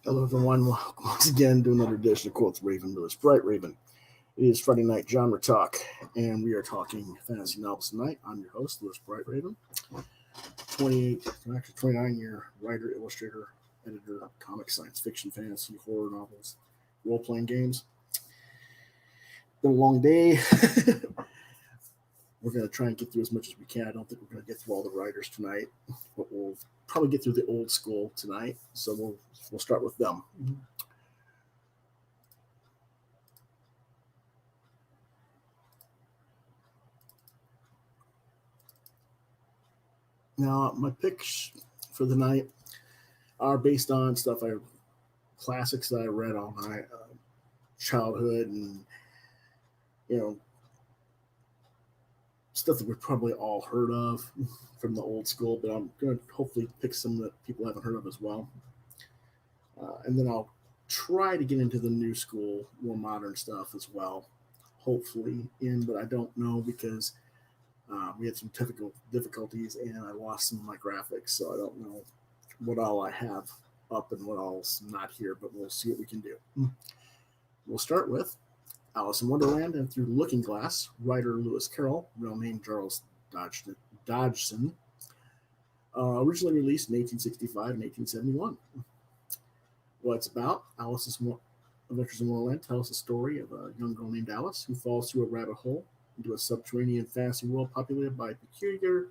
Hello, everyone. Welcome once again to another edition of Quoth Raven Lewis Bright Raven. It is Friday night genre talk, and we are talking fantasy novels tonight. I'm your host, Lewis Bright Raven, 29-year writer, illustrator, editor of comic, science fiction, fantasy, horror novels, role-playing games. Been a long day. We're going to try and get through as much as we can. I don't think we're going to get through all the writers tonight, but we'll probably get through the old school tonight. So we'll start with them. Now, my picks for the night are based on classics that I read on my childhood, and stuff that we've probably all heard of from the old school, but I'm going to hopefully pick some that people haven't heard of as well. And then I'll try to get into the new school, more modern stuff as well, hopefully but I don't know because we had some difficulties and I lost some of my graphics, so I don't know what all I have up and what all's not here, but we'll see what we can do. We'll start with Alice in Wonderland and Through the Looking Glass, writer Lewis Carroll, real name Charles Dodgson, originally released in 1865 and 1871. What it's about: Alice's Adventures in Wonderland tells the story of a young girl named Alice who falls through a rabbit hole into a subterranean fantasy world populated by peculiar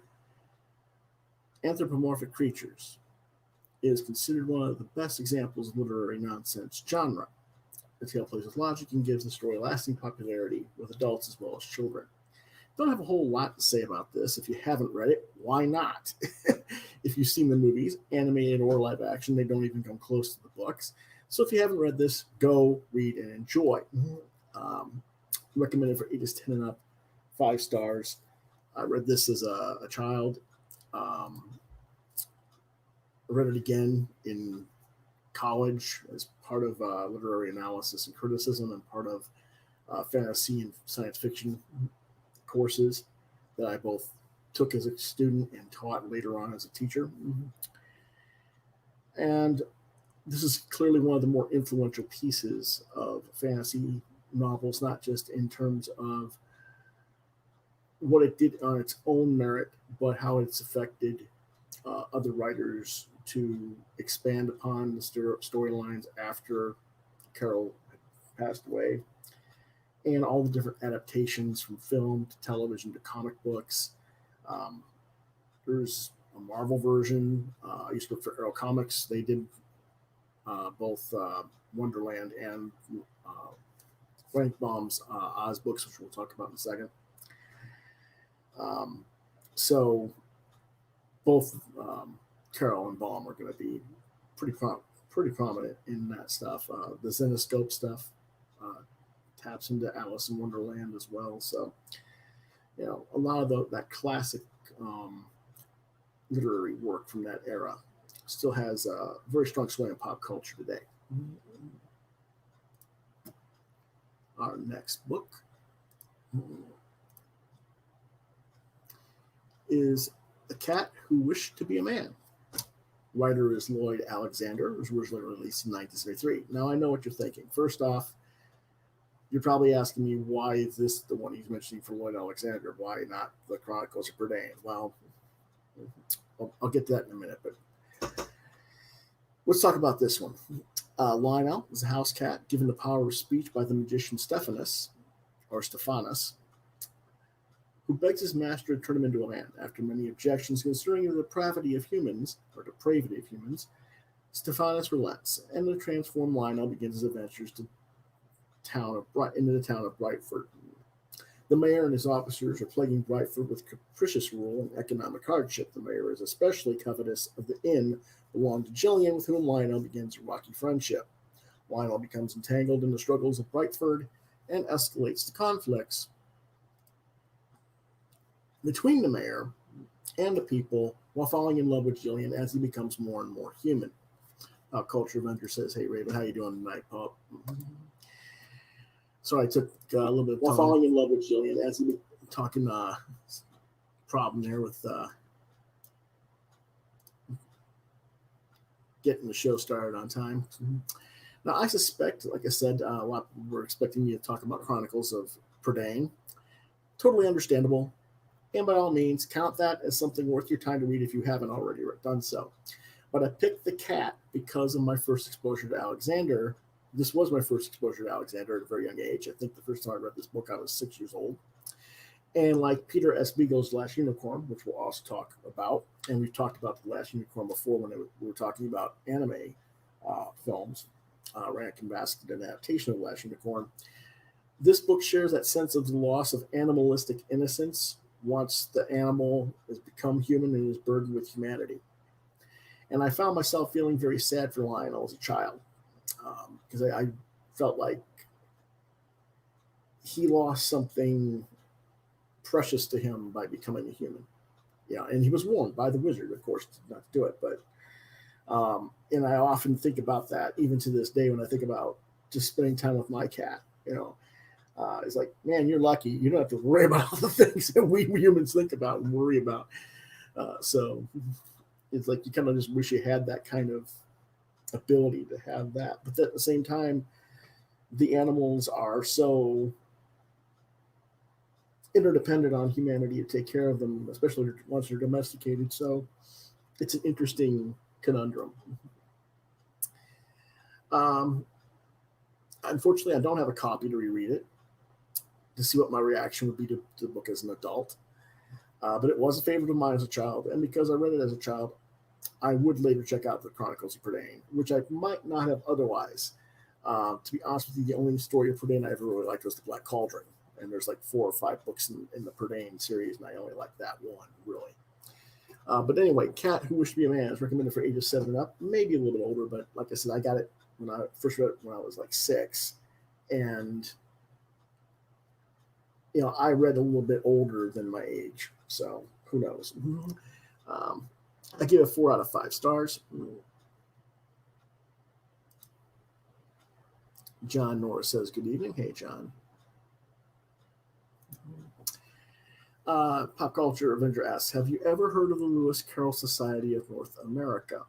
anthropomorphic creatures. It is considered one of the best examples of literary nonsense genre. The tale plays with logic and gives the story lasting popularity with adults as well as children. Don't have a whole lot to say about this. If you haven't read it, why not? If you've seen the movies, animated or live action, they don't even come close to the books. So if you haven't read this, go read and enjoy. Recommended for ages 10 and up, 5 stars. I read this as a child. I read it again in college as part of literary analysis and criticism and part of fantasy and science fiction courses that I both took as a student and taught later on as a teacher. And this is clearly one of the more influential pieces of fantasy novels, not just in terms of what it did on its own merit, but how it's affected other writers to expand upon the storylines after Carroll had passed away, and all the different adaptations from film to television to comic books. There's a Marvel version. I used to work for Arrow Comics. They did both Wonderland and Frank Baum's Oz books, which we'll talk about in a second. So both Carroll and Baum are going to be pretty prominent in that stuff. The Zenoscope stuff taps into Alice in Wonderland as well. So, a lot of that classic literary work from that era still has a very strong sway in pop culture today. Our next book is The Cat Who Wished to Be a Man. Writer is Lloyd Alexander. It was originally released in 1973. Now, I know what you're thinking. First off, you're probably asking me, why is this the one he's mentioning for Lloyd Alexander? Why not the Chronicles of Burden? Well, I'll get to that in a minute, but let's talk about this one. Lionel is a house cat given the power of speech by the magician Stephanus, who begs his master to turn him into a man. After many objections concerning the depravity of humans, Stephanus relents, and the transformed Lionel begins his adventures into the town of Brightford. The mayor and his officers are plaguing Brightford with capricious rule and economic hardship. The mayor is especially covetous of the inn belonging to Jillian, with whom Lionel begins a rocky friendship. Lionel becomes entangled in the struggles of Brightford and escalates the conflicts between the mayor and the people, while falling in love with Jillian as he becomes more and more human. Culture Vendor says, "Hey Raven, how you doing tonight, pup?" So I took a little bit of time. While falling in love with Jillian as he talking problem there with getting the show started on time. Now, I suspect, like I said, a lot of people were expecting me to talk about Chronicles of Burden. Totally understandable. And by all means, count that as something worth your time to read if you haven't already done so. But I picked The Cat because of my first exposure to Alexander. This was my first exposure to Alexander at a very young age. I think the first time I read this book, I was 6 years old. And like Peter S. Beagle's Last Unicorn, which we'll also talk about, and we've talked about The Last Unicorn before when we were talking about anime films, Rankin Basket adaptation of Last Unicorn. This book shares that sense of the loss of animalistic innocence once the animal has become human and is burdened with humanity. And I found myself feeling very sad for Lionel as a child because I felt like he lost something precious to him by becoming a human. Yeah, and he was warned by the wizard, of course, not to do it. But and I often think about that even to this day when I think about just spending time with my cat. It's like, man, you're lucky. You don't have to worry about all the things that we humans think about and worry about. So it's like you kind of just wish you had that kind of ability to have that. But at the same time, the animals are so interdependent on humanity to take care of them, especially once they're domesticated. So it's an interesting conundrum. Unfortunately, I don't have a copy to reread it to see what my reaction would be to the book as an adult. But it was a favorite of mine as a child, and because I read it as a child, I would later check out the Chronicles of Burden, which I might not have otherwise. To be honest with you, the only story of Burden I ever really liked was The Black Cauldron, and there's like 4 or 5 books in the Burden series, and I only like that one, really. But anyway, Cat Who Wished to Be a Man is recommended for ages 7 and up, maybe a little bit older, but like I said, I got it when I first read it when I was like 6, and I read a little bit older than my age, so who knows. I give it 4 out of 5 stars. John Norris says, good evening. Hey, John. Pop Culture Avenger asks, have you ever heard of the Lewis Carroll Society of North America?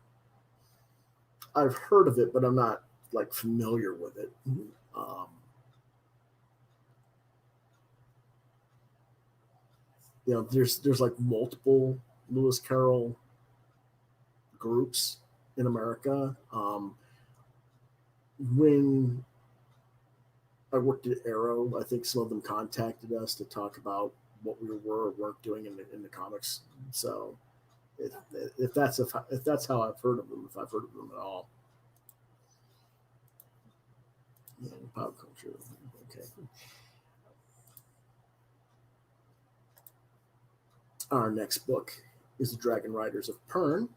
I've heard of it, but I'm not like familiar with it. There's like multiple Lewis Carroll groups in America. When I worked at Arrow, I think some of them contacted us to talk about what we were or weren't doing in the comics. So if that's how I've heard of them, if I've heard of them at all. Yeah, pop culture. Okay. Our next book is The Dragon Riders of Pern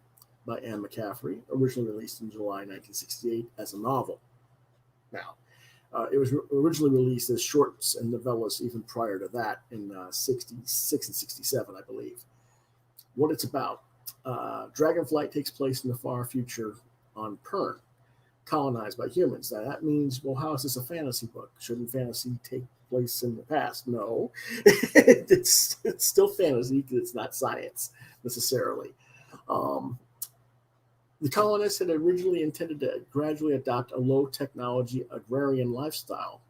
by Anne McCaffrey, originally released in July 1968 as a novel. Now, it was originally released as shorts and novellas even prior to that in 66 and 67, I believe. What it's about, Dragonflight takes place in the far future on Pern, colonized by humans. Now, that means, well, how is this a fantasy book? Shouldn't fantasy take place in the past? No, it's still fantasy because it's not science necessarily. The colonists had originally intended to gradually adopt a low-technology agrarian lifestyle,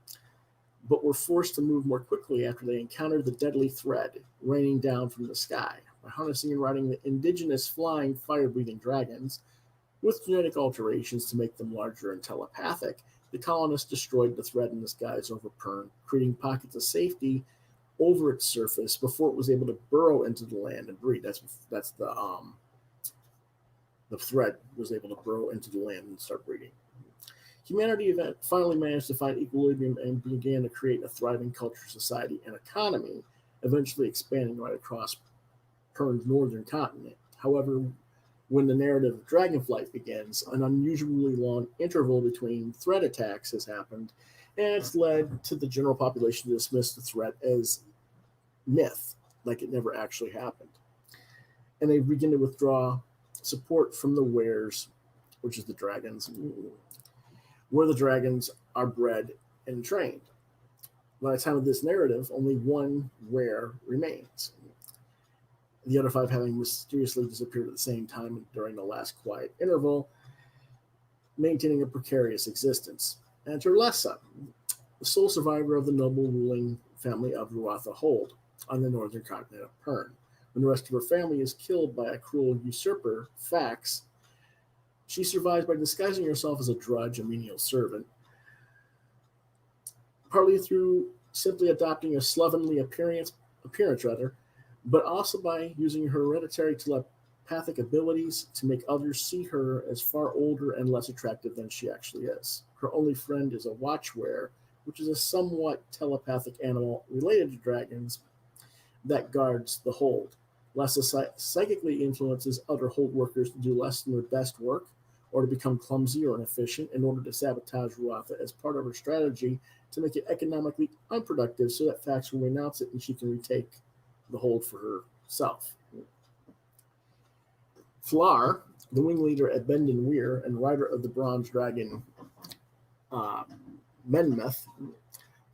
but were forced to move more quickly after they encountered the deadly threat raining down from the sky. By harnessing and riding the indigenous flying, fire-breathing dragons, with genetic alterations to make them larger and telepathic, the colonists destroyed the threat in the skies over Pern, creating pockets of safety over its surface before it was able to burrow into the land and breed. That's the thread was able to burrow into the land and start breeding. Humanity finally managed to find equilibrium and began to create a thriving culture, society, and economy, eventually expanding right across Pern's northern continent. However, when the narrative of Dragonflight begins, an unusually long interval between threat attacks has happened, and it's led to the general population to dismiss the threat as myth, like it never actually happened. And they begin to withdraw support from the wares, which is the dragons, where the dragons are bred and trained. By the time of this narrative, only one were remains, the other 5 having mysteriously disappeared at the same time during the last quiet interval. maintaining a precarious existence. Enter Lessa, the sole survivor of the noble ruling family of Ruatha Hold on the northern continent of Pern. When the rest of her family is killed by a cruel usurper, Fax, she survives by disguising herself as a drudge, a menial servant, partly through simply adopting a slovenly appearance rather, but also by using her hereditary telepathic abilities to make others see her as far older and less attractive than she actually is. Her only friend is a watchware, which is a somewhat telepathic animal related to dragons that guards the hold. Lessa psychically influences other hold workers to do less than their best work or to become clumsy or inefficient in order to sabotage Ruatha as part of her strategy to make it economically unproductive so that Fax will renounce it and she can retake the hold for herself. Flar, the wing leader at Bendon Weir and rider of the bronze dragon Menmeth,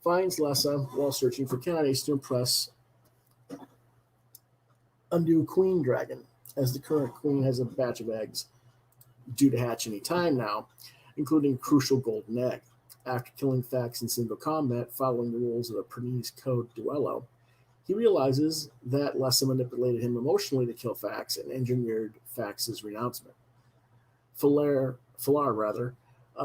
finds Lessa while searching for candidates to impress a new queen dragon, as the current queen has a batch of eggs due to hatch any time now, including a crucial golden egg. After killing Fax in single combat, following the rules of the Pernese Code Duello, he realizes that Lessa manipulated him emotionally to kill Fax and engineered Fax's renouncement. Flar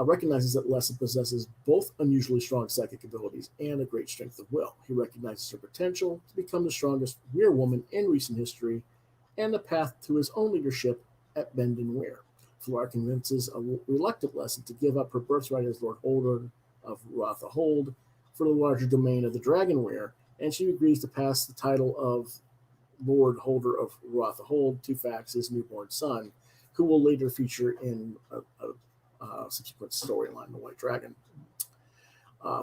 recognizes that Lessa possesses both unusually strong psychic abilities and a great strength of will. He recognizes her potential to become the strongest Weir woman in recent history and the path to his own leadership at Bendon Weir. Flar convinces a reluctant Lessa to give up her birthright as Lord Holder of Ruatha Hold for the larger domain of the Dragon Weir, and she agrees to pass the title of Lord Holder of Ruatha Hold to Fax's newborn son, who will later feature in a subsequent storyline, The White Dragon.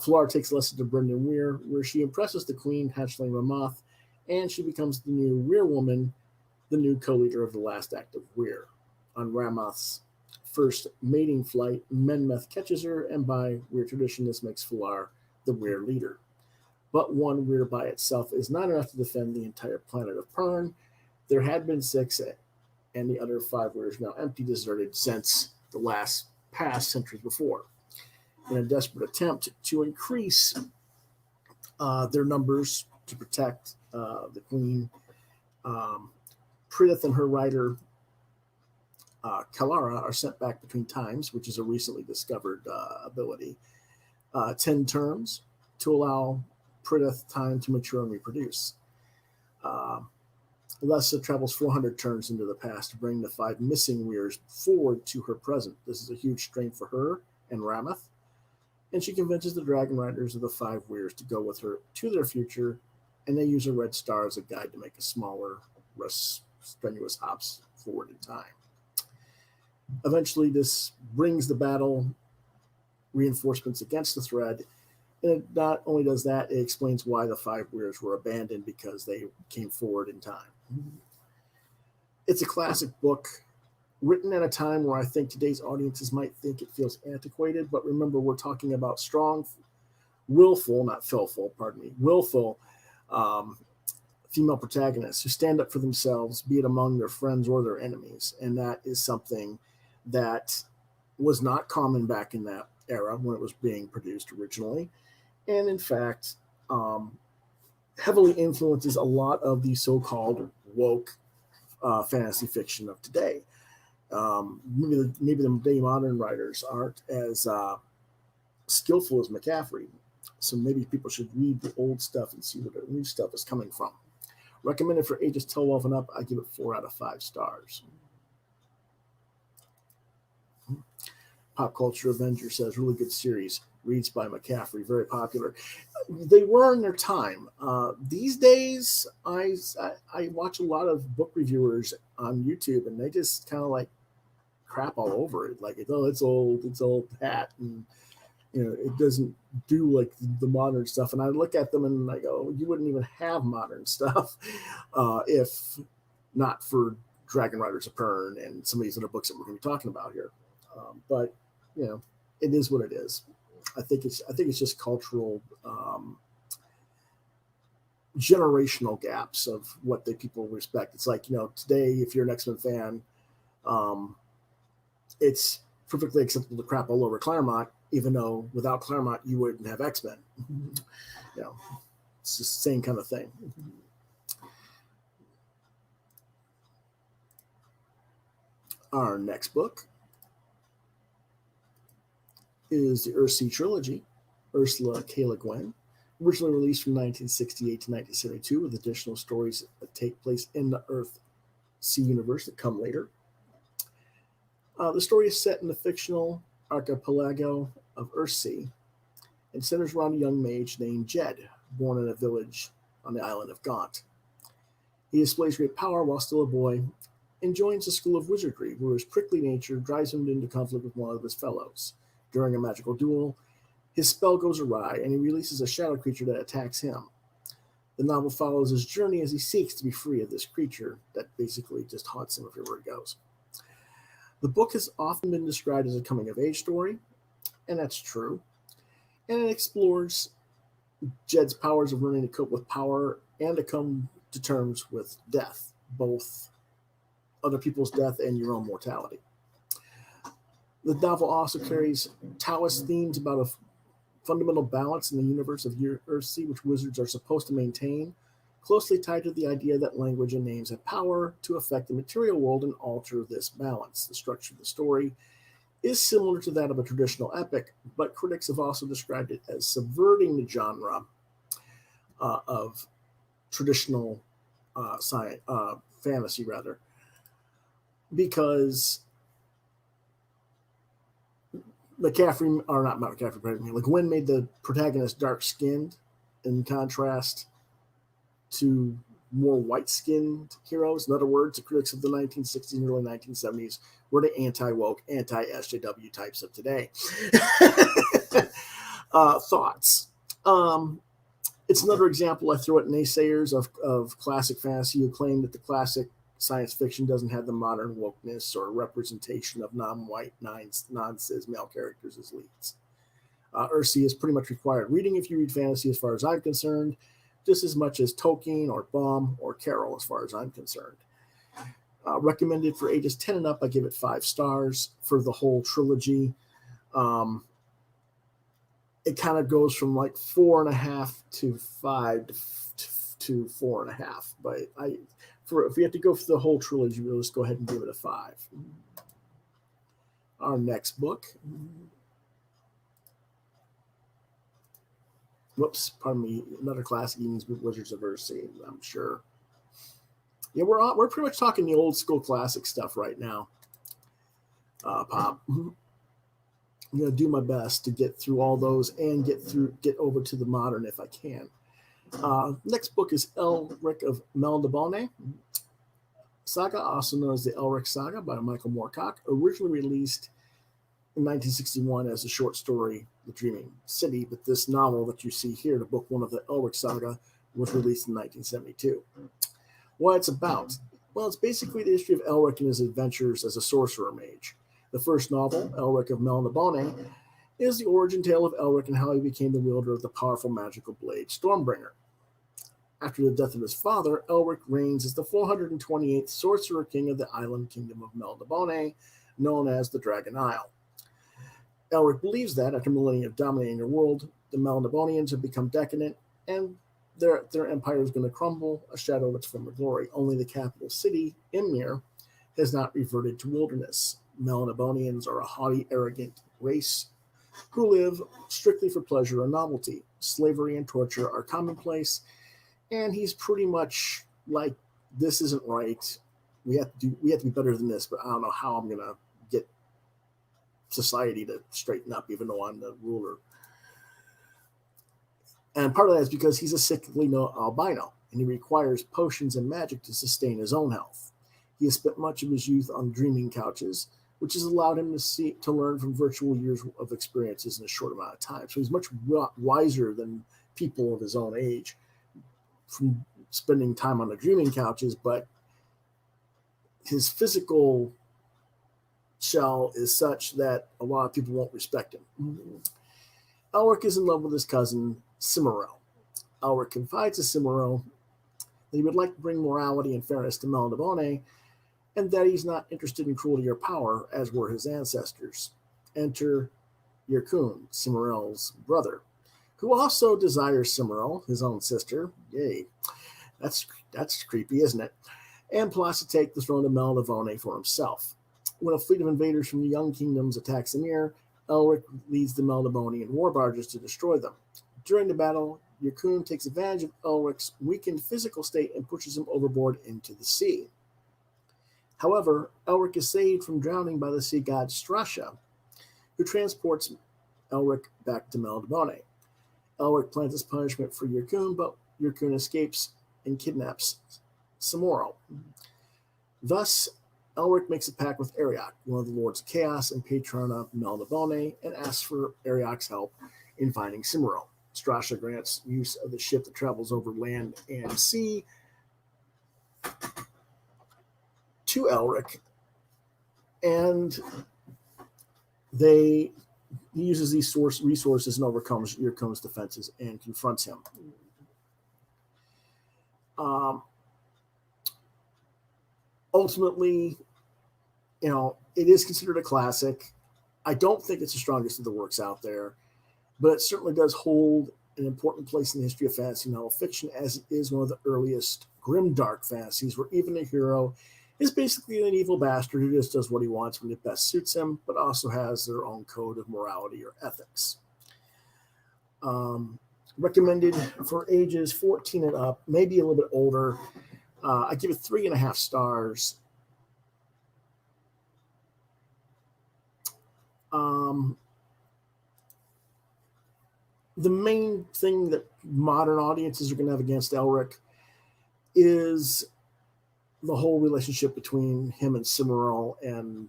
Flar takes Lessa to Brendan Weir, where she impresses the queen, hatchling Ramoth, and she becomes the new Weir woman, the new co-leader of the last act of Weir. On Ramoth's first mating flight, Menmeth catches her, and by Weir tradition, this makes Flar the Weir leader. But one Weir by itself is not enough to defend the entire planet of Pern. There had been 6, and the other 5 Weirs now empty, deserted since the last past centuries before. In a desperate attempt to increase their numbers to protect the queen, Prithith and her rider Kalara are sent back between times, which is a recently discovered ability, 10 terms to allow Prithith time to mature and reproduce. Lessa travels 400 turns into the past to bring the 5 missing Weirs forward to her present. This is a huge strain for her and Ramoth, and she convinces the Dragon Riders of the 5 Weirs to go with her to their future, and they use a red star as a guide to make a smaller, less strenuous hops forward in time. Eventually, this brings the battle reinforcements against the thread, and it not only does that, it explains why the 5 Weirs were abandoned, because they came forward in time. It's a classic book, written at a time where I think today's audiences might think it feels antiquated, but remember, we're talking about strong, willful female protagonists who stand up for themselves, be it among their friends or their enemies, and that is something that was not common back in that era when it was being produced originally, and in fact heavily influences a lot of the so-called woke fantasy fiction of today. Maybe the day modern writers aren't as skillful as Mccaffrey, so maybe people should read the old stuff and see where the new stuff is coming from. Recommended for ages 12 and up. I give it 4 out of 5 stars. Pop Culture Avenger says, really good series. Reads by Mccaffrey, very popular. They were in their time. These days, I watch a lot of book reviewers on YouTube, and they just kind of like crap all over it. Like, oh, it's old hat, and it doesn't do like the modern stuff. And I look at them and I go, you wouldn't even have modern stuff if not for Dragon Riders of Pern and some of these other books that we're going to be talking about here. But it is what it is. I think it's just cultural, generational gaps of what people respect. It's like, today, if you're an X-Men fan, it's perfectly acceptable to crap all over Claremont, even though without Claremont you wouldn't have X-Men. You know, it's the same kind of thing. Our next book is the Earthsea trilogy, Ursula, Kayla, Gwen, originally released from 1968 to 1972, with additional stories that take place in the Earthsea universe that come later. The story is set in the fictional archipelago of Earthsea and centers around a young mage named Jed, born in a village on the island of Gaunt. He displays great power while still a boy and joins the School of Wizardry, where his prickly nature drives him into conflict with one of his fellows. During a magical duel, his spell goes awry and he releases a shadow creature that attacks him. The novel follows his journey as he seeks to be free of this creature that basically just haunts him everywhere he goes. The book has often been described as a coming-of-age story, and that's true. And it explores Jed's powers of learning to cope with power and to come to terms with death, both other people's death and your own mortality. The novel also carries Taoist themes about a fundamental balance in the universe of Earthsea, which wizards are supposed to maintain, closely tied to the idea that language and names have power to affect the material world and alter this balance. The structure of the story is similar to that of a traditional epic, but critics have also described it as subverting the genre of traditional fantasy, rather, because Mccaffrey, or not Mccaffrey, pardon me, like Gwen made the protagonist dark-skinned in contrast to more white-skinned heroes. In other words, the critics of the 1960s and early 1970s were the anti-woke, anti-SJW types of today. Thoughts. It's another example I throw at naysayers of classic fantasy who claim that the classic science fiction doesn't have the modern wokeness or representation of non-white, non-cis male characters as leads. Earthsea is pretty much required reading if you read fantasy, as far as I'm concerned, just as much as Tolkien or Baum or Carroll, as far as I'm concerned. Recommended for ages 10 and up. I give it 5 stars for the whole trilogy. It kind of goes from like 4.5 to 5 to 4.5. But if you have to go for the whole trilogy, we'll just go ahead and give it a 5. Our next book. Whoops, pardon me. Another classic means Wizards of Earthsea, I'm sure. Yeah, we're pretty much talking the old school classic stuff right now. Pop. I'm gonna do my best to get through all those and get over to the modern if I can. Next book is Elric of Melniboné Saga, also known as the Elric Saga by Michael Moorcock, originally released in 1961 as a short story, The Dreaming City, but this novel that you see here, the book 1 of the Elric Saga, was released in 1972. What it's about? Well, it's basically the history of Elric and his adventures as a sorcerer mage. The first novel, Elric of Melniboné, is the origin tale of Elric and how he became the wielder of the powerful magical blade Stormbringer. After the death of his father, Elric reigns as the 428th sorcerer king of the island kingdom of Melniboné, known as the Dragon Isle. Elric believes that, after millennia of dominating the world, the Melnibonians have become decadent, and their empire is going to crumble, a shadow of its former glory. Only the capital city, Ymir, has not reverted to wilderness. Melnibonians are a haughty, arrogant race who live strictly for pleasure and novelty. Slavery and torture are commonplace, and he's pretty much like, this isn't right. We have to be better than this, but I don't know how I'm going to get society to straighten up, even though I'm the ruler. And part of that is because he's a sickly albino, and he requires potions and magic to sustain his own health. He has spent much of his youth on dreaming couches, which has allowed him to learn from virtual years of experiences in a short amount of time. So he's much wiser than people of his own age from spending time on the dreaming couches, but his physical shell is such that a lot of people won't respect him. Elric is in love with his cousin, Cimmerel. Elric confides to Cimmerel that he would like to bring morality and fairness to Melniboné, and that he's not interested in cruelty or power, as were his ancestors. enter Yirkun, Cimarel's brother, who also desires Cimarel, his own sister. Yay. That's creepy, isn't it? And plots to take the throne of Meldavone for himself. When a fleet of invaders from the Young Kingdoms attacks Emir, Elric leads the Meldavonian war barges to destroy them. During the battle, Yirkun takes advantage of Elric's weakened physical state and pushes him overboard into the sea. However, Elric is saved from drowning by the sea god Strasha, who transports Elric back to Meldavone. Elric plans his punishment for Yirkun, but Yirkun escapes and kidnaps Cimarel. Thus, Elric makes a pact with Arioch, one of the Lords of Chaos and patron of Meldavone, and asks for Arioch's help in finding Cimarel. Strasha grants use of the ship that travels over land and sea to Elric, and he uses these resources and overcomes Yirkun's defenses and confronts him. Ultimately, it is considered a classic. I don't think it's the strongest of the works out there, but it certainly does hold an important place in the history of fantasy novel fiction, as it is one of the earliest grim dark fantasies where even a hero is basically an evil bastard who just does what he wants when it best suits him, but also has their own code of morality or ethics. Recommended for ages 14 and up, maybe a little bit older. I give it 3.5 stars. The main thing that modern audiences are going to have against Elric is the whole relationship between him and Cimarel and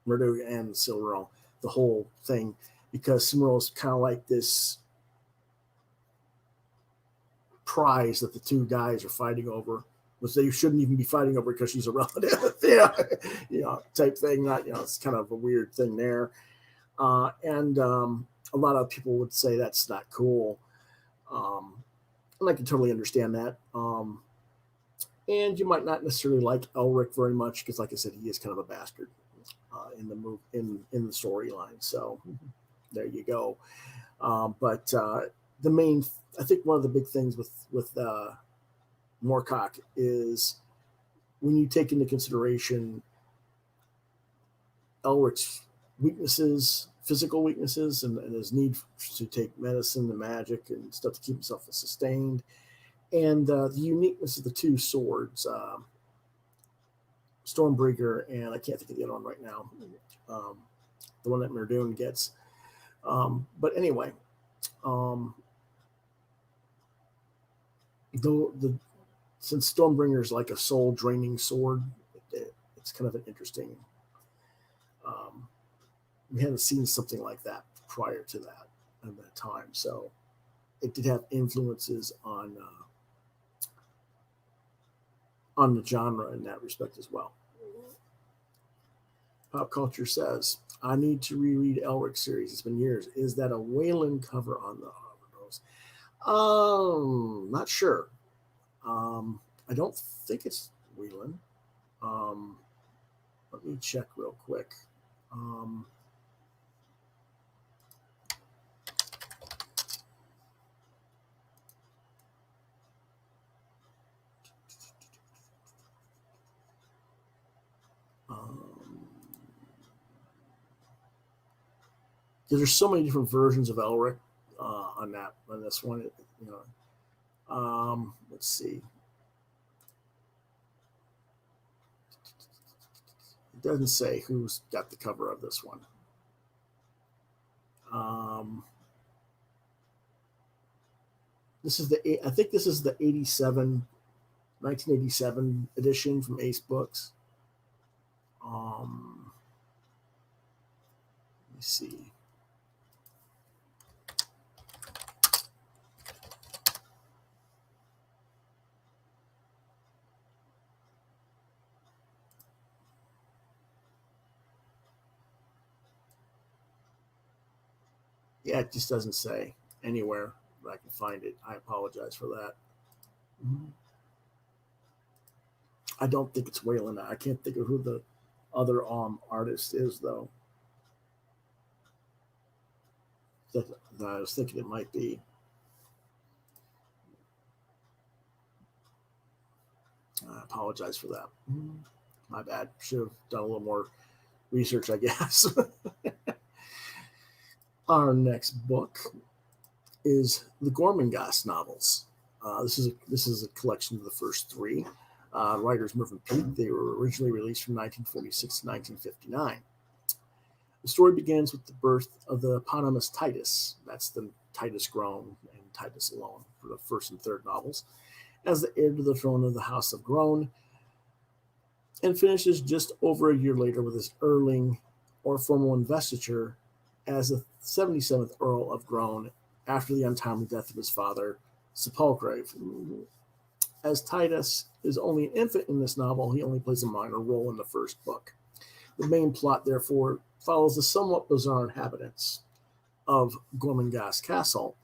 Murdo and Cimarel, the whole thing, because Cimarel is kind of like this prize that the two guys are fighting over, which they shouldn't even be fighting over because she's a relative, type thing. It's kind of a weird thing there. And a lot of people would say that's not cool. And I can totally understand that. And you might not necessarily like Elric very much because, like I said, he is kind of a bastard in the storyline. So there you go. But the main, I think, one of the big things with Moorcock is when you take into consideration Elric's weaknesses, physical weaknesses, and his need to take medicine and magic and stuff to keep himself sustained, and the uniqueness of the two swords, Stormbreaker, and I can't think of the other one right now, the one that Myrdoon gets. But anyway, since Stormbringer is like a soul draining sword, it's kind of an interesting. We hadn't seen something like that prior to that at that time, so it did have influences on the genre in that respect as well. Pop Culture says, I need to reread Elric series. It's been years. Is that a Wayland cover on the Rose? Not sure. I don't think it's Wayland. Let me check real quick. There's so many different versions of Elric on this one. Let's see. It doesn't say who's got the cover of this one. I think this is the 1987 edition from Ace Books. Let me see. Yeah, it just doesn't say anywhere that I can find it. I apologize for that. I don't think it's Wayland. I can't think of who the other artist is, though. That, that I was thinking it might be. I apologize for that. My bad. Should have done a little more research, I guess. Our next book is the Gorman Gas Novels. This is a collection of the first three. Writers Mervyn Peake. They were originally released from 1946 to 1959. The story begins with the birth of the eponymous Titus. That's the Titus Groan and Titus alone for the first and third novels, as the heir to the throne of the House of Groan, and finishes just over a year later with his Earling, or formal investiture, as the 77th Earl of Groan after the untimely death of his father, Sepulchrave. As Titus is only an infant in this novel, he only plays a minor role in the first book. The main plot, therefore, follows the somewhat bizarre inhabitants of Gorman Gas Castle,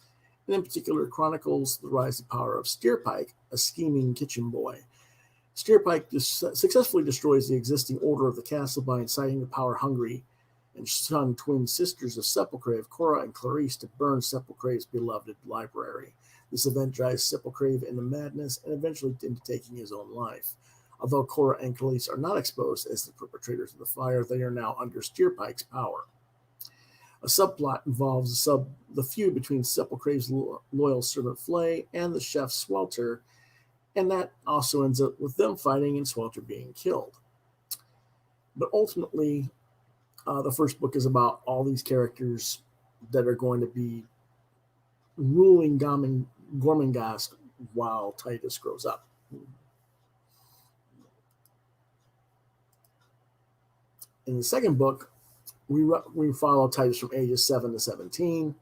and in particular chronicles the rise to power of Steerpike, a scheming kitchen boy. Steerpike successfully destroys the existing order of the castle by inciting the power-hungry and son twin sisters of Sepulchrave, Cora and Clarice, to burn Sepulchrave's beloved library. This event drives Sepulchrave into madness and eventually into taking his own life. Although Cora and Clarice are not exposed as the perpetrators of the fire, they are now under Steerpike's power. A subplot involves the feud between Sepulchrave's loyal servant Flay and the chef Swelter, and that also ends up with them fighting and Swelter being killed. But ultimately, the first book is about all these characters that are going to be ruling Gorman Gas while Titus grows up. In the second book, we follow Titus from ages 7 to 17,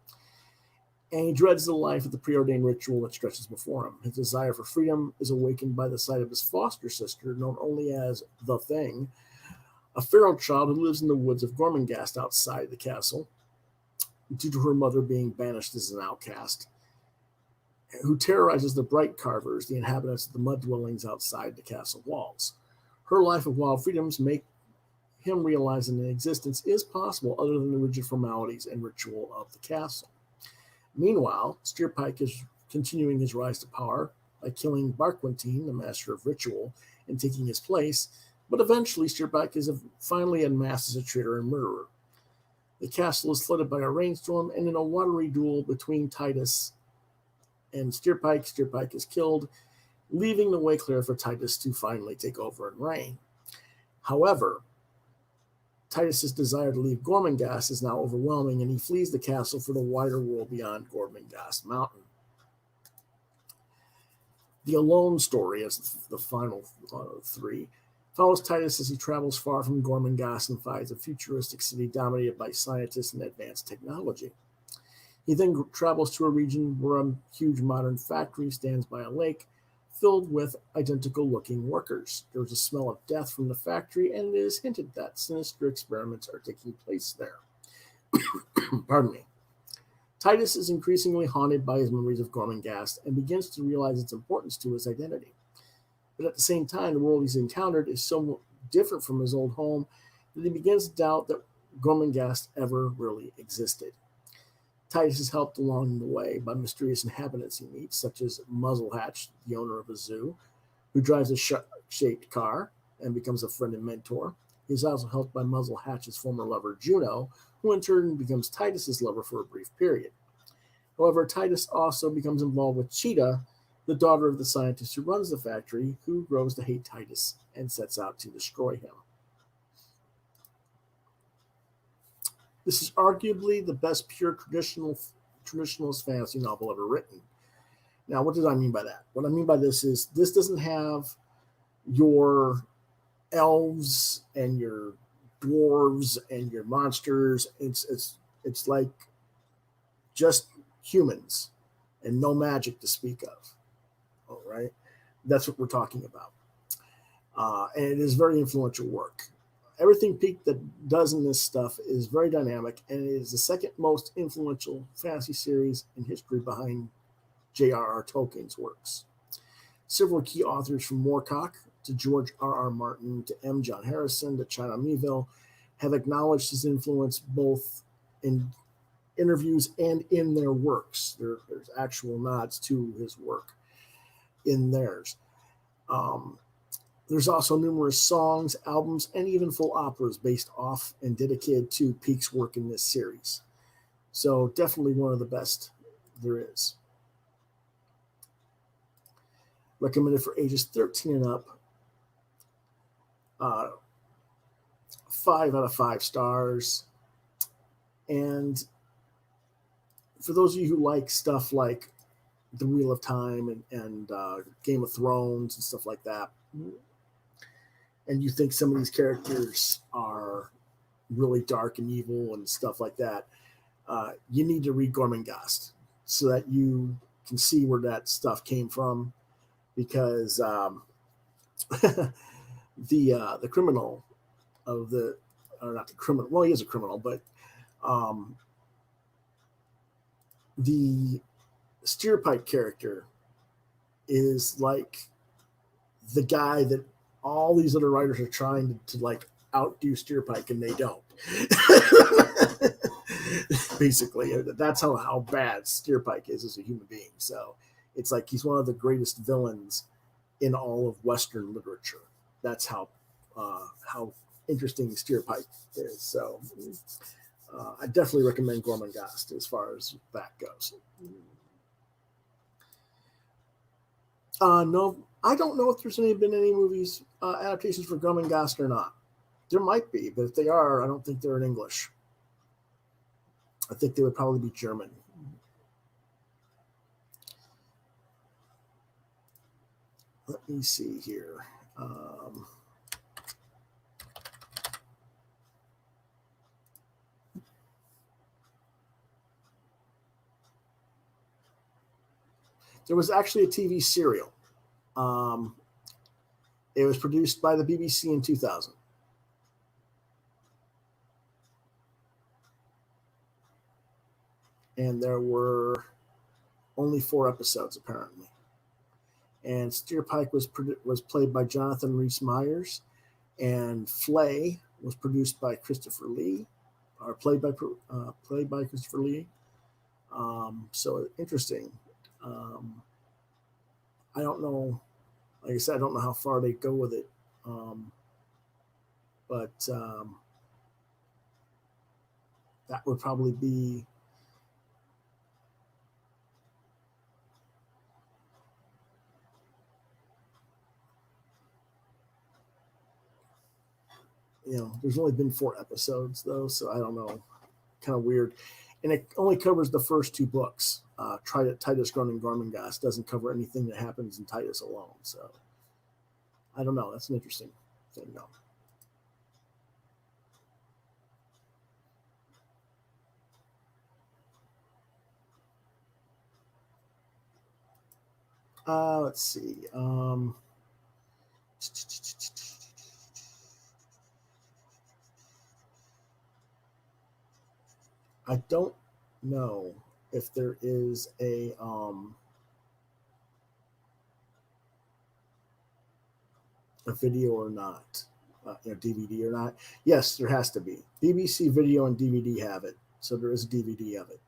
and he dreads the life of the preordained ritual that stretches before him. His desire for freedom is awakened by the sight of his foster sister, known only as the Thing, a feral child who lives in the woods of Gormangast outside the castle, due to her mother being banished as an outcast, who terrorizes the Bright Carvers, the inhabitants of the mud dwellings outside the castle walls. Her life of wild freedoms make him realize that an existence is possible other than the rigid formalities and ritual of the castle. Meanwhile, Steerpike is continuing his rise to power by killing Barquentine, the master of ritual, and taking his place, but eventually Steerpike is finally unmasked as a traitor and murderer. The castle is flooded by a rainstorm, and in a watery duel between Titus and Steerpike, Steerpike is killed, leaving the way clear for Titus to finally take over and reign. However, Titus's desire to leave Gormangast is now overwhelming, and he flees the castle for the wider world beyond Gormangast Mountain. The Alone story, as the final three, follows Titus as he travels far from Gormangast and finds a futuristic city dominated by scientists and advanced technology. He then travels to a region where a huge modern factory stands by a lake filled with identical-looking workers. There is a smell of death from the factory, and it is hinted that sinister experiments are taking place there. Pardon me. Titus is increasingly haunted by his memories of Gormangast and begins to realize its importance to his identity. But at the same time, the world he's encountered is so different from his old home that he begins to doubt that Gormangast ever really existed. Titus is helped along the way by mysterious inhabitants he meets, such as Muzzlehatch, the owner of a zoo, who drives a shark-shaped car and becomes a friend and mentor. He is also helped by Muzzlehatch's former lover, Juno, who in turn becomes Titus's lover for a brief period. However, Titus also becomes involved with Cheetah, the daughter of the scientist who runs the factory, who grows to hate Titus and sets out to destroy him. This is arguably the best pure traditionalist fantasy novel ever written. Now, what does I mean by that? What I mean by this is this doesn't have your elves and your dwarves and your monsters. It's like just humans and no magic to speak of. All right, that's what we're talking about, and it is very influential work. Everything Peake that does in this stuff is very dynamic, and it is the second most influential fantasy series in history behind J.R.R. Tolkien's works. Several key authors from Moorcock, to George R. R. Martin, to M. John Harrison, to China Miéville, have acknowledged his influence both in interviews and in their works. There's actual nods to his work in theirs. There's also numerous songs, albums, and even full operas based off and dedicated to Peake's work in this series. So definitely one of the best there is. Recommended for ages 13 and up. 5 out of 5 stars. And for those of you who like stuff like The Wheel of Time and Game of Thrones and stuff like that, and you think some of these characters are really dark and evil and stuff like that, you need to read Gorman Gas so that you can see where that stuff came from, because the criminal of the, or not the criminal, well, he is a criminal, but the Steerpike character is like the guy that all these other writers are trying to like outdo Steerpike, and they don't. Basically, that's how bad Steerpike is as a human being. So it's like he's one of the greatest villains in all of Western literature. That's how interesting Steerpike is. So I definitely recommend Gorman Gas as far as that goes. No, I don't know if there's been any movies adaptations for Gorman Gas or not. There might be, but if they are, I don't think they're in English. I think they would probably be German. Let me see here. There was actually a TV serial. It was produced by the BBC in 2000. And there were only 4 episodes, apparently. And Steerpike was played by Jonathan Rhys-Meyers, and Flay was produced by Christopher Lee, or played by Christopher Lee. So interesting. I don't know. Like I said, I don't know how far they go with it, but that would probably be. There's only been 4 episodes though, so I don't know. Kind of weird, and it only covers the first 2 books. Titus Groaning Gorman Gas doesn't cover anything that happens in Titus alone. So I don't know. That's an interesting thing, though. Let's see. I don't know if there is a video or not, DVD or not. Yes, there has to be. BBC Video and DVD have it, so there is a DVD of it.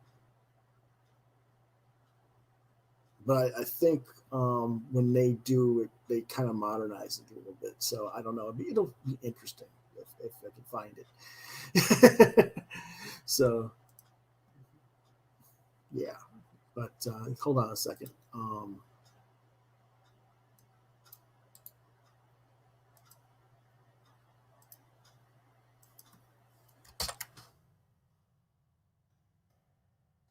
But I think when they do it, they kind of modernize it a little bit. So I don't know. It'll be interesting if I can find it. So yeah, but hold on a second.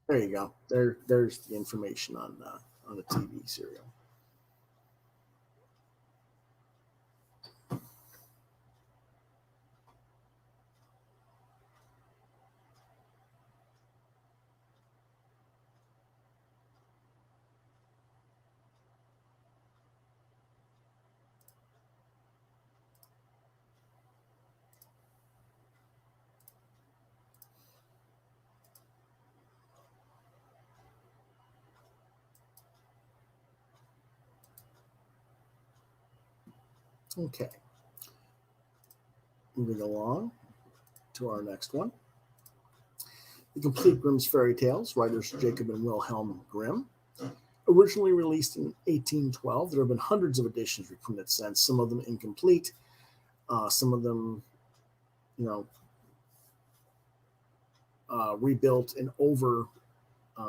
There you go. There's the information on the TV serial. Okay, moving along to our next one. The Complete Grimm's Fairy Tales, writers Jacob and Wilhelm Grimm. Originally released in 1812, there have been hundreds of editions reprinted since, some of them incomplete, some of them, rebuilt and over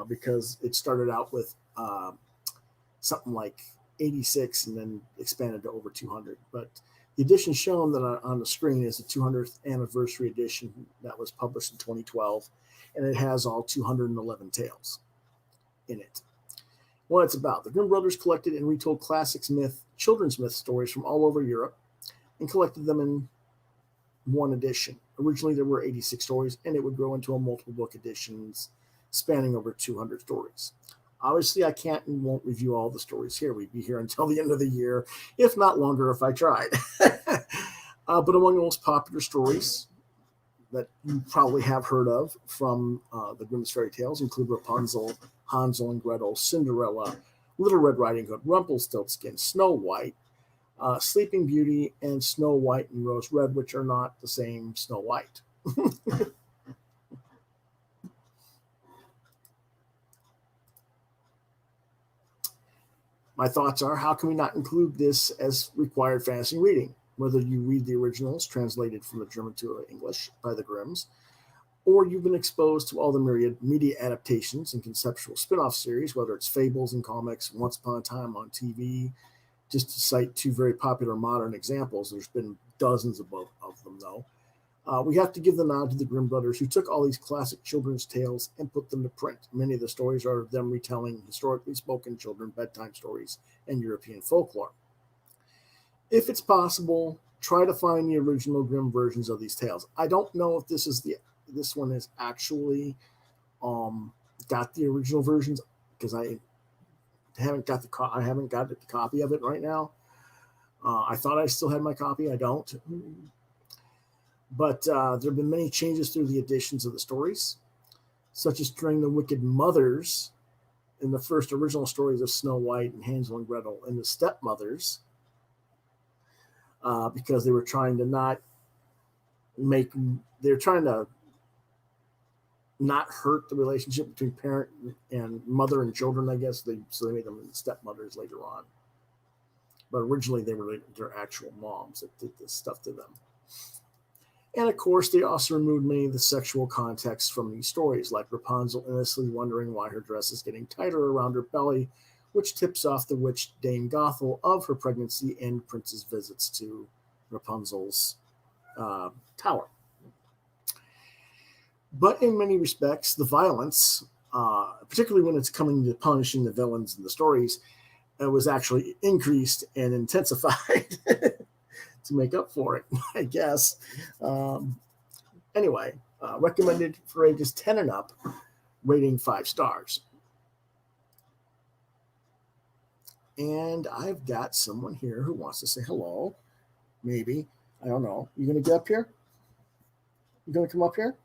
because it started out with something like 86 and then expanded to over 200. But the edition shown that on the screen is the 200th anniversary edition that was published in 2012, and it has all 211 tales in it. What it's about: the Grimm brothers collected and retold classics, children's myth stories from all over Europe and collected them in one edition. Originally, there were 86 stories, and it would grow into a multiple book editions spanning over 200 stories. Obviously, I can't and won't review all the stories here. We'd be here until the end of the year, if not longer if I tried. But among the most popular stories that you probably have heard of from the Grimm's fairy tales include Rapunzel, Hansel and Gretel, Cinderella, Little Red Riding Hood, Rumpelstiltskin, Snow White, Sleeping Beauty, and Snow White and Rose Red, which are not the same Snow White. My thoughts are, how can we not include this as required fantasy reading? Whether you read the originals translated from the German to English by the Grimms, or you've been exposed to all the myriad media adaptations and conceptual spin-off series, whether it's fables and comics, Once Upon a Time on TV, just to cite two very popular modern examples. There's been dozens of them, though. We have to give the nod to the Grimm brothers, who took all these classic children's tales and put them to print. Many of the stories are them retelling historically spoken children bedtime stories and European folklore. If it's possible, try to find the original Grimm versions of these tales. I don't know if this one is actually got the original versions, because I haven't got the copy of it right now. I thought I still had my copy. I don't. But there have been many changes through the editions of the stories, such as during the Wicked Mothers in the first original stories of Snow White and Hansel and Gretel, and the Stepmothers, because they were trying to not hurt the relationship between parent and mother and children, I guess. So they made them stepmothers later on. But originally they were their actual moms that did this stuff to them. And of course, they also removed many of the sexual context from these stories, like Rapunzel innocently wondering why her dress is getting tighter around her belly, which tips off the witch Dame Gothel of her pregnancy and Prince's visits to Rapunzel's tower. But in many respects, the violence, particularly when it's coming to punishing the villains in the stories, was actually increased and intensified to make up for it, I guess. Anyway, recommended for ages 10 and up, rating 5 stars. And I've got someone here who wants to say hello. Maybe. I don't know. You going to get up here? You going to come up here?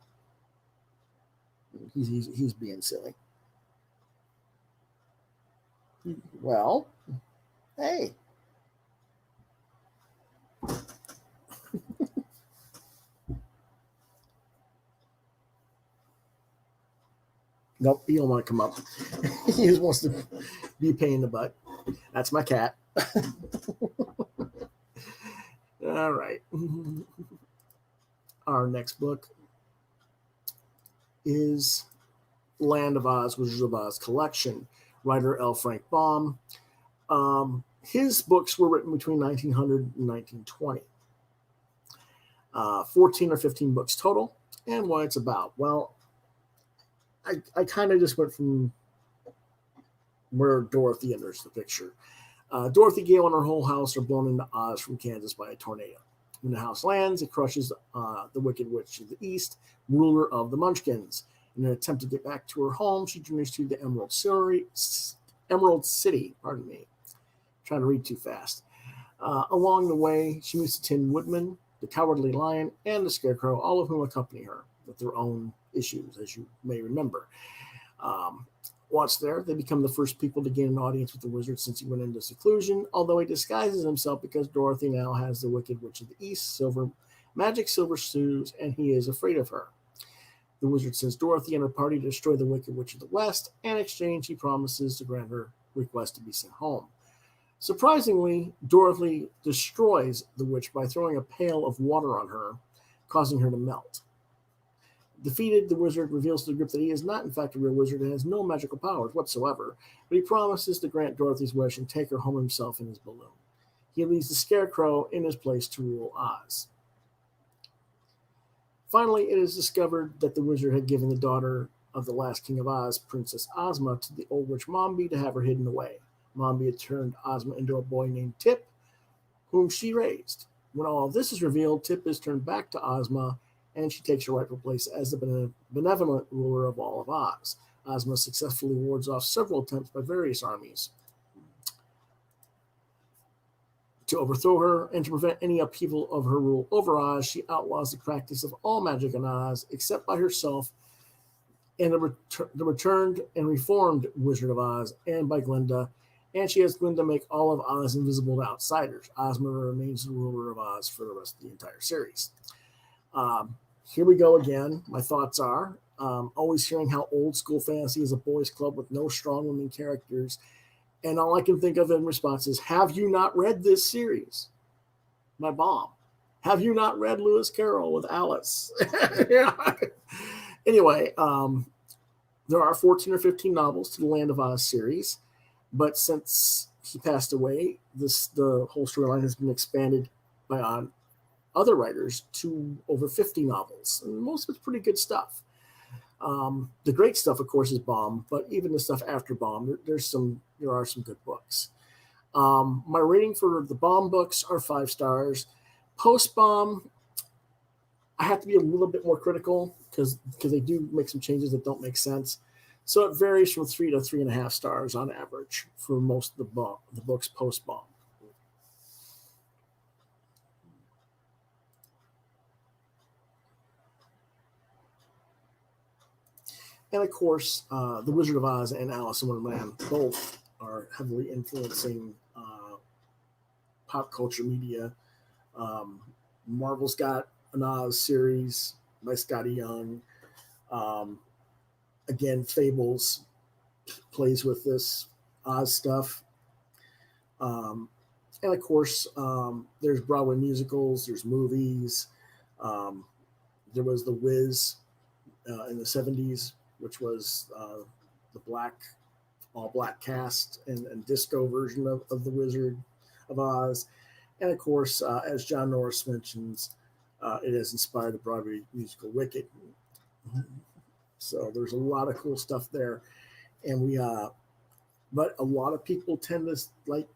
He's being silly. Well, hey. Nope, he don't want to come up. He just wants to be a pain in the butt. That's my cat. All right. Our next book is Land of Oz, Wizards of Oz collection. Writer L. Frank Baum. His books were written between 1900 and 1920. 14 or 15 books total. And what it's about. Well, I kind of just went from where Dorothy enters the picture. Dorothy Gale and her whole house are blown into Oz from Kansas by a tornado. When the house lands, it crushes the Wicked Witch of the East, ruler of the Munchkins. In an attempt to get back to her home, she journeys to the Emerald City. Pardon me. Trying to read too fast. Along the way, she meets the Tin Woodman, the Cowardly Lion, and the Scarecrow, all of whom accompany her with their own issues, as you may remember. Once there, they become the first people to gain an audience with the wizard since he went into seclusion, although he disguises himself because Dorothy now has the Wicked Witch of the East, magic silver shoes, and he is afraid of her. The wizard sends Dorothy and her party to destroy the Wicked Witch of the West, and in exchange he promises to grant her request to be sent home. Surprisingly, Dorothy destroys the witch by throwing a pail of water on her, causing her to melt. Defeated, the wizard reveals to the group that he is not in fact a real wizard and has no magical powers whatsoever, but he promises to grant Dorothy's wish and take her home himself in his balloon. He leaves the Scarecrow in his place to rule Oz. Finally, it is discovered that the wizard had given the daughter of the last King of Oz, Princess Ozma, to the old witch Mombi to have her hidden away. Mombi had turned Ozma into a boy named Tip, whom she raised. When all of this is revealed, Tip is turned back to Ozma, and she takes her rightful place as the benevolent ruler of all of Oz. Ozma successfully wards off several attempts by various armies to overthrow her, and to prevent any upheaval of her rule over Oz, she outlaws the practice of all magic in Oz, except by herself and the returned and reformed Wizard of Oz, and by Glinda, and she has Glinda make all of Oz invisible to outsiders. Ozma remains the ruler of Oz for the rest of the entire series. Here we go again. My thoughts are, always hearing how old school fantasy is a boys' club with no strong women characters. And all I can think of in response is, have you not read this series? My bomb. Have you not read Lewis Carroll with Alice? Anyway, there are 14 or 15 novels to the Land of Oz series, but since he passed away, the whole storyline has been expanded by other writers to over 50 novels. And most of it's pretty good stuff. The great stuff, of course, is Bomb, but even the stuff after Bomb, there are some good books. My rating for the Bomb books are 5 stars. Post Bomb, I have to be a little bit more critical because they do make some changes that don't make sense. So it varies from 3 to 3.5 stars on average for most of the books post Bomb. And of course, The Wizard of Oz and Alice in Wonderland both are heavily influencing pop culture media. Marvel's got an Oz series by Scotty Young. Again, Fables plays with this Oz stuff. And of course, there's Broadway musicals, there's movies. There was The Wiz in the 70s, which was the all black cast and disco version of The Wizard of Oz. And of course, as John Norris mentions, it has inspired the Broadway musical Wicked. So there's a lot of cool stuff there. And but a lot of people tend to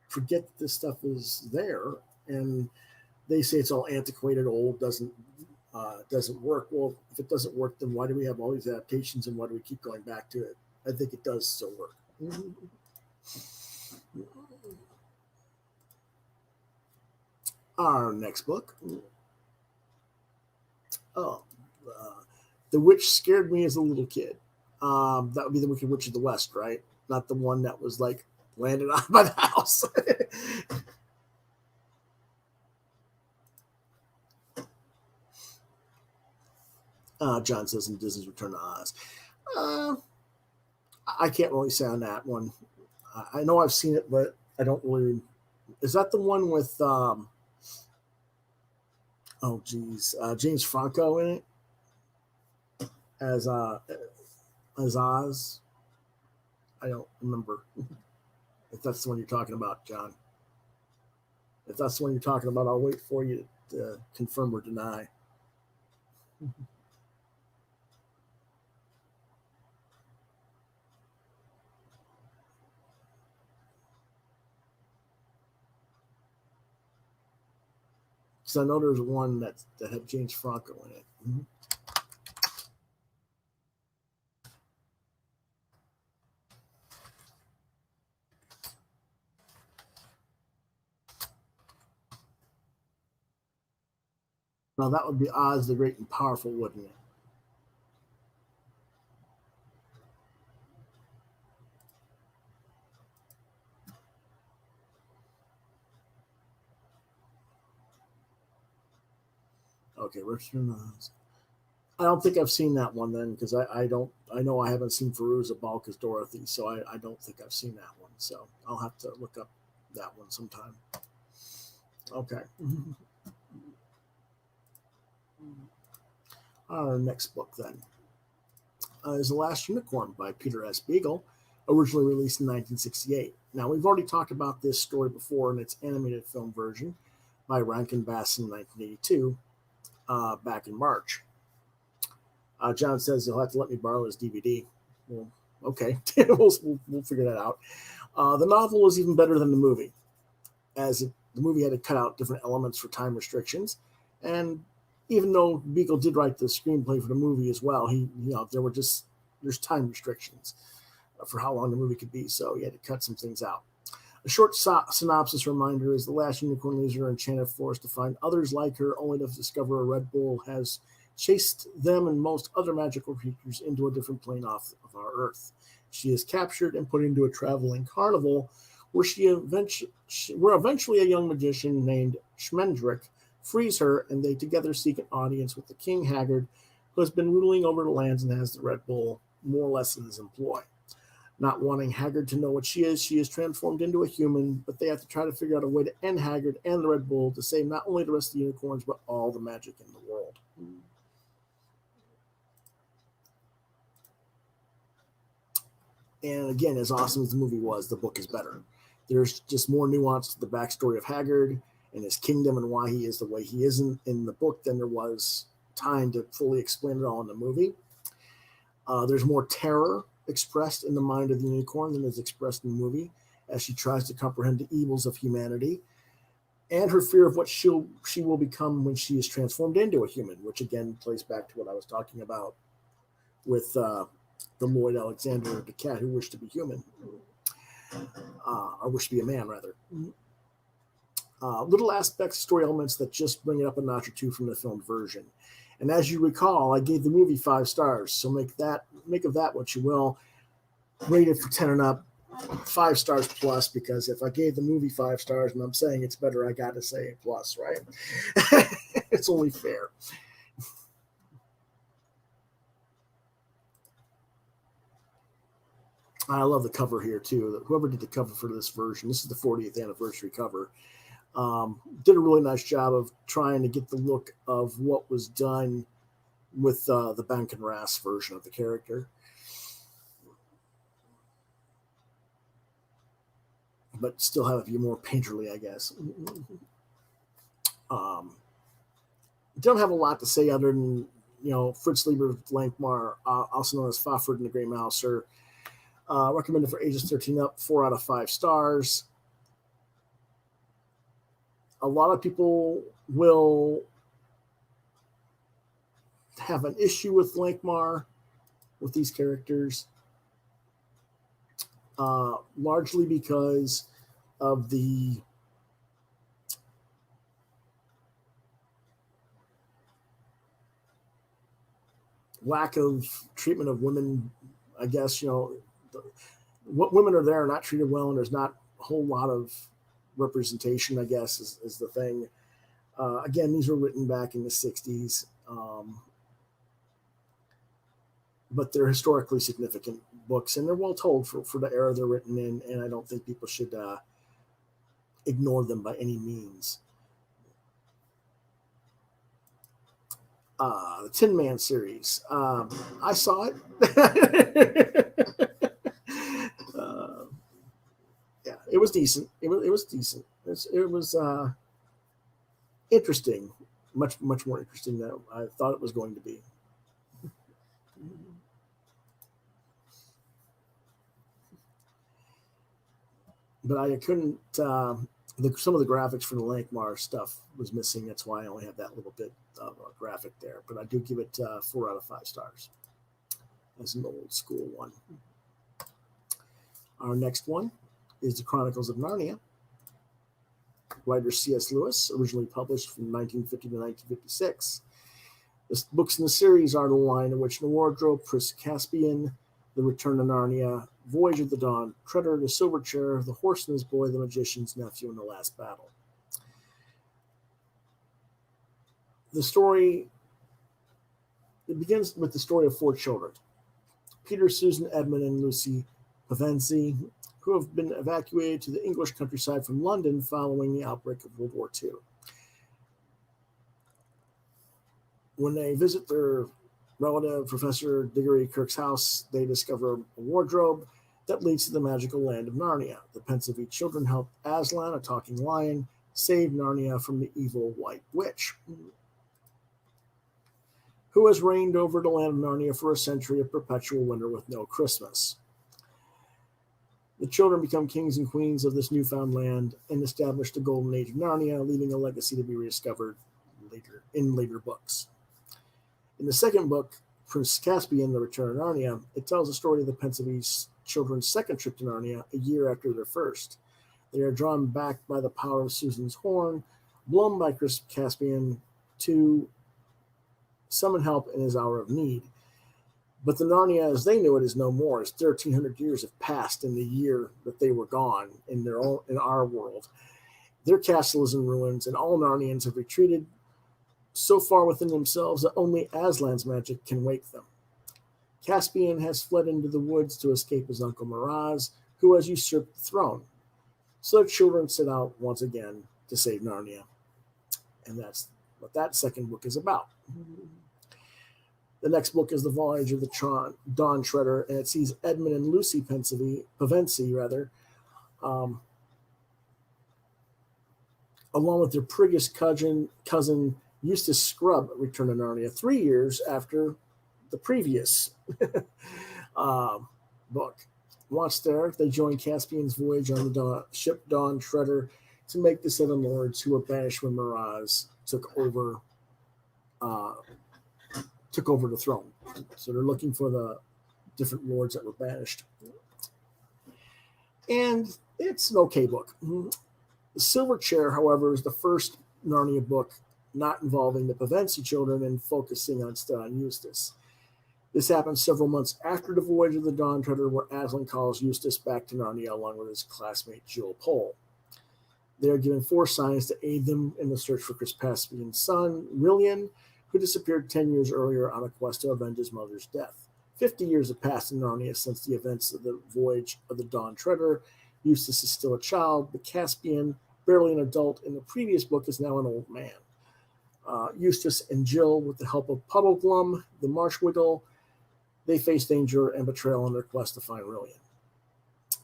forget that this stuff is there, and they say it's all antiquated, old, doesn't work. Well, if it doesn't work, then why do we have all these adaptations, and why do we keep going back to it? I think it does still work. Our next book. The Witch Scared Me as a Little Kid. That would be the Wicked Witch of the West, right? Not the one that was landed on by the house. John says in Disney's Return to Oz. I can't really say on that one. I know I've seen it, but I don't really. Is that the one with? James Franco in it as Oz. I don't remember if that's the one you're talking about, John. If that's the one you're talking about, I'll wait for you to confirm or deny. Because I know there's one that had James Franco in it. Mm-hmm. Now that would be Oz the Great and Powerful, wouldn't it? Okay, Richard. I don't think I've seen that one then, because I know I haven't seen Fairuza Balk as Dorothy, so I don't think I've seen that one. So I'll have to look up that one sometime. Okay. Our next book then is The Last Unicorn by Peter S. Beagle, originally released in 1968. Now, we've already talked about this story before in its animated film version by Rankin Bass in 1982, back in March. John says he'll have to let me borrow his DVD. Well, okay, we'll figure that out. The novel was even better than the movie, as the movie had to cut out different elements for time restrictions, and even though Beagle did write the screenplay for the movie as well, there's time restrictions for how long the movie could be, so he had to cut some things out. A short synopsis reminder is the last unicorn leaves her enchanted forest to find others like her, only to discover a Red Bull has chased them and most other magical creatures into a different plane off of our Earth. She is captured and put into a traveling carnival where eventually a young magician named Schmendrick frees her, and they together seek an audience with the King Haggard, who has been ruling over the lands and has the Red Bull more or less in his employ. Not wanting Haggard to know what she is transformed into a human, but they have to try to figure out a way to end Haggard and the Red Bull to save not only the rest of the unicorns, but all the magic in the world. And again, as awesome as the movie was, the book is better. There's just more nuance to the backstory of Haggard and his kingdom and why he is the way he is in the book than there was time to fully explain it all in the movie. There's more terror expressed in the mind of the unicorn than is expressed in the movie, as she tries to comprehend the evils of humanity and her fear of what she will become when she is transformed into a human, which again plays back to what I was talking about with the Lloyd Alexander, the cat who wished to be human, or wished to be a man, rather. Little aspects, story elements that just bring it up a notch or two from the filmed version. And as you recall, I gave the movie 5 stars, so make of that what you will. Rate it for 10 and up, 5 stars plus, because if I gave the movie 5 stars and I'm saying it's better, I got to say plus, right? It's only fair. I love the cover here too. Whoever did the cover for this version, this is the 40th anniversary cover, did a really nice job of trying to get the look of what was done with the Bankenrass version of the character. But still have a few more painterly, I guess. Don't have a lot to say other than, Fritz Lieber Lankmar, also known as Fafhrd and the Grey Mouser. Recommended for ages 13 up, 4 out of 5 stars. A lot of people will have an issue with Lankmar, with these characters, largely because of the lack of treatment of women. I guess, what women are there are not treated well, and there's not a whole lot of representation, I guess, is the thing. Again, these were written back in the 60s, but they're historically significant books, and they're well told for the era they're written in, and I don't think people should ignore them by any means. The Tin Man series. I saw it. Yeah, it was decent. It was decent. It was interesting, much more interesting than I thought it was going to be. But I couldn't. Some of the graphics for the Lankmar stuff was missing. That's why I only have that little bit of a graphic there. But I do give it 4 out of 5 stars. That's an old school one. Our next one is the Chronicles of Narnia. Writer C.S. Lewis, originally published from 1950 to 1956. The books in the series are The Lion, The Witch and the Wardrobe, Prince Caspian, The Return to Narnia, Voyage of the Dawn, Treader, The Silver Chair, The Horse and His Boy, The Magician's Nephew, and The Last Battle. The story, it begins with the story of four children: Peter, Susan, Edmund, and Lucy Pevensey, who have been evacuated to the English countryside from London following the outbreak of World War II. When they visit their relative, Professor Diggory Kirk's house, they discover a wardrobe that leads to the magical land of Narnia. The Pensivey children help Aslan, a talking lion, save Narnia from the evil White Witch, who has reigned over the land of Narnia for a century of perpetual winter with no Christmas. The children become kings and queens of this newfound land and establish the golden age of Narnia, leaving a legacy to be rediscovered in later books. In the second book, Prince Caspian, The Return of Narnia, it tells the story of the Pensivey's children's second trip to Narnia a year after their first. They are drawn back by the power of Susan's horn, blown by Caspian to summon help in his hour of need. But the Narnia as they knew it is no more, as 1,300 years have passed in the year that they were gone in our world. Their castle is in ruins, and all Narnians have retreated so far within themselves that only Aslan's magic can wake them. Caspian has fled into the woods to escape his uncle Miraz, who has usurped the throne. So the children set out once again to save Narnia. And that's what that second book is about. The next book is The Voyage of the Dawn Treader, and it sees Edmund and Lucy Pevensey, along with their priggish cousin Eustace Scrubb, return to Narnia 3 years after the previous book. Once there, they join Caspian's voyage on the ship Dawn Treader to make the Seven Lords who were banished when Miraz took over the throne. So they're looking for the different lords that were banished. And it's an okay book. The Silver Chair, however, is the first Narnia book not involving the Pevensey children and focusing instead on Eustace. This happens several months after the voyage of the Dawn Treader, where Aslan calls Eustace back to Narnia along with his classmate Jill Pole. They are given 4 signs to aid them in the search for Caspian's son, Wilhelm, who disappeared 10 years earlier on a quest to avenge his mother's death. 50 years have passed in Narnia since the events of the voyage of the Dawn Treader. Eustace is still a child, but Caspian, barely an adult in the previous book, is now an old man. Eustace and Jill, with the help of Puddleglum, the Marsh Wiggle, they face danger and betrayal on their quest to find William.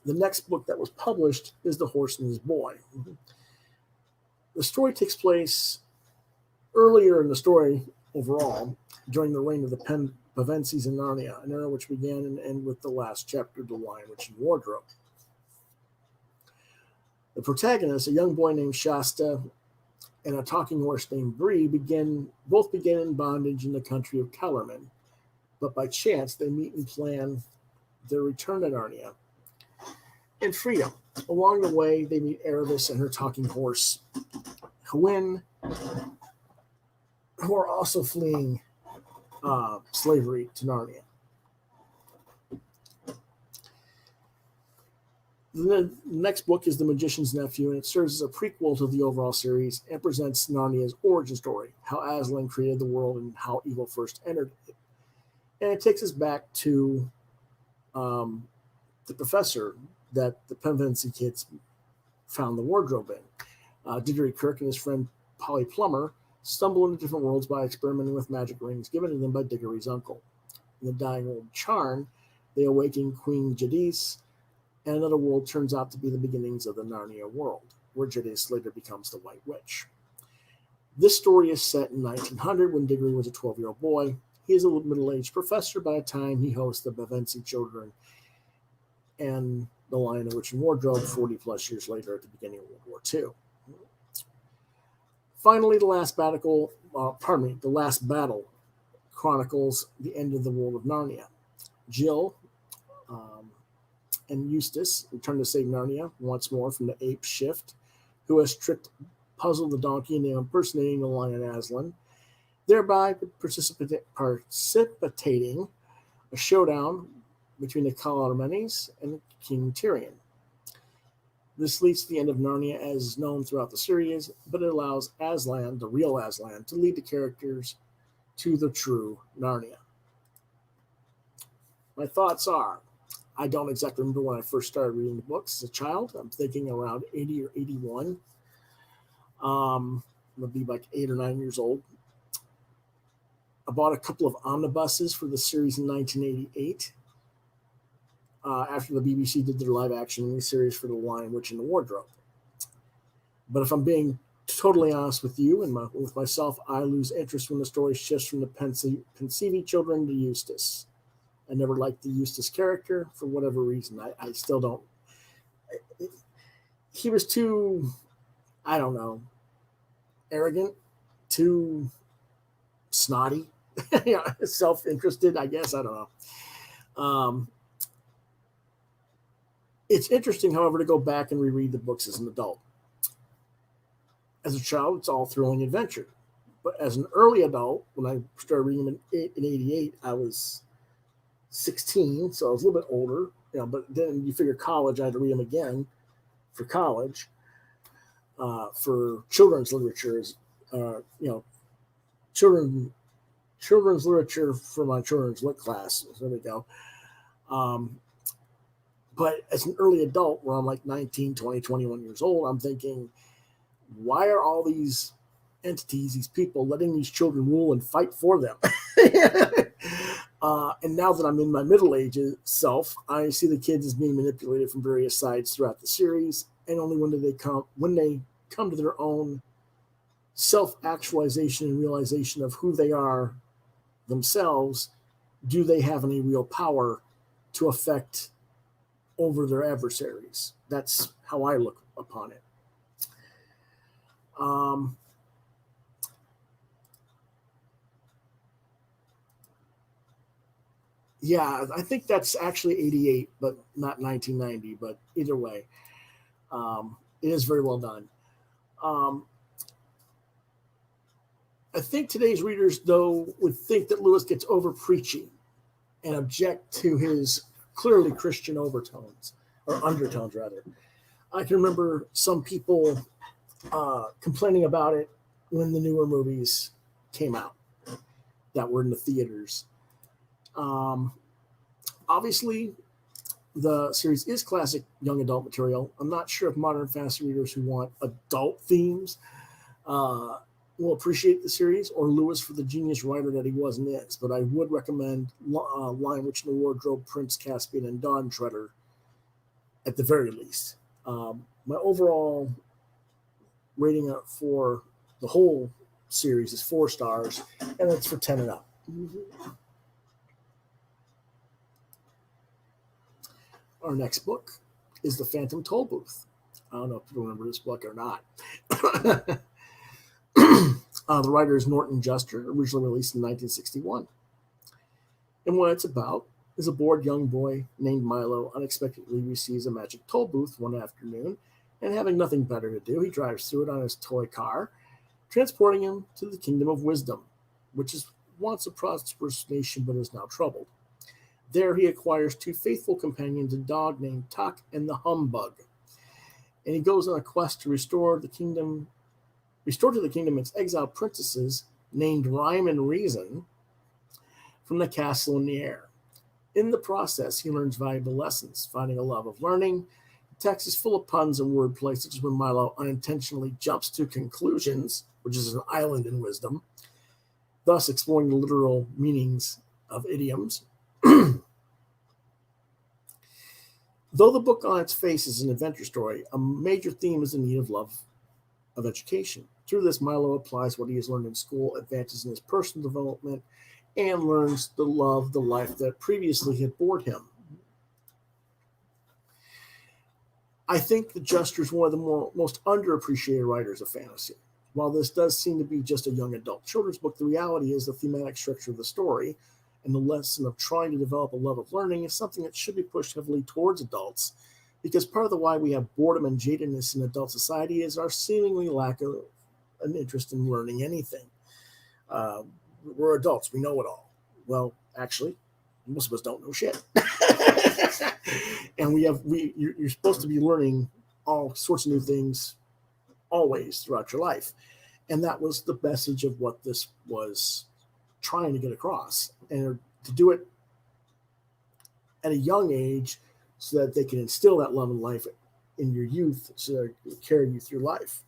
The next book that was published is The Horse and His Boy. The story takes place earlier in the story overall, during the reign of the Pevensies in Narnia, an era which began and ended with the last chapter, The Lion, Witch, and Wardrobe. The protagonist, a young boy named Shasta, and a talking horse named Bree, both begin in bondage in the country of Kellerman, but by chance they meet and plan their return to Narnia and freedom. Along the way, they meet Erebus and her talking horse, Hwyn, who are also fleeing slavery to Narnia. The next book is The Magician's Nephew, and it serves as a prequel to the overall series and presents Narnia's origin story, how Aslan created the world and how evil first entered it. And it takes us back to the professor that the Pevensey kids found the wardrobe in. Diggory Kirk and his friend Polly Plummer stumble into different worlds by experimenting with magic rings given to them by Diggory's uncle. In the dying old Charn, they awaken Queen Jadis, and another world turns out to be the beginnings of the Narnia world, where Jadis later becomes the White Witch. This story is set in 1900 when Diggory was a 12-year-old boy. He is a middle-aged professor by the time he hosts the Pevensey children and The Lion, the Witch, and Wardrobe 40-plus years later at the beginning of World War II. Finally, the last battle chronicles the end of the world of Narnia. Jill and Eustace return to save Narnia once more from the ape Shift, who has tricked Puzzle the donkey into impersonating the lion Aslan, thereby precipitating a showdown between the Calormenes and King Tyrion. This leads to the end of Narnia as is known throughout the series, but it allows Aslan, the real Aslan, to lead the characters to the true Narnia. My thoughts are, I don't exactly remember when I first started reading the books as a child. I'm thinking around 80 or 81. I'd be like 8 or 9 years old. I bought a couple of omnibuses for the series in 1988 after the BBC did their live action series for The Lion, Witch, and the Wardrobe. But if I'm being totally honest with you and with myself, I lose interest when the story shifts from the Pensieve children to Eustace. I never liked the Eustace character for whatever reason. I still don't. He was too, I don't know, arrogant, too snotty, self-interested, I guess. I don't know. It's interesting, however, to go back and reread the books as an adult. As a child, it's all thrilling adventure. But as an early adult, when I started reading them in 88, I was 16, so I was a little bit older. But then you figure college, I had to read them again for college. For children's literature, children's literature for my children's lit class. So there we go. But as an early adult, where I'm like 19, 20, 21 years old, I'm thinking, why are all these entities, these people, letting these children rule and fight for them? And now that I'm in my middle age self, I see the kids as being manipulated from various sides throughout the series, and only when they come to their own self-actualization and realization of who they are themselves, do they have any real power to affect over their adversaries. That's how I look upon it. Yeah, I think that's actually 88, but not 1990. But either way, it is very well done. I think today's readers, though, would think that Lewis gets over preachy and object to his clearly Christian overtones, or undertones, rather. I can remember some people complaining about it when the newer movies came out that were in the theaters. Obviously, the series is classic young adult material. I'm not sure if modern fantasy readers who want adult themes will appreciate the series, or Lewis for the genius writer that he was and is, but I would recommend Lion, Witch, and the Wardrobe, Prince, Caspian, and Dawn Treader at the very least. My overall rating for the whole series is 4 stars, and it's for 10 and up. Our next book is The Phantom Toll Booth. I don't know if people remember this book or not. The writer is Norton Juster, originally released in 1961. And what it's about is a bored young boy named Milo unexpectedly receives a magic toll booth one afternoon, and having nothing better to do, he drives through it on his toy car, transporting him to the Kingdom of Wisdom, which is once a prosperous nation but is now troubled. There he acquires 2 faithful companions, a dog named Tuck and the Humbug. And he goes on a quest to restore to the kingdom its exiled princesses named Rhyme and Reason from the castle in the air. In the process, he learns valuable lessons, finding a love of learning. The text is full of puns and wordplay, such as when Milo unintentionally jumps to conclusions, which is an island in wisdom, thus exploring the literal meanings of idioms. Though the book on its face is an adventure story, a major theme is the need of love of education. Through this, Milo applies what he has learned in school, advances in his personal development, and learns to love the life that previously had bored him. I think that Juster is one of the most underappreciated writers of fantasy. While this does seem to be just a young adult children's book, the reality is the thematic structure of the story and the lesson of trying to develop a love of learning is something that should be pushed heavily towards adults, because part of the why we have boredom and jadedness in adult society is our seemingly lack of an interest in learning anything. We're adults. We know it all. Well, actually, most of us don't know shit. And you're supposed to be learning all sorts of new things always throughout your life. And that was the message of what this was trying to get across. And to do it at a young age so that they can instill that love and life in your youth so that it will carry you through life.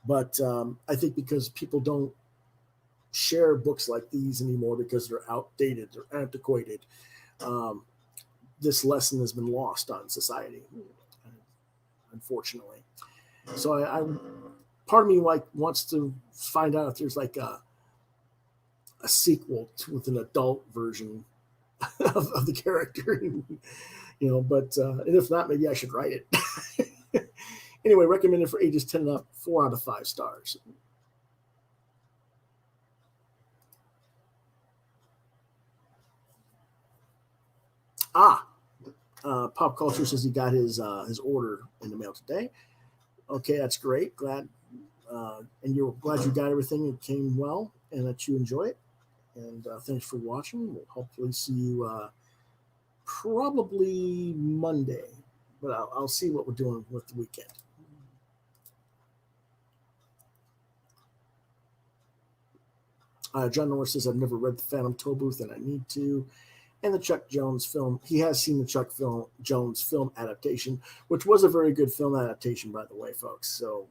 But I think because people don't share books like these anymore because they're outdated, they're antiquated, this lesson has been lost on society, unfortunately. So I part of me wants to find out if there's like a sequel with an adult version of the character, but and if not, maybe I should write it. Anyway, recommended for ages 10 and up, 4 out of 5 stars. Pop Culture says he got his order in the mail today. Okay, that's great. Glad, and you're glad you got everything. It came well, and that you enjoy it. And thanks for watching. We'll hopefully see you probably Monday, but I'll see what we're doing with the weekend. John Norris says, I've never read The Phantom Tollbooth, and I need to. And the Chuck Jones film. He has seen the Chuck Jones film adaptation, which was a very good film adaptation, by the way, folks. So,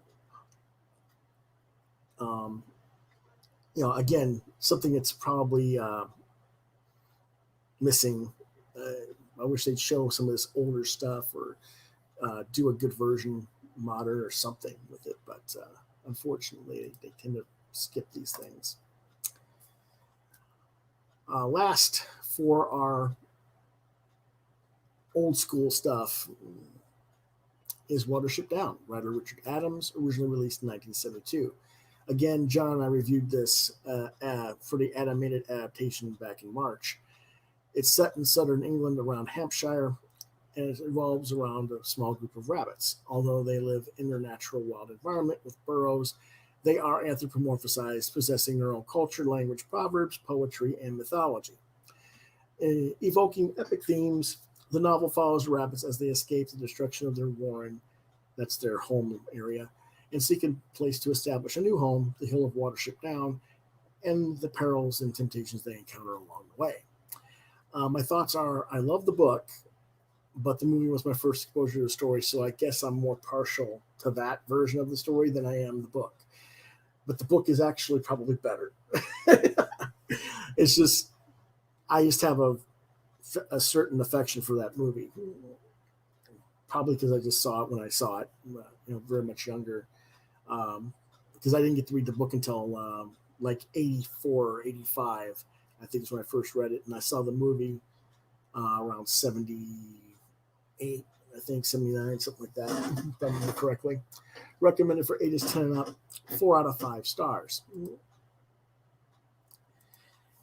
again, something that's probably missing. I wish they'd show some of this older stuff or do a good version, modern or something with it. But unfortunately, they tend to skip these things. Last for our old school stuff is Watership Down, writer Richard Adams, originally released in 1972. Again, John and I reviewed this for the animated adaptation back in March. It's set in southern England around Hampshire, and it revolves around a small group of rabbits. Although they live in their natural wild environment with burrows, they are anthropomorphized, possessing their own culture, language, proverbs, poetry, and mythology. Evoking epic themes, the novel follows rabbits as they escape the destruction of their warren, that's their home area, and seek a place to establish a new home, the Hill of Watership Down, and the perils and temptations they encounter along the way. My thoughts are, I love the book, but the movie was my first exposure to the story, so I guess I'm more partial to that version of the story than I am the book. But the book is actually probably better. It's just, I just have a certain affection for that movie. Probably because I just saw it when I saw it, very much younger. Because I didn't get to read the book until like 84 or 85, I think is when I first read it. And I saw the movie around 78, I think 79, something like that, if I remember correctly. Recommended for ages 10 and up, 4 out of 5 stars.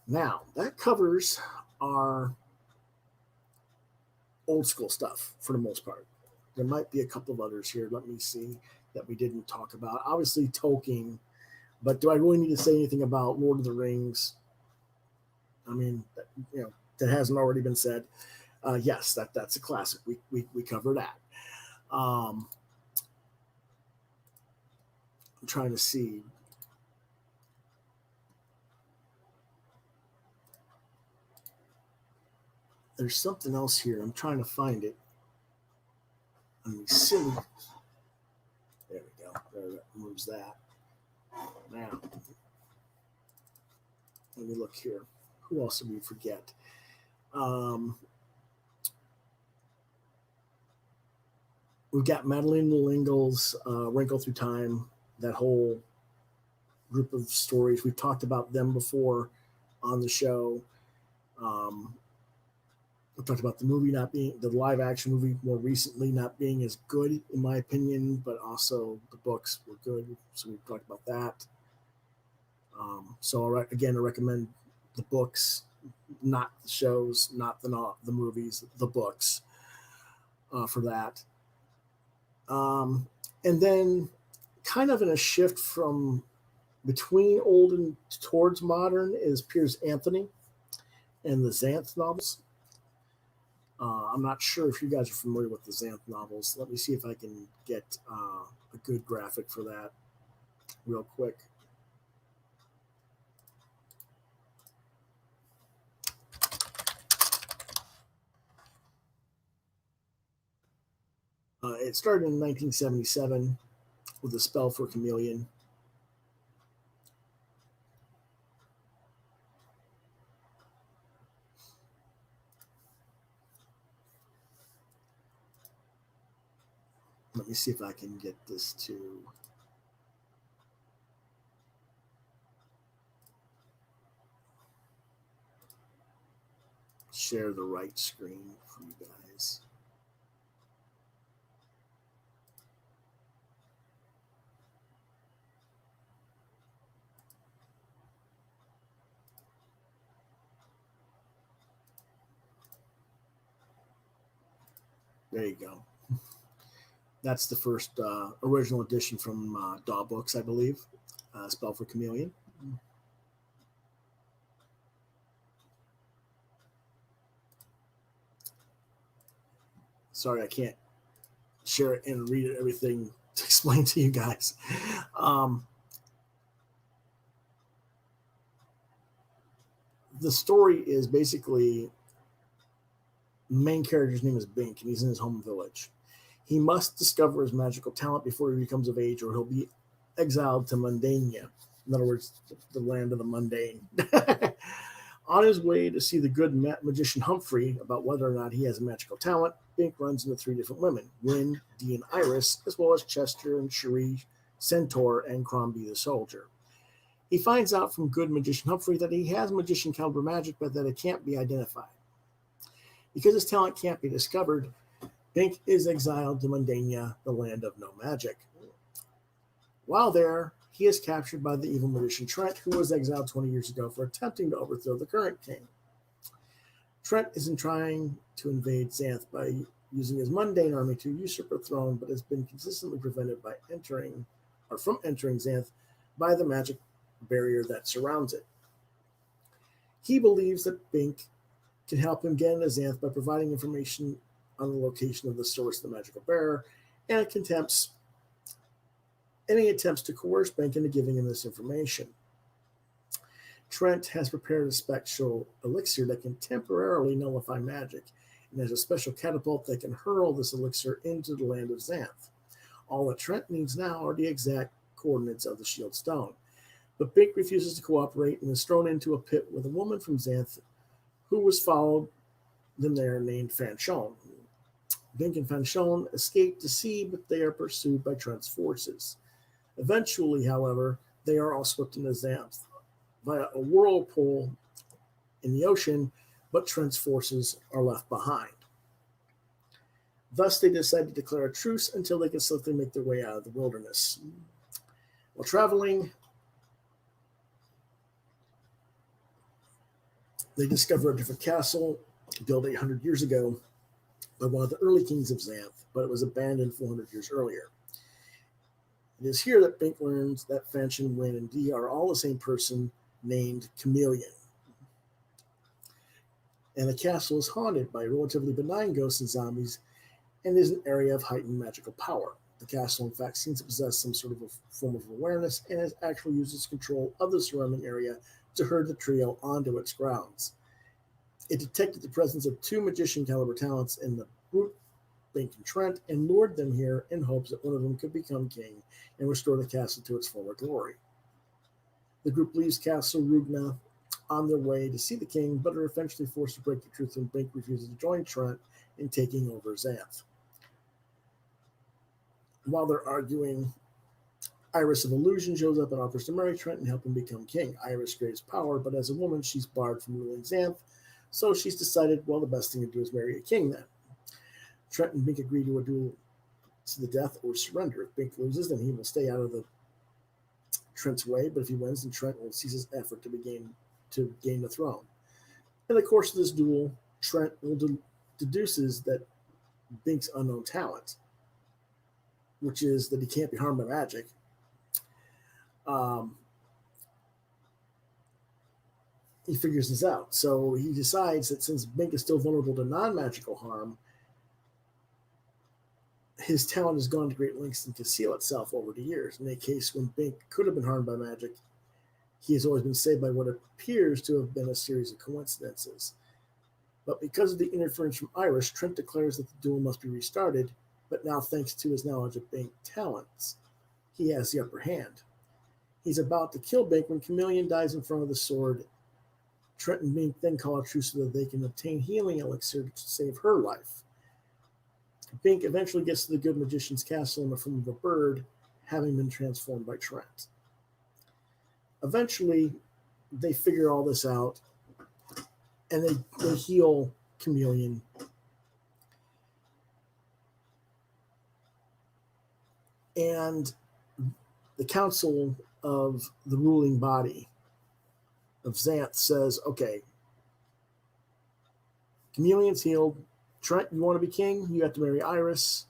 Now, that covers our old school stuff for the most part. There might be a couple of others here, let me see, that we didn't talk about. Obviously, Tolkien, but do I really need to say anything about Lord of the Rings? I mean, that hasn't already been said. Yes, that's a classic. We cover that. I'm trying to see. There's something else here. I'm trying to find it. Let me see. There we go. There, that moves that. Now, let me look here. Who else did we forget? We've got Madeline L'Ingle's Wrinkle Through Time, that whole group of stories. We've talked about them before on the show. We talked about the movie the live action movie more recently not being as good, in my opinion, but also the books were good. So we talked about that. So again, I recommend the books, not the shows, not the movies, the books for that. And then kind of in a shift from between old and towards modern is Piers Anthony and the Xanth novels. I'm not sure if you guys are familiar with the Xanth novels. Let me see if I can get a good graphic for that real quick. It started in 1977 with a spell for chameleon. Let me see if I can get this to share the right screen for you guys. There you go. That's the first original edition from Daw Books, I believe. Spell for Chameleon. Sorry, I can't share it and read it, everything to explain to you guys. The story is basically the main character's name is Bink, and he's in his home village. He must discover his magical talent before he becomes of age, or he'll be exiled to Mundania. In other words, the land of the mundane. On his way to see the good magician Humphrey about whether or not he has a magical talent, Bink runs into three different women, Wynne, Dee, and Iris, as well as Chester and Cherie, Centaur, and Crombie the soldier. He finds out from good magician Humphrey that he has magician caliber magic, but that it can't be identified. Because his talent can't be discovered, Bink is exiled to Mundania, the land of no magic. While there, he is captured by the evil magician Trent, who was exiled 20 years ago for attempting to overthrow the current king. Trent isn't trying to invade Xanth by using his mundane army to usurp a throne, but has been consistently prevented from entering Xanth by the magic barrier that surrounds it. He believes that Bink can help him get into Xanth by providing information on the location of the source of the magical bearer, and any attempts to coerce Bink into giving him this information. Trent has prepared a special elixir that can temporarily nullify magic, and has a special catapult that can hurl this elixir into the land of Xanth. All that Trent needs now are the exact coordinates of the shield stone. But Bink refuses to cooperate and is thrown into a pit with a woman from Xanth who was followed them there named Fanchon. Bink and Fanchon escape to sea, but they are pursued by Trent's forces. Eventually, however, they are all swept into Xanth via a whirlpool in the ocean, but Trent's forces are left behind. Thus, they decide to declare a truce until they can safely make their way out of the wilderness. While traveling, they discover a different castle built 800 years ago by one of the early kings of Xanth, but it was abandoned 400 years earlier. It is here that Bink learns that Fanchon, Wynne, and Dee are all the same person named Chameleon. And the castle is haunted by relatively benign ghosts and zombies and is an area of heightened magical power. The castle, in fact, seems to possess some sort of a form of awareness and has actually used its control of the surrounding area to herd the trio onto its grounds. It detected the presence of two magician caliber talents in the group, Bink and Trent, and lured them here in hopes that one of them could become king and restore the castle to its former glory. The group leaves Castle Rugna on their way to see the king, but are eventually forced to break the truth when Bink refuses to join Trent in taking over Xanth. While they're arguing, Iris of Illusion shows up and offers to marry Trent and help him become king. Iris craves power, but as a woman, she's barred from ruling Xanth, so she's decided, well, the best thing to do is marry a king then. Trent and Bink agree to a duel to the death or surrender. If Bink loses, then he will stay out of Trent's way, but if he wins, then Trent will cease his effort to gain the throne. In the course of this duel, Trent deduces that Bink's unknown talent, which is that he can't be harmed by magic, he figures this out. So he decides that since Bink is still vulnerable to non-magical harm, his talent has gone to great lengths to conceal itself over the years. In a case when Bink could have been harmed by magic, he has always been saved by what appears to have been a series of coincidences. But because of the interference from Iris, Trent declares that the duel must be restarted, but now thanks to his knowledge of Bink talents, he has the upper hand. He's about to kill Bink when Chameleon dies in front of the sword. Trent and Bink then call a truce so that they can obtain healing elixir to save her life. Bink eventually gets to the good magician's castle in the form of a bird, having been transformed by Trent. Eventually, they figure all this out, and they heal Chameleon. And the council of the ruling body of Xanth says, okay, Chameleon's healed. Trent, you want to be king? You have to marry Iris.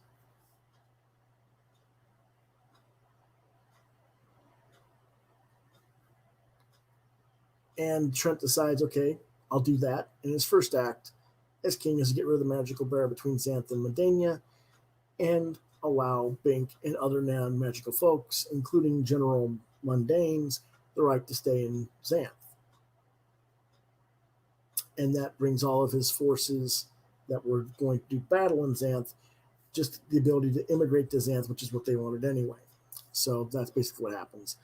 And Trent decides, okay, I'll do that. And his first act as king is to get rid of the magical barrier between Xanth and Medania and allow Bink and other non-magical folks, including general mundanes, the right to stay in Xanth. And that brings all of his forces that were going to do battle in Xanth, just the ability to immigrate to Xanth, which is what they wanted anyway. So that's basically what happens.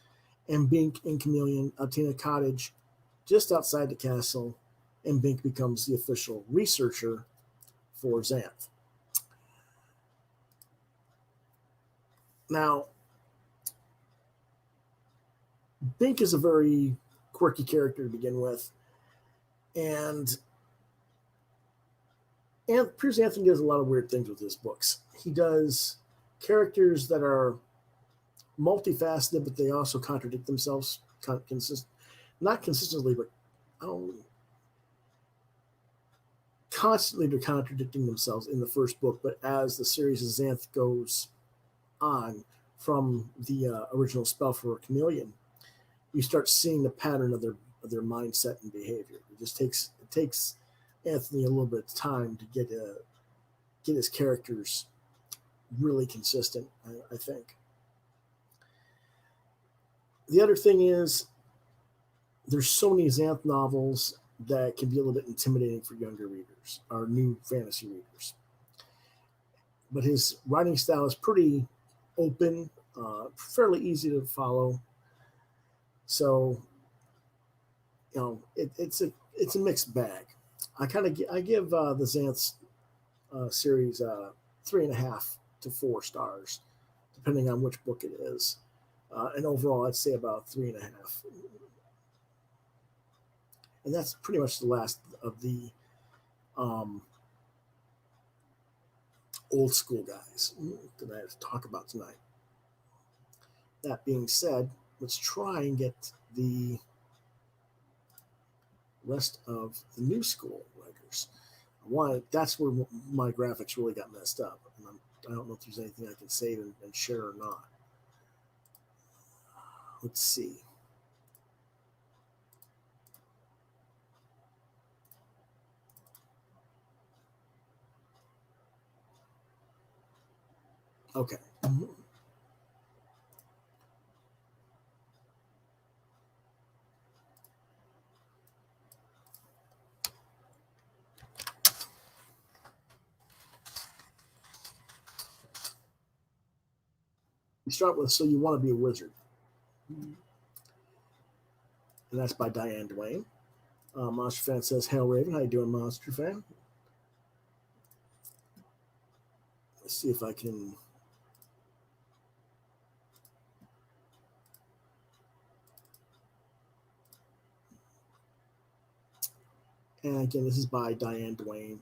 And Bink and Chameleon obtain a cottage just outside the castle, and Bink becomes the official researcher for Xanth. Now, Bink is a very quirky character to begin with, and Piers Anthony does a lot of weird things with his books. He does characters that are multifaceted, but they also contradict themselves, not consistently, but constantly they're contradicting themselves in the first book. But as the series of Xanth goes on from the original spell for Chameleon, you start seeing the pattern of their mindset and behavior. It takes Anthony a little bit of time to get his characters really consistent, I think. The other thing is, there's so many Xanth novels that can be a little bit intimidating for younger readers or new fantasy readers. But his writing style is pretty open, fairly easy to follow. So, it's a mixed bag. I give the Xanth series 3.5 to 4 stars, depending on which book it is. And overall, I'd say about 3.5. And that's pretty much the last of the old school guys that I have to talk about tonight. That being said, let's try and get the rest of the new school writers. That's where my graphics really got messed up. And I don't know if there's anything I can save and share or not. Let's see. Okay. We start with So You Want to Be a Wizard. And that's by Diane Duane. Monster Fan says, Hail Raven, how you doing, Monster Fan? Let's see if I can... And again, this is by Diane Duane.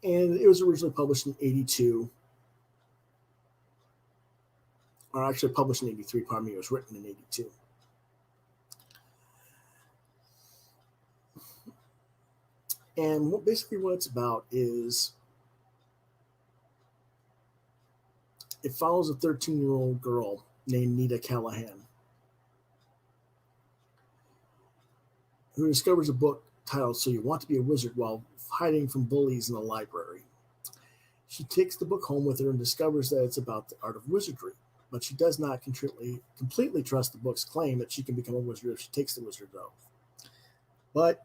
And it was originally published in 82. Or actually published in 83, pardon me, it was written in 82. And basically what it's about is It follows a 13-year-old girl named Nita Callahan, who discovers a book titled So You Want to Be a Wizard while hiding from bullies in a library. She takes the book home with her and discovers that it's about the art of wizardry, but she does not completely trust the book's claim that she can become a wizard if she takes the wizard's oath. But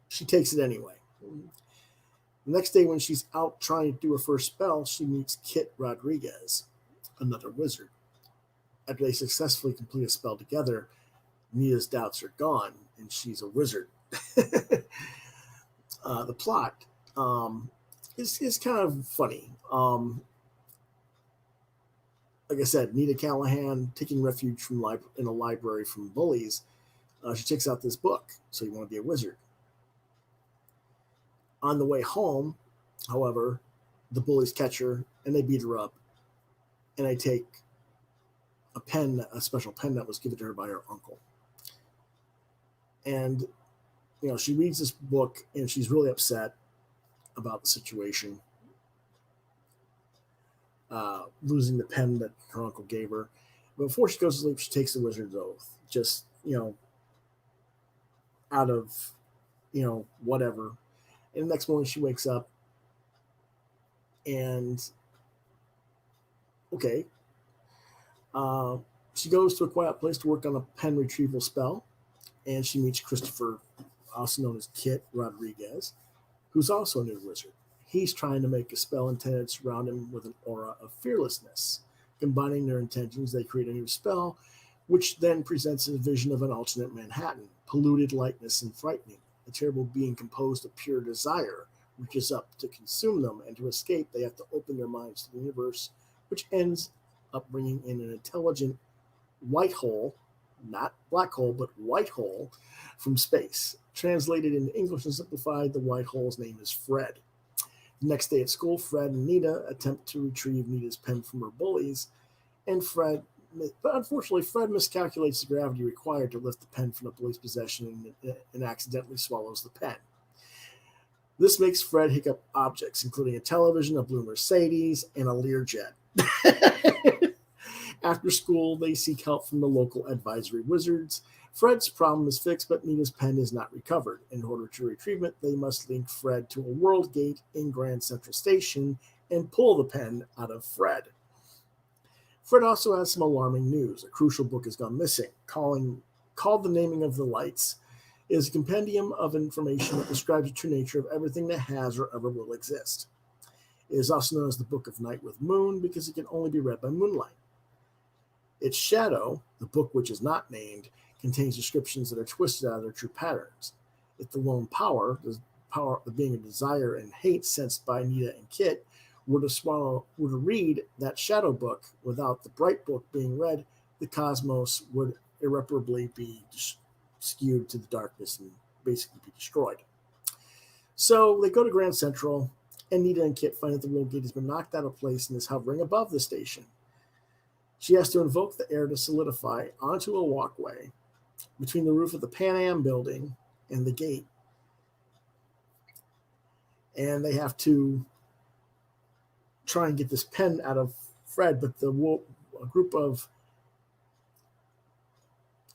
she takes it anyway. The next day, when she's out trying to do her first spell, she meets Kit Rodriguez, another wizard. After they successfully complete a spell together, Nita's doubts are gone, and she's a wizard. The plot is kind of funny. Like I said, Nita Callahan taking refuge in a library from bullies. She checks out this book, So You Want to Be a Wizard. On the way home, however, the bullies catch her and they beat her up, and they take a special pen that was given to her by her uncle. And she reads this book and she's really upset about the situation, losing the pen that her uncle gave her. But before she goes to sleep, she takes the wizard's oath, just out of whatever. And the next morning she wakes up and she goes to a quiet place to work on a pen retrieval spell, and she meets Christopher, also known as Kit Rodriguez, who's also a new wizard. He's trying to make a spell intended to surround him with an aura of fearlessness. Combining their intentions, they create a new spell, which then presents a vision of an alternate Manhattan, polluted, lightless, and frightening. A terrible being composed of pure desire reaches up to consume them, and to escape, they have to open their minds to the universe, which ends up bringing in an intelligent white hole, not black hole, but white hole from space. Translated into English and simplified, the white hole's name is Fred. The next day at school, Fred and Nita attempt to retrieve Nita's pen from her bullies, but unfortunately, Fred miscalculates the gravity required to lift the pen from the bully's possession and accidentally swallows the pen. This makes Fred hiccup objects, including a television, a blue Mercedes, and a Learjet. After school, they seek help from the local advisory wizards. Fred's problem is fixed, but Nita's pen is not recovered. In order to retrieve it, they must link Fred to a world gate in Grand Central Station and pull the pen out of Fred. Fred also has some alarming news. A crucial book has gone missing. Called The Naming of the Lights, is a compendium of information that describes the true nature of everything that has or ever will exist. It is also known as the Book of Night with Moon because it can only be read by moonlight. Its shadow, the book which is not named, contains descriptions that are twisted out of their true patterns. If the lone power, the being of desire and hate sensed by Nita and Kit, were to read that shadow book without the bright book being read, the cosmos would irreparably be skewed to the darkness and basically be destroyed. So they go to Grand Central, and Nita and Kit find that the world gate has been knocked out of place and is hovering above the station. She has to invoke the air to solidify onto a walkway between the roof of the Pan Am building and the gate. And they have to try and get this pen out of Fred, but a group of,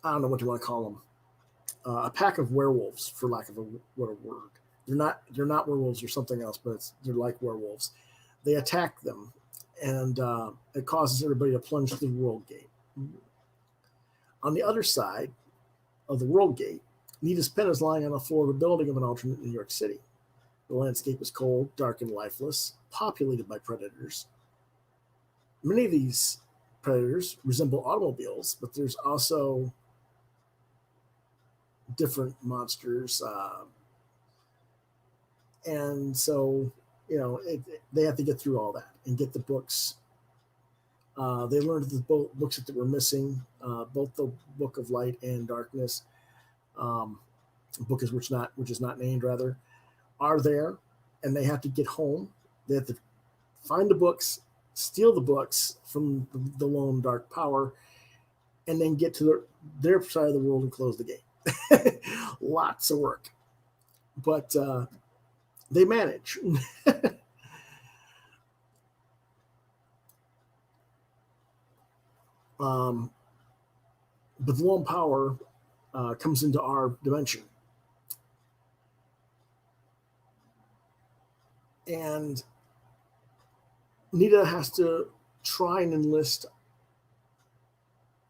I don't know what you want to call them, a pack of werewolves, for lack of a word. They're not werewolves or something else, but they're like werewolves. They attack them, and it causes everybody to plunge through the world gate. On the other side of the world gate, Nita's pen is lying on the floor of a building of an alternate New York City. The landscape is cold, dark, and lifeless, populated by predators. Many of these predators resemble automobiles, but there's also different monsters. And so, they have to get through all that and get the books. They learned the books that were missing, both the Book of Light and Darkness, book is which is not named, rather, are there, and they have to get home. They have to find the books, steal the books from the lone dark power, and then get to their side of the world and close the gate. Lots of work, but they manage. But the lone power comes into our dimension. And Nita has to try and enlist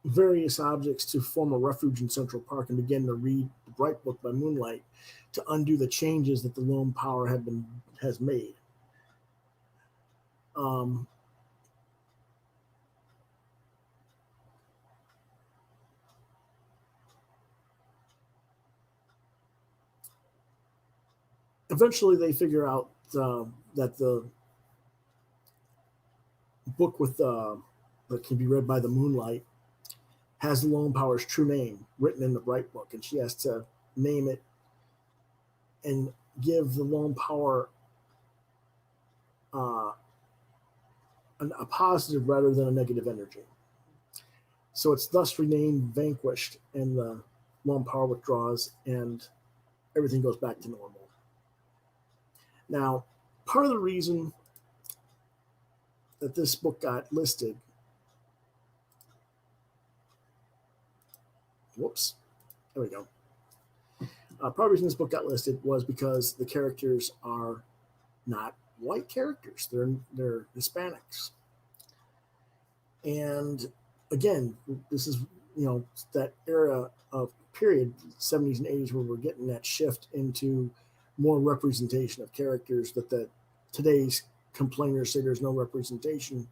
various objects to form a refuge in Central Park and begin to read the Bright Book by moonlight to undo the changes that the lone power has made. Eventually, they figure out that the book that can be read by the moonlight has the lone power's true name written in the Bright Book, and she has to name it and give the lone power a positive rather than a negative energy. So it's thus renamed Vanquished, and the lone power withdraws, and everything goes back to normal. Now, part of the reason that this book got listed, there we go. Part of the reason this book got listed was because the characters are not white characters; they're Hispanics. And again, this is that era of period, 70s and 80s, where we're getting that shift into more representation of characters. That today's complainers say there's no representation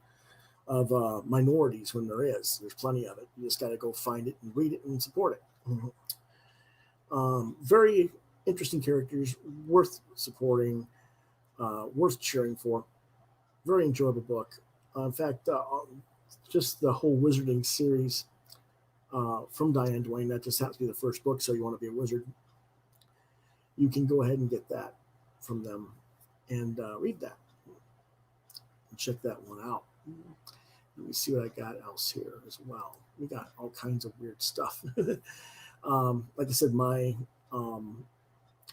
of minorities when there's plenty of it. You just got to go find it and read it and support it. Very interesting characters, worth supporting, worth cheering for. Very enjoyable book. In fact, just the whole wizarding series from Diane Duane, that just happens to be the first book, so you want to be a wizard, you can go ahead and get that from them and read that and check that one out. Let me see what I got else here as well. We got all kinds of weird stuff. Like I said, my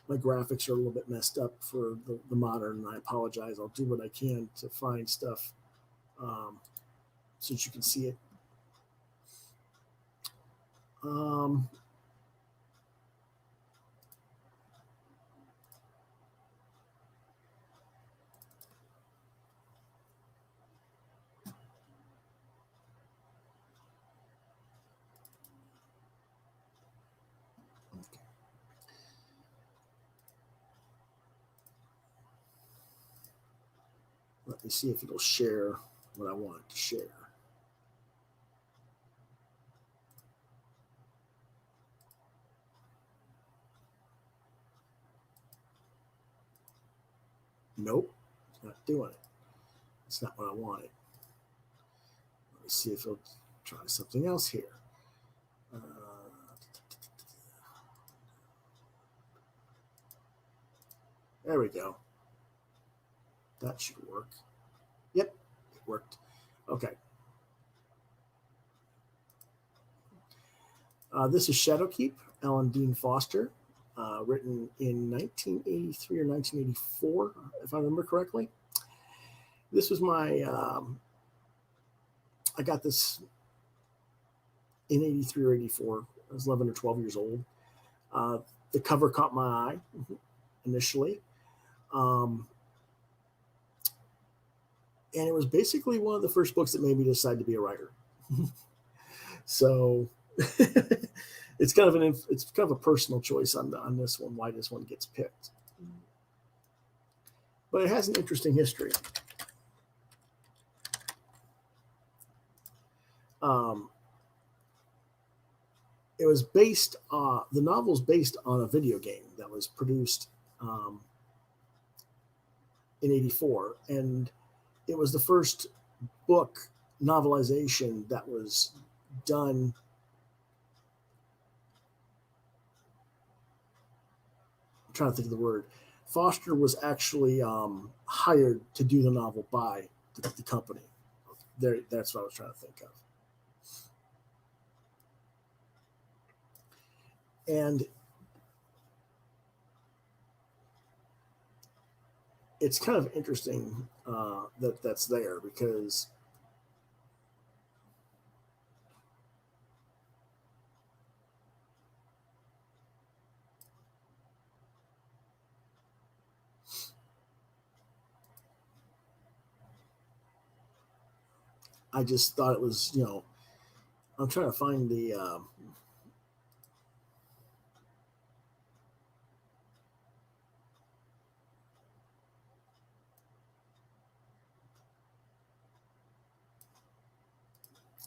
graphics are a little bit messed up for the modern, and I apologize. I'll do what I can to find stuff so that you can see it. Let me see if it'll share what I want it to share. Nope, it's not doing it. It's not what I wanted. Let me see if it'll try something else here. There we go. That should work. Yep, it worked. Okay. This is Shadowkeep, Alan Dean Foster, written in 1983 or 1984, if I remember correctly. This was my, I got this in 83 or 84. I was 11 or 12 years old. The cover caught my eye initially. And it was basically one of the first books that made me decide to be a writer. So it's kind of a personal choice on this one, why this one gets picked. But it has an interesting history. It was based, the novel's based on a video game that was produced in 84. And it was the first book novelization that was done I'm trying to think of the word. Foster was actually hired to do the novel by the company. That's what I was trying to think of. And it's kind of interesting that's there because I just thought it was, I'm trying to find the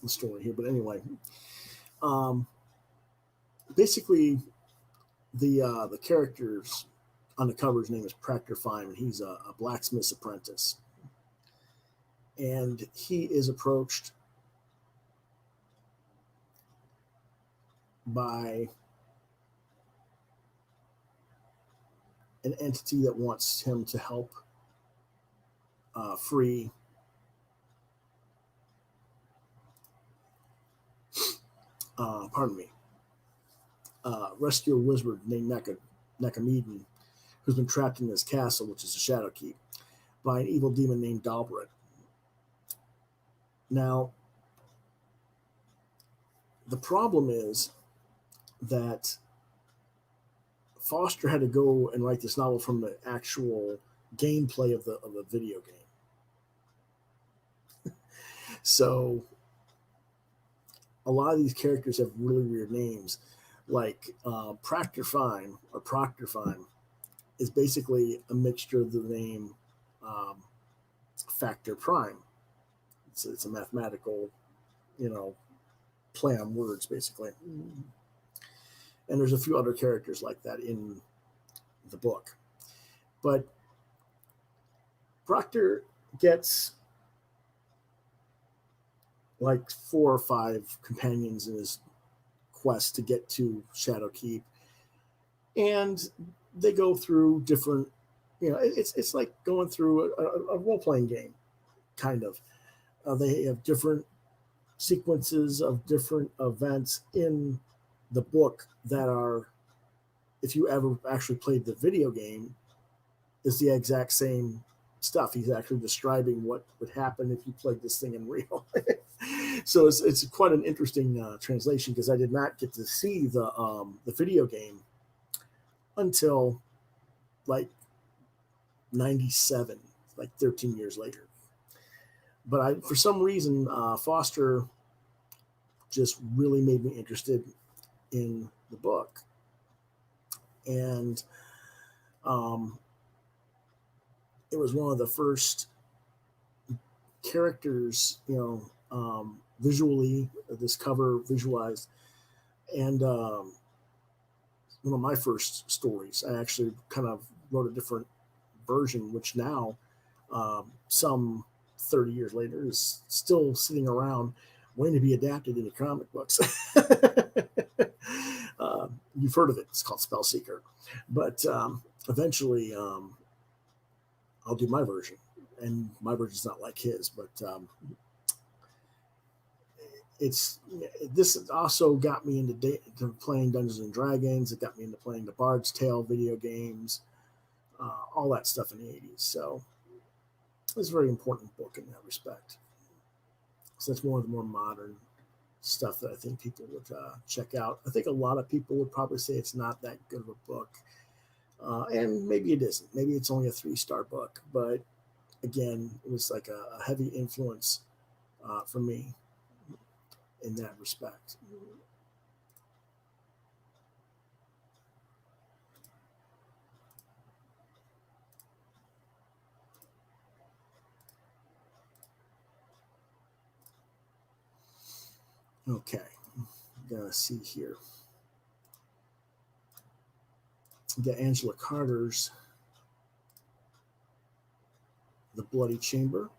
story here, but anyway, um, basically the character's on the cover's name is Proctor Fine, and he's a blacksmith's apprentice, and he is approached by an entity that wants him to help free pardon me, rescue a wizard named Necamedon, who's been trapped in this castle, which is a shadow keep, by an evil demon named Dalbret. Now, the problem is that Foster had to go and write this novel from the actual gameplay of the video game. So a lot of these characters have really weird names, like Proctor Fine is basically a mixture of the name Factor Prime. It's a mathematical, play on words, basically. And there's a few other characters like that in the book. But Proctor gets like 4 or 5 companions in his quest to get to Shadowkeep, and they go through different. It's like going through a role playing game, kind of. They have different sequences of different events in the book that are, if you ever actually played the video game, is the exact same stuff. He's actually describing what would happen if you played this thing in real. So it's quite an interesting translation, because I did not get to see the video game until like 97, like 13 years later. But for some reason, Foster just really made me interested in the book. And it was one of the first characters, visually, this cover visualized. And one of my first stories, I actually kind of wrote a different version, which now, some 30 years later, is still sitting around waiting to be adapted into comic books. You've heard of it. It's called Spellseeker. But eventually, I'll do my version. And my version's not like his, but this also got me into playing Dungeons and Dragons. It got me into playing the Bard's Tale video games, all that stuff in the 80s. So it's a very important book in that respect. So that's one of the more modern stuff that I think people would check out. I think a lot of people would probably say it's not that good of a book. And maybe it isn't. Maybe it's only a 3-star book. But again, it was like a heavy influence for me in that respect. Okay, gotta see here. The Angela Carter's The Bloody Chamber.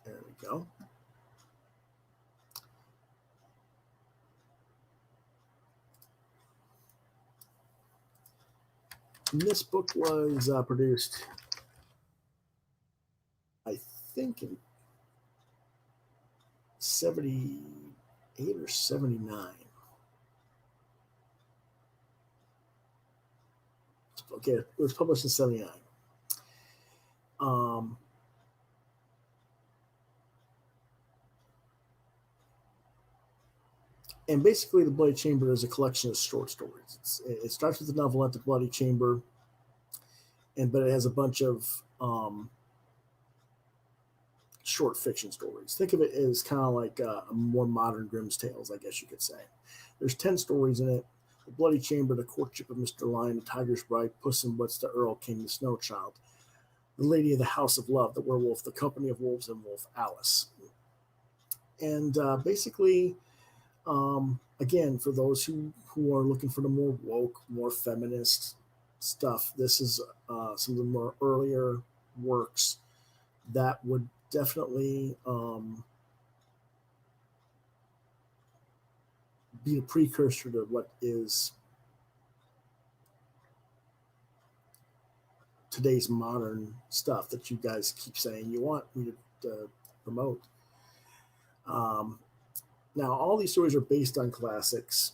There we go. And this book was produced, I think, in 78 or 79. Okay, it was published in 79. And basically, The Bloody Chamber is a collection of short stories. It starts with the novelette, The Bloody Chamber, but it has a bunch of short fiction stories. Think of it as kind of like a more modern Grimm's Tales, I guess you could say. There's 10 stories in it: The Bloody Chamber, The Courtship of Mr. Lion, The Tiger's Bride, Puss in Boots, The Earl King, The Snow Child, The Lady of the House of Love, The Werewolf, The Company of Wolves, and Wolf Alice. And basically, again, for those who are looking for the more woke, more feminist stuff, this is some of the more earlier works that would definitely be a precursor to what is today's modern stuff that you guys keep saying you want me to promote. Um, Now, all these stories are based on classics.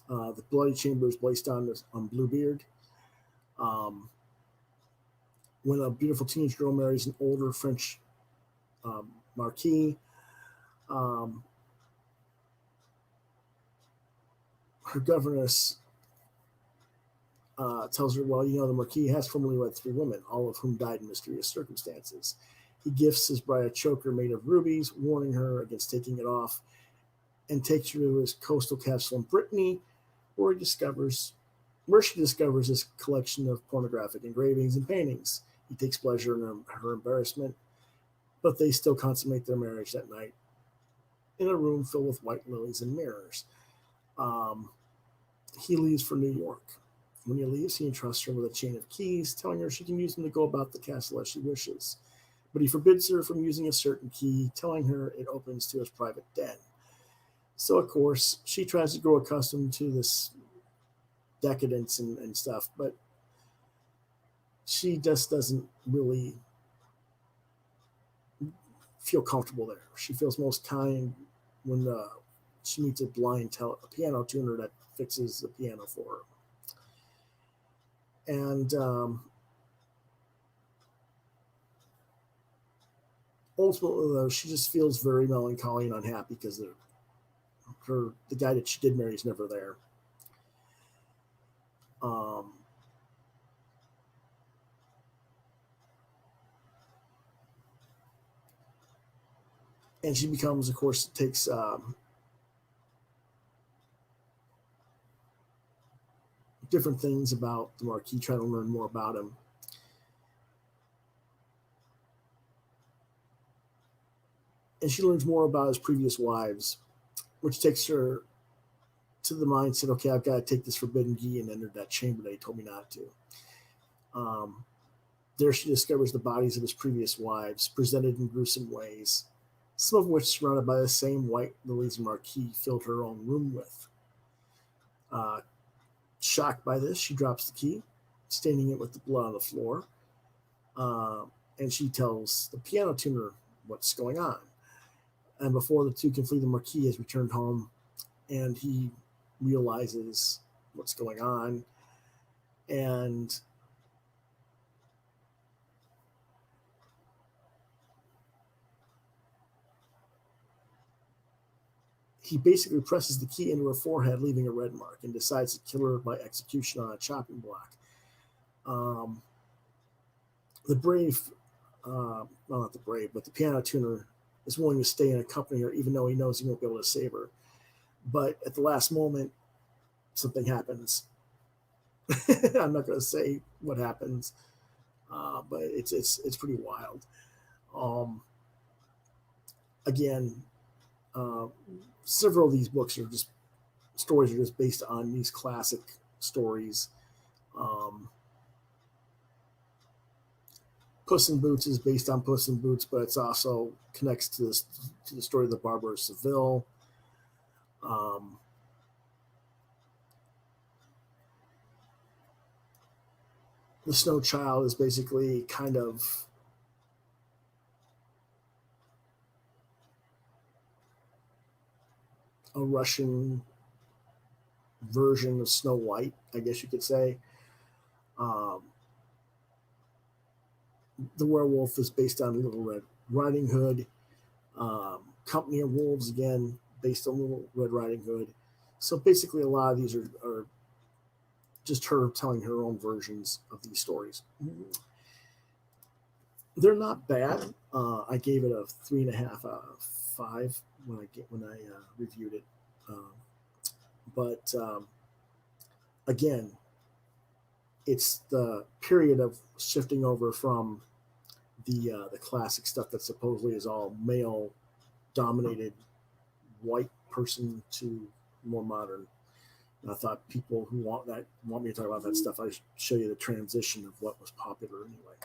The Bloody Chamber is based on Bluebeard. Um, when a beautiful teenage girl marries an older French marquis, um, her governess tells her, well, the Marquis has formerly wed 3 women, all of whom died in mysterious circumstances. He gifts his bride a choker made of rubies, warning her against taking it off, and takes her to his coastal castle in Brittany, where she discovers his collection of pornographic engravings and paintings. He takes pleasure in her embarrassment, but they still consummate their marriage that night in a room filled with white lilies and mirrors. Um, he leaves for New York. When he leaves, he entrusts her with a chain of keys, telling her she can use them to go about the castle as she wishes. But he forbids her from using a certain key, telling her it opens to his private den. So, of course, she tries to grow accustomed to this decadence and stuff, but she just doesn't really feel comfortable there. She feels most kind when she meets a piano tuner that fixes the piano for her. And ultimately, though, she just feels very melancholy and unhappy because the guy that she did marry is never there. Um, and she becomes, of course, takes different things about the Marquis, trying to learn more about him. And she learns more about his previous wives, which takes her to the mindset, okay, I've got to take this forbidden key and enter that chamber that he told me not to. Um, there she discovers the bodies of his previous wives, presented in gruesome ways, some of which surrounded by the same white lilies Marquis filled her own room with. Uh, Shocked by this, she drops the key, staining it with the blood on the floor, uh, and she tells the piano tuner what's going on. And before the two can flee, the Marquis has returned home, and he realizes what's going on, and he basically presses the key into her forehead, leaving a red mark, and decides to kill her by execution on a chopping block. Um, the brave, well, not the brave, but the piano tuner is willing to stay and accompany her, even though he knows he won't be able to save her. But at the last moment, something happens. I'm not going to say what happens, but it's pretty wild. Um, Again, uh, several of these books are just stories are just based on these classic stories. Um, Puss in Boots is based on Puss in Boots, but it's also connects to the story of the Barber of Seville. Um, the Snow Child is basically kind of a Russian version of Snow White, I guess you could say. Um, the Werewolf is based on Little Red Riding Hood. Company of Wolves, again, based on Little Red Riding Hood. So basically, a lot of these are just her telling her own versions of these stories. They're not bad. I gave it a 3.5 out of 5 when I reviewed it. But again, it's the period of shifting over from the classic stuff that supposedly is all male dominated white person to more modern. And I thought people who want me to talk about that stuff, I should show you the transition of what was popular anyway.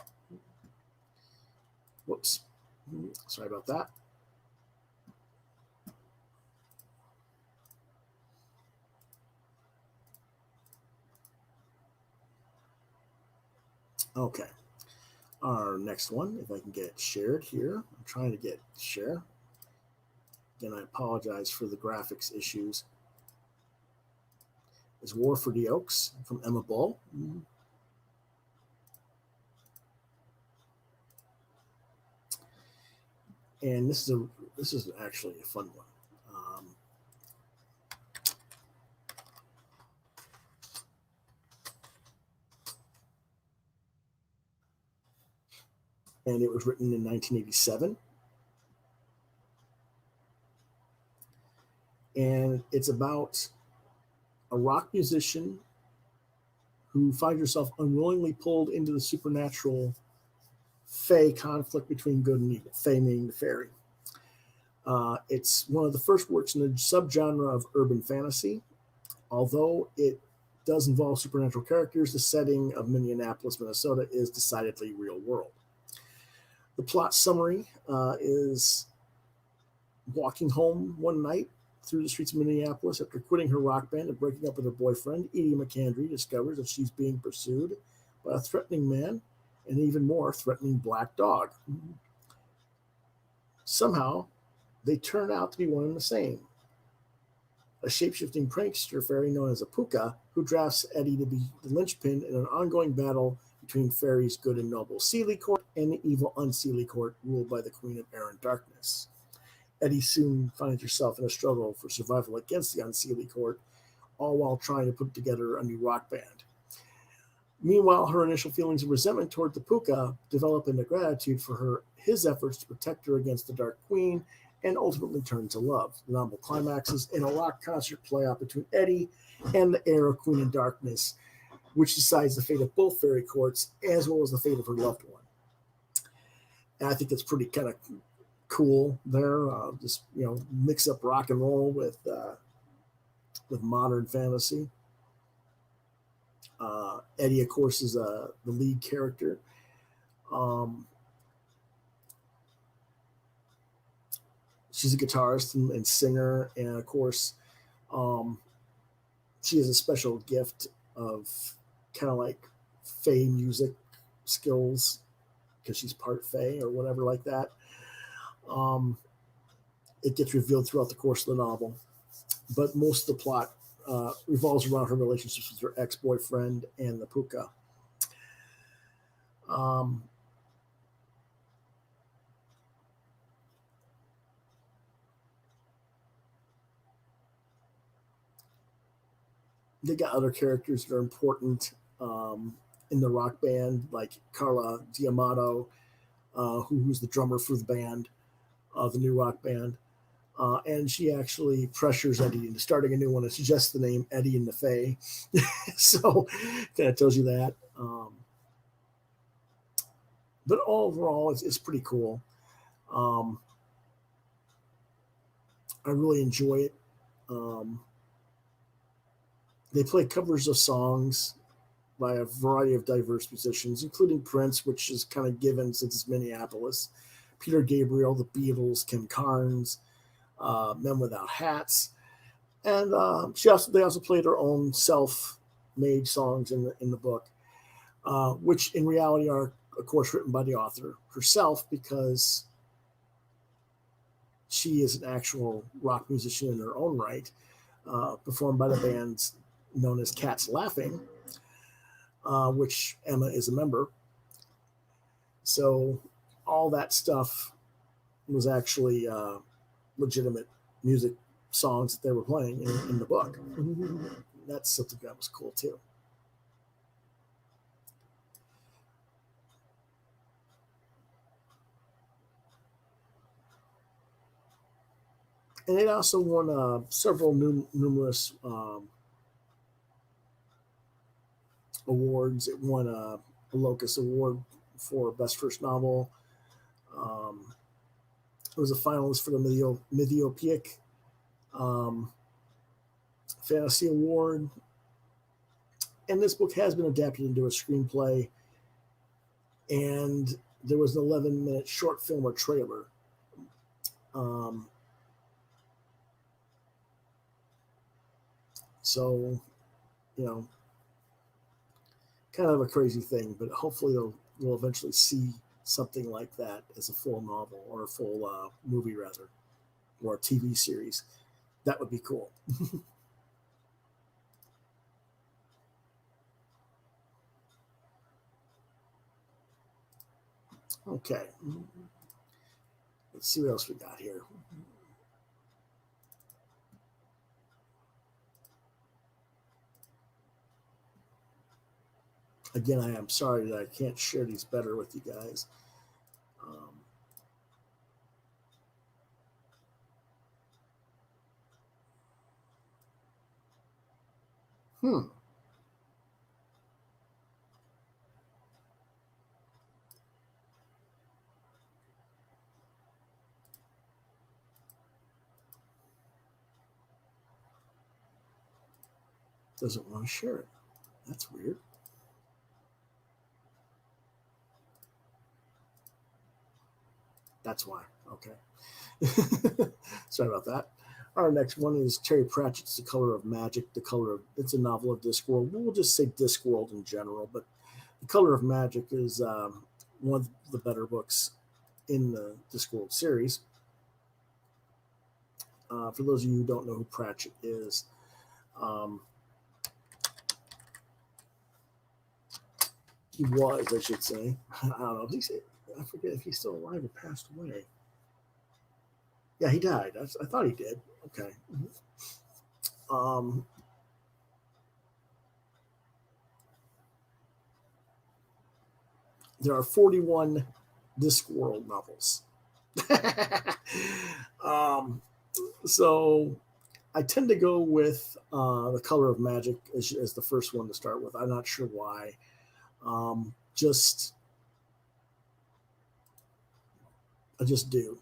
Whoops. Sorry about that. Okay. Our next one, if I can get it shared here. I'm trying to get share. Again, I apologize for the graphics issues. Is War for the Oaks from Emma Bull. And this is actually a fun one. And it was written in 1987. And it's about a rock musician who finds herself unwillingly pulled into the supernatural Fae conflict between good and evil, Fae meaning the fairy. It's one of the first works in the subgenre of urban fantasy. Although it does involve supernatural characters, the setting of Minneapolis, Minnesota is decidedly real world. The plot summary is walking home one night through the streets of Minneapolis after quitting her rock band and breaking up with her boyfriend. Edie Mccaffrey discovers that she's being pursued by a threatening man and even more threatening black dog. Somehow, they turn out to be one and the same. A shape-shifting prankster fairy known as a Puka, who drafts Eddie to be the linchpin in an ongoing battle between fairies' good and noble Seelie Court and the evil Unseelie Court ruled by the Queen of Air and Darkness. Eddie soon finds herself in a struggle for survival against the Unseelie Court, all while trying to put together a new rock band. Meanwhile, her initial feelings of resentment toward the Puka develop into gratitude for his efforts to protect her against the Dark Queen and ultimately turn to love. The novel climaxes in a rock concert playout between Eddie and the heir of Queen of Darkness, which decides the fate of both fairy courts as well as the fate of her loved one. And I think that's pretty kind of cool there. Just mix up rock and roll with modern fantasy. Eddie, of course, is the lead character. She's a guitarist and singer, and of course, she has a special gift of kind of like Fae music skills because she's part Fae or whatever like that. It gets revealed throughout the course of the novel, but most of the plot revolves around her relationships with her ex-boyfriend and the Puka. They got other characters that are important in the rock band, like Carla Diamato, who's the drummer for the band, the new rock band. And she actually pressures Eddie into starting a new one. It's just the name Eddie and the Fae. So kind of tells you that. But overall, it's pretty cool. I really enjoy it. They play covers of songs by a variety of diverse musicians, including Prince, which is kind of given since it's Minneapolis, Peter Gabriel, the Beatles, Kim Carnes, Men Without Hats, and they also played her own self-made songs in the book, which in reality are, of course, written by the author herself because she is an actual rock musician in her own right, performed by the bands known as Cats Laughing, which Emma is a member. So all that stuff was actually legitimate music songs that they were playing in the book. That's something that was cool too. And it also won several numerous awards. It won a Locus Award for Best First Novel. It was a finalist for the Mythiopic Fantasy Award. And this book has been adapted into a screenplay, and there was an 11-minute short film or trailer. So, kind of a crazy thing, but hopefully we'll eventually see something like that as a full novel or a full movie, rather, or a TV series. That would be cool. Okay. Let's see what else we got here. Again, I am sorry that I can't share these better with you guys. Doesn't want to share it. That's weird. That's why. Okay. Sorry about that. Our next one is Terry Pratchett's The Color of Magic. It's a novel of Discworld. We'll just say Discworld in general, but The Color of Magic is one of the better books in the Discworld series. For those of you who don't know who Pratchett is, he was, I should say. I don't know. I forget if he's still alive or passed away. Yeah, he died. I thought he did. Okay. There are 41 Discworld novels. So I tend to go with The Color of Magic as the first one to start with. I'm not sure why. I just do.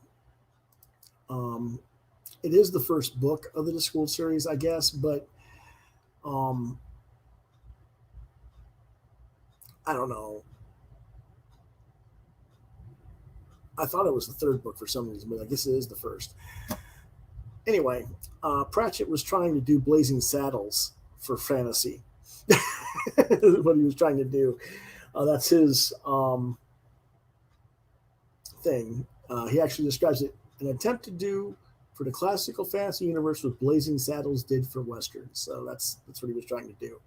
It is the first book of the Discworld series, I guess, but I don't know. I thought it was the third book for some reason, but I guess it is the first. Anyway, Pratchett was trying to do Blazing Saddles for fantasy. What he was trying to do. That's his thing. He actually describes it an attempt to do for the classical fantasy universe what Blazing Saddles did for westerns. So that's what he was trying to do.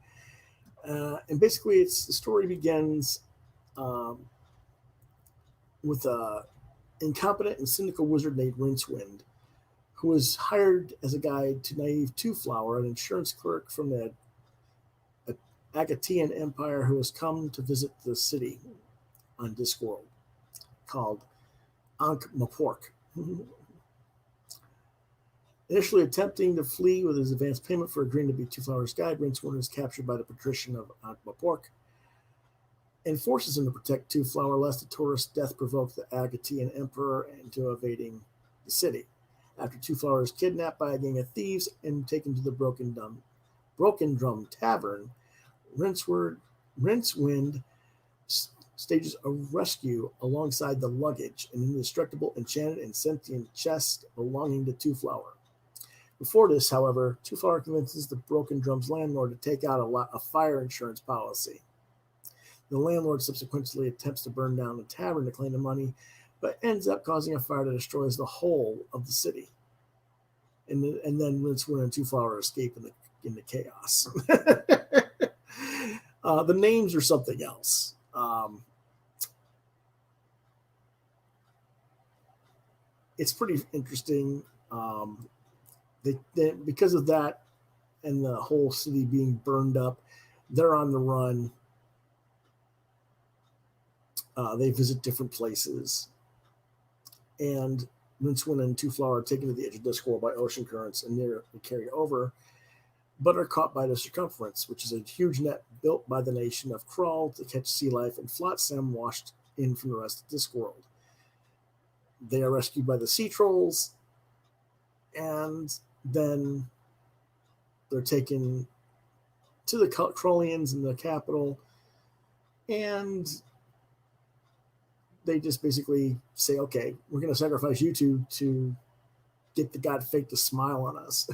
And basically, the story begins with a incompetent and cynical wizard named Rincewind, who was hired as a guide to naive Two-Flower, an insurance clerk from the Agatean Empire who has come to visit the city on Discworld, called Ankh-Morpork. Initially attempting to flee with his advance payment for agreeing to be Two-Flower's guide, Rincewind is captured by the patrician of Ankh-Morpork and forces him to protect Two-Flower lest a tourist's death provoke the Agatean Emperor into evading the city. After Two-Flower is kidnapped by a gang of thieves and taken to the Broken Drum Tavern, Rincewind stages a rescue alongside the luggage, an indestructible, enchanted, and sentient chest belonging to Two-Flower. Before this, however, Two-Flower convinces the Broken Drum's landlord to take out a fire insurance policy. The landlord subsequently attempts to burn down the tavern to claim the money, but ends up causing a fire that destroys the whole of the city. And then Rincewind and Two-Flower escape in the chaos. The names are something else. It's pretty interesting. They because of that and the whole city being burned up, they're on the run. They visit different places, and Rincewind and Two Flower are taken to the edge of Discworld by ocean currents and nearly carried over, but are caught by the circumference, which is a huge net built by the nation of Krull to catch sea life and flotsam washed in from the rest of Discworld. They are rescued by the sea trolls, and then they're taken to the Krullians in the capital, and they just basically say, okay, we're going to sacrifice you two to get the god Fate to smile on us.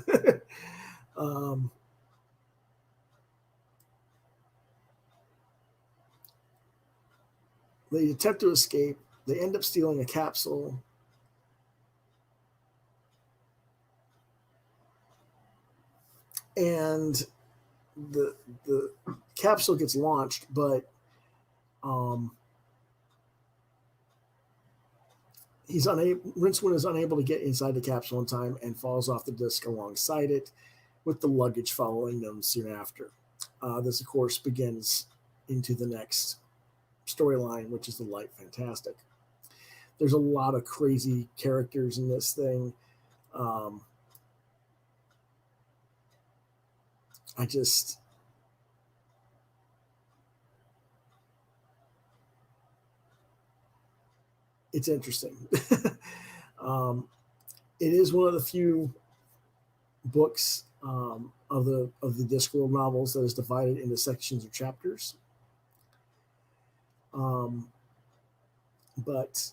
They attempt to escape. They end up stealing a capsule. And the capsule gets launched, but Rincewind is unable to get inside the capsule in time and falls off the disc alongside it, with the luggage following them soon after. This, of course, begins into the next storyline, which is the Light Fantastic. There's a lot of crazy characters in this thing. It's interesting. It is one of the few books of the Discworld novels that is divided into sections or chapters. But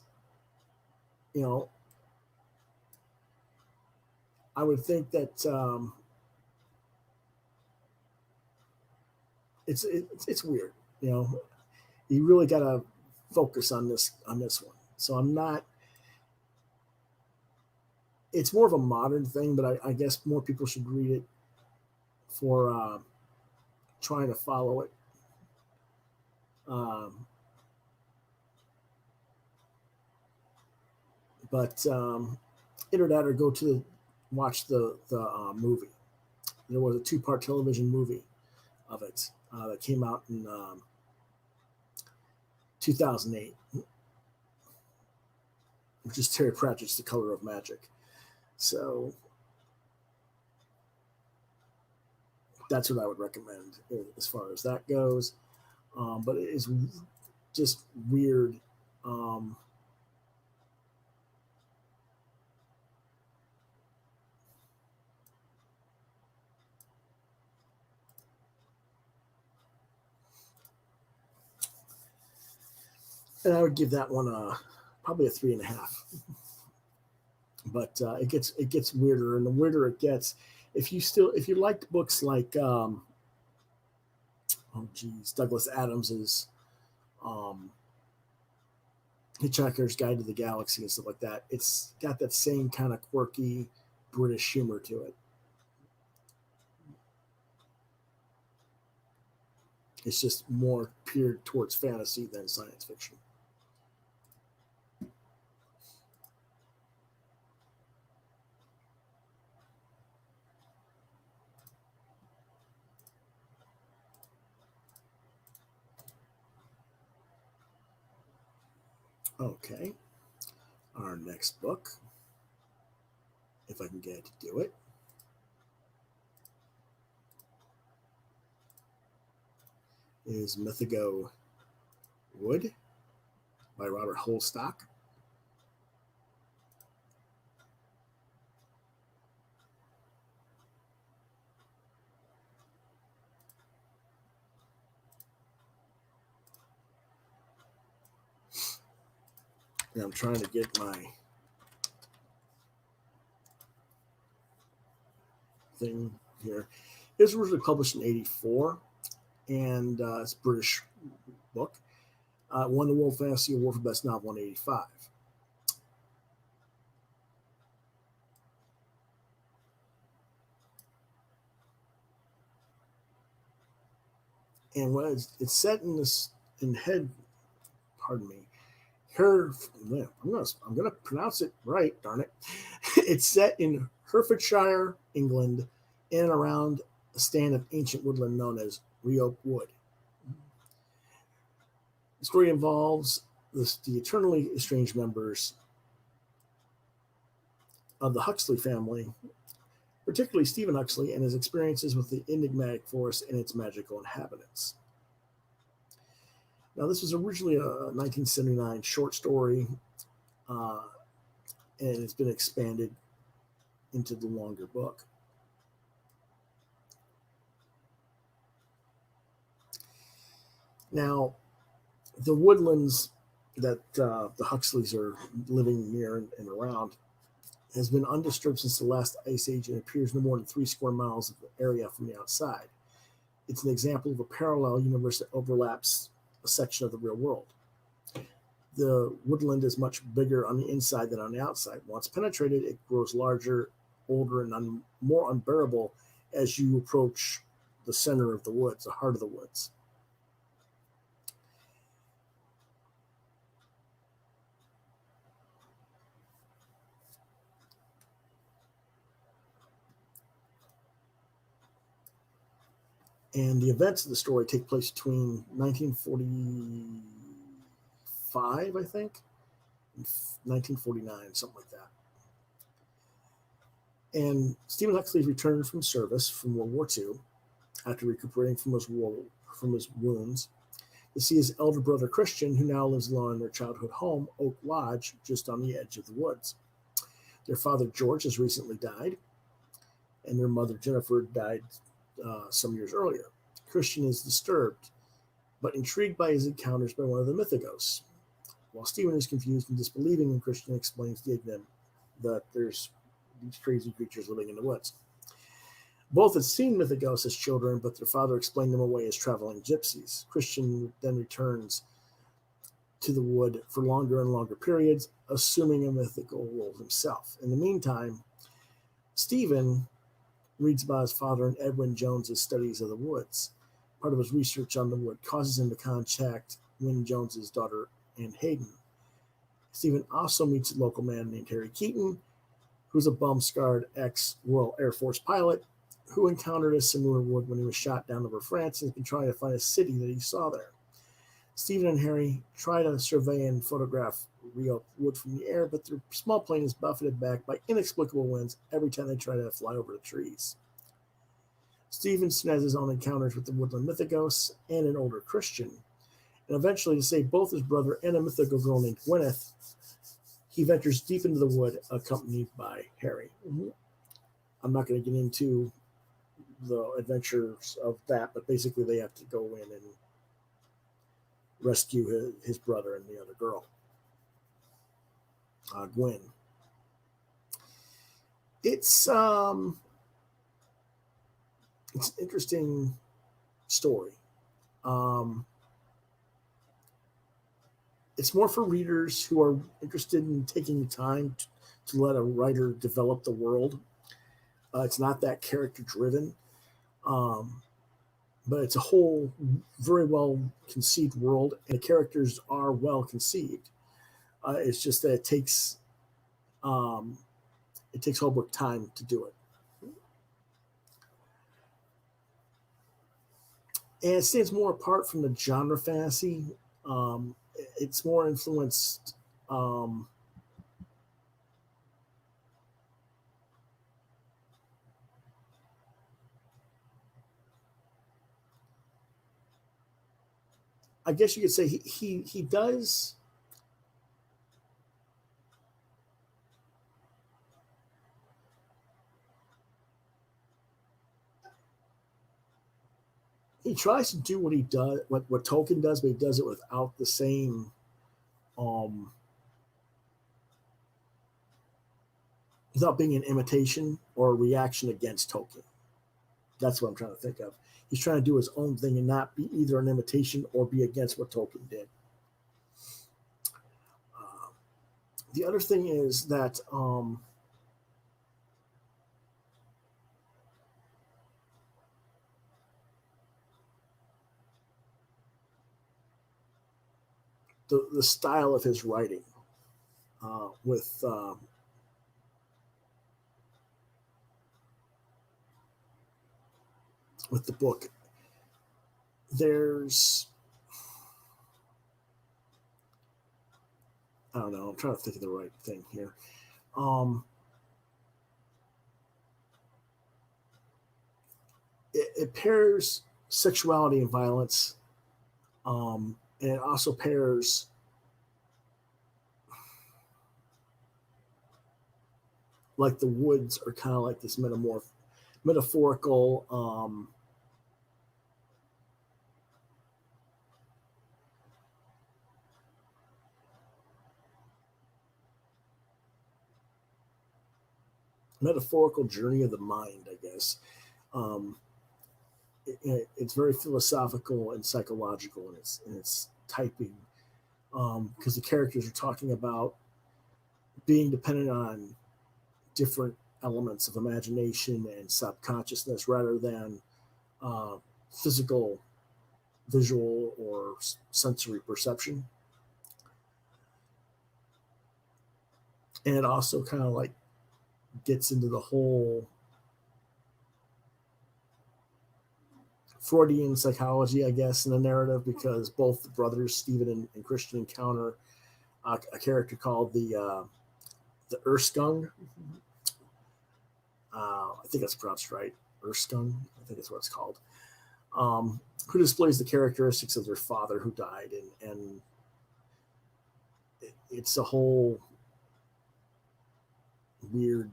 I would think that it's weird. You really got to focus on this one. So I'm not. It's more of a modern thing, but I guess more people should read it for trying to follow it. But either that or go to watch the movie. There was a 2-part television movie of it that came out in 2008, which is Terry Pratchett's The Color of Magic. So that's what I would recommend as far as that goes. But it is just weird. And I would give that one probably a 3.5. But it gets weirder, and the weirder it gets, if you liked books like Douglas Adams's Hitchhiker's Guide to the Galaxy and stuff like that, it's got that same kind of quirky British humor to it. It's just more geared towards fantasy than science fiction. Okay. Our next book, if I can get it to do it, is Mythico Wood by Robert Hullstock. And I'm trying to get my thing here. It was originally published in '84, and it's a British book. Won the World Fantasy Award for Best Novel in '85. And when it's set in I'm gonna pronounce it right, darn it. It's set in Herefordshire, England, in and around a stand of ancient woodland known as Riope Wood. The story involves the eternally estranged members of the Huxley family, particularly Stephen Huxley and his experiences with the enigmatic forest and its magical inhabitants. Now, this was originally a 1979 short story, uh, and it's been expanded into the longer book. Now, the woodlands that the Huxleys are living near and around has been undisturbed since the last ice age and appears no more than 3 square miles of area from the outside. It's an example of a parallel universe that overlaps a section of the real world. The woodland is much bigger on the inside than on the outside. Once penetrated, it grows larger, older, and more unbearable as you approach the center of the woods, the heart of the woods. And the events of the story take place between 1945, I think, and 1949, something like that. And Stephen Huxley returned from service from World War II after recuperating from his wounds to see his elder brother Christian, who now lives alone in their childhood home, Oak Lodge, just on the edge of the woods. Their father George has recently died, and their mother Jennifer died some years earlier. Christian is disturbed, but intrigued by his encounters by one of the Mythicos. While Stephen is confused and disbelieving when Christian explains to them that there's these crazy creatures living in the woods. Both had seen Mythicos as children, but their father explained them away as traveling gypsies. Christian then returns to the wood for longer and longer periods, assuming a mythical role himself. In the meantime, Stephen reads about his father and Edwin Jones's studies of the woods. Part of his research on the wood causes him to contact Wynne Jones's daughter, Anne Hayden. Stephen also meets a local man named Harry Keaton, who's a bum-scarred ex-Royal Air Force pilot who encountered a similar wood when he was shot down over France and has been trying to find a city that he saw there. Stephen and Harry try to survey and photograph real wood from the air, but their small plane is buffeted back by inexplicable winds every time they try to fly over the trees. Stephen soon has his own encounters with the woodland mythicos and an older Christian, and eventually, to save both his brother and a mythical girl named Gwyneth, he ventures deep into the wood, accompanied by Harry. I'm not going to get into the adventures of that, but basically they have to go in and rescue his brother and the other girl, Gwen. It's an interesting story. It's more for readers who are interested in taking the time to let a writer develop the world. It's not that character driven, but it's a whole very well conceived world, and the characters are well conceived. It's just that it takes homework time to do it. And it stands more apart from the genre fantasy. It's more influenced. I guess you could say he does. He tries to do what he does, what Tolkien does, but he does it without the same, without being an imitation or a reaction against Tolkien. That's what I'm trying to think of. He's trying to do his own thing and not be either an imitation or be against what Tolkien did. The other thing is that the style of his writing with the book. There's, I don't know, I'm trying to think of the right thing here. it pairs sexuality and violence, and it also pairs like the woods are kind of like this metaphorical metaphorical journey of the mind, I guess. Um, it's very philosophical and psychological in its typing, because the characters are talking about being dependent on different elements of imagination and subconsciousness rather than uh, physical, visual, or sensory perception. And it also kind of like gets into the whole Freudian psychology, I guess, in the narrative, because both the brothers, Stephen and Christian, encounter a character called the Erskung. I think that's pronounced right. Erskung, I think that's what it's called. Who displays the characteristics of their father who died, and it's a whole weird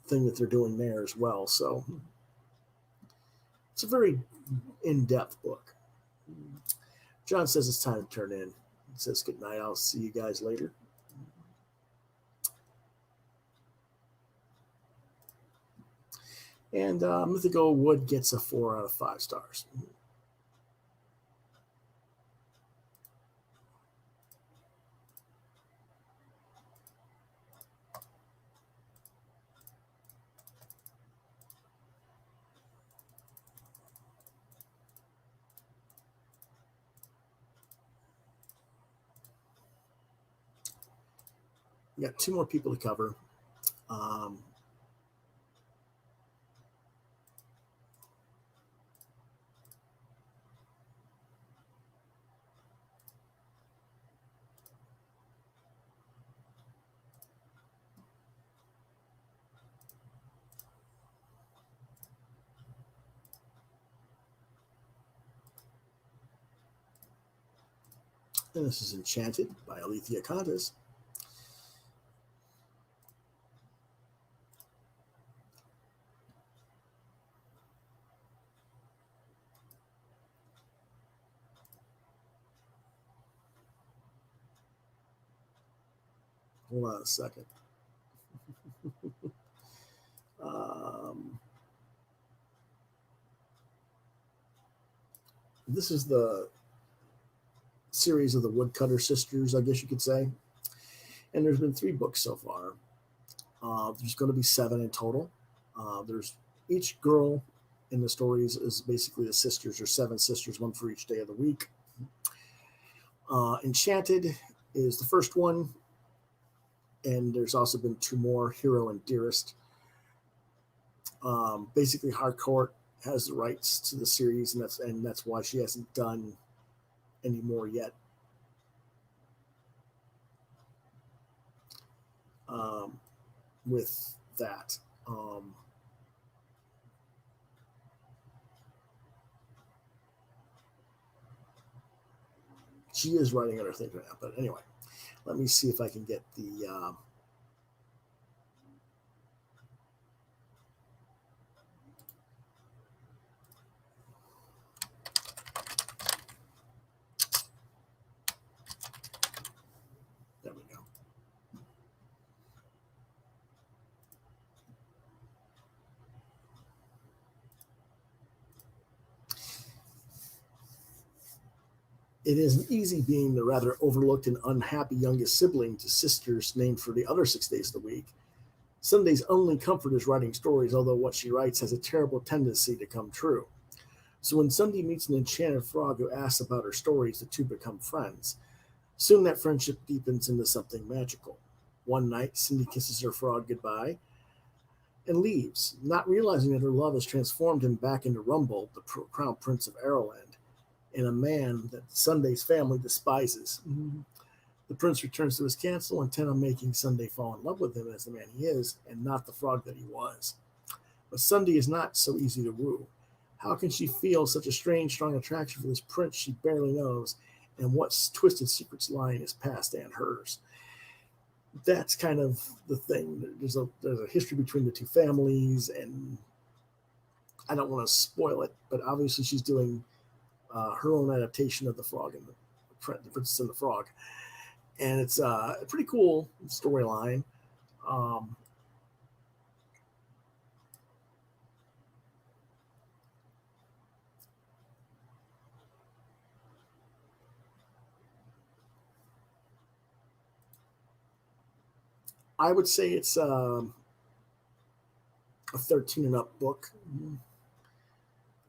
thing that they're doing there as well. So it's a very in-depth book. John says it's time to turn in. He says good night. I'll see you guys later. And Mythico Wood gets a 4 out of 5 stars. We got 2 more people to cover. And this is Enchanted by Alethea Contis. Hold on a second. This is the series of the Woodcutter sisters, I guess you could say. And there's been 3 books so far. There's going to be 7 in total. There's each girl in the stories is basically the sisters, or 7 sisters, 1 for each day of the week. Enchanted is the first one, and there's also been 2 more, Hero and Dearest. Basically, Harcourt has the rights to the series, and that's why she hasn't done any more yet. With that, she is writing other things right now. But anyway, let me see if I can get the there we go. It isn't easy being the rather overlooked and unhappy youngest sibling to sisters named for the other 6 days of the week. Sunday's only comfort is writing stories, although what she writes has a terrible tendency to come true. So when Sunday meets an enchanted frog who asks about her stories, the 2 become friends. Soon that friendship deepens into something magical. One night, Cindy kisses her frog goodbye and leaves, not realizing that her love has transformed him back into Rumble, the crown prince of Arrowland, and a man that Sunday's family despises. The prince returns to his castle, intent on making Sunday fall in love with him as the man he is, and not the frog that he was. But Sunday is not so easy to woo. How can she feel such a strange, strong attraction for this prince she barely knows, and what twisted secrets lie in his past and hers? That's kind of the thing. There's a history between the two families, and I don't want to spoil it, but obviously she's doing her own adaptation of the Frog and the Princess and the Frog, and it's a pretty cool storyline. Um, I would say it's a 13 and up book.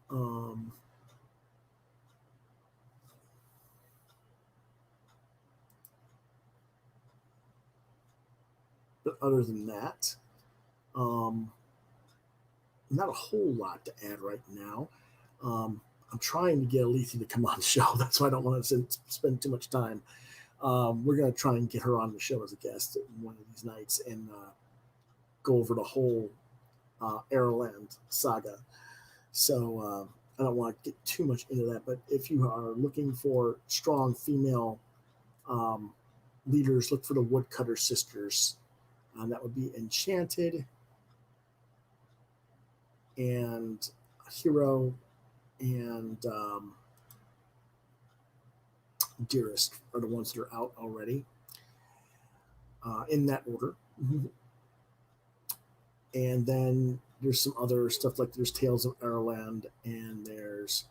Um, but other than that, um, not a whole lot to add right now. I'm trying to get Alethea to come on the show. That's why I don't want to spend too much time. We're going to try and get her on the show as a guest one of these nights and go over the whole Airland saga. So I don't want to get too much into that. But if you are looking for strong female um, leaders, look for the Woodcutter sisters. That would be Enchanted and Hero and Dearest are the ones that are out already in that order. And then there's some other stuff like there's Tales of Ireland and there's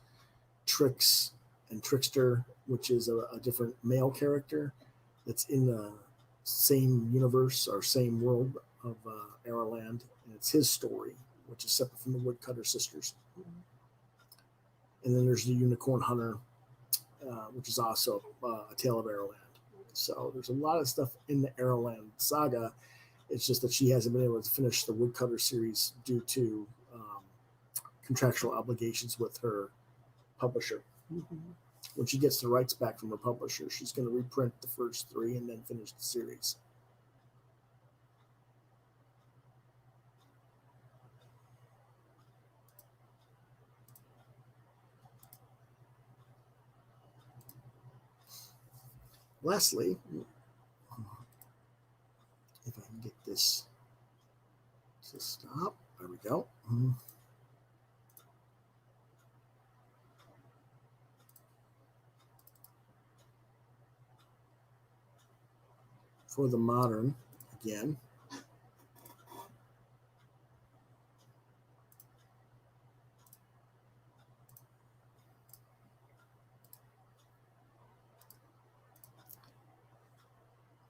Trix and Trickster, which is a different male character that's in the same universe or same world of Ireland. And it's his story, which is separate from the Woodcutter sisters. And then there's the Unicorn Hunter, which is also a Tale of Ireland. So there's a lot of stuff in the Ireland saga. It's just that she hasn't been able to finish the Woodcutter series due to contractual obligations with her publisher. When she gets the rights back from her publisher, she's going to reprint the first 3 and then finish the series. Lastly, if I can get this to stop, there we go. For the modern, again,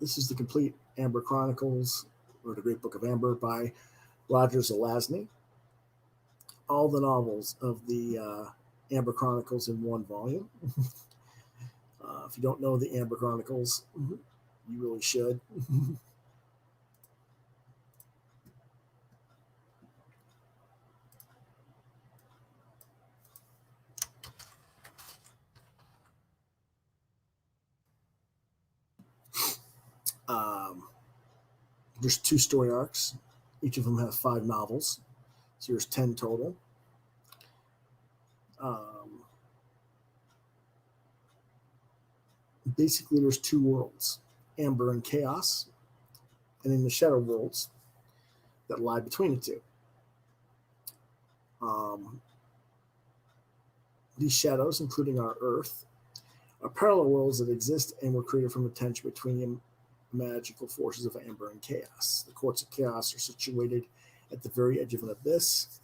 this is the complete Amber Chronicles, or the Great Book of Amber by Roger Zelazny. All the novels of the Amber Chronicles in one volume. If you don't know the Amber Chronicles, you really should. There's 2 story arcs. Each of them have 5 novels. So there's 10 total. Basically, there's 2 worlds, Amber and Chaos, and in the Shadow worlds that lie between the 2. These shadows, including our Earth, are parallel worlds that exist and were created from the tension between the magical forces of Amber and Chaos. The courts of Chaos are situated at the very edge of an abyss,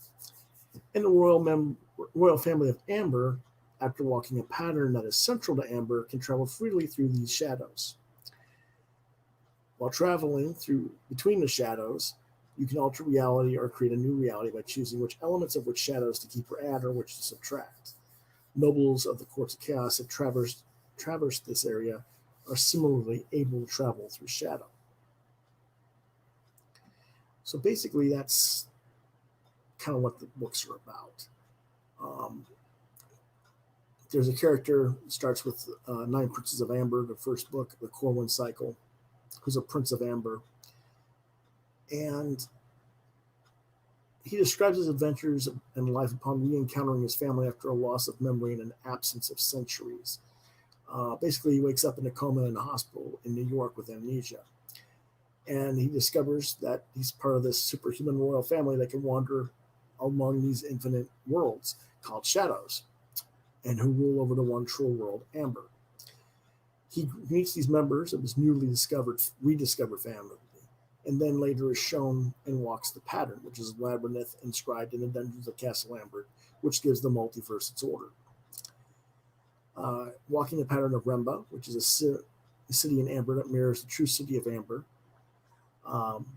and the royal family of Amber, after walking a pattern that is central to Amber, can travel freely through these shadows. While traveling between the shadows, you can alter reality or create a new reality by choosing which elements of which shadows to keep or add or which to subtract. Nobles of the courts of Chaos that traversed this area are similarly able to travel through shadow. So basically, that's kind of what the books are about. There's a character starts with 9 Princes of Amber, the first book, the Corwin Cycle, who's a Prince of Amber. And He describes his adventures and life upon re-encountering his family after a loss of memory and an absence of centuries. Basically, he wakes up in a coma in a hospital in New York with amnesia. And he discovers that he's part of this superhuman royal family that can wander among these infinite worlds called shadows and who rule over the one true world, Amber. He meets these members of his rediscovered family, and then later is shown and walks the pattern, which is a labyrinth inscribed in the dungeons of Castle Lambert, which gives the multiverse its order. Walking the pattern of Remba, which is a city in Amber that mirrors the true city of Amber,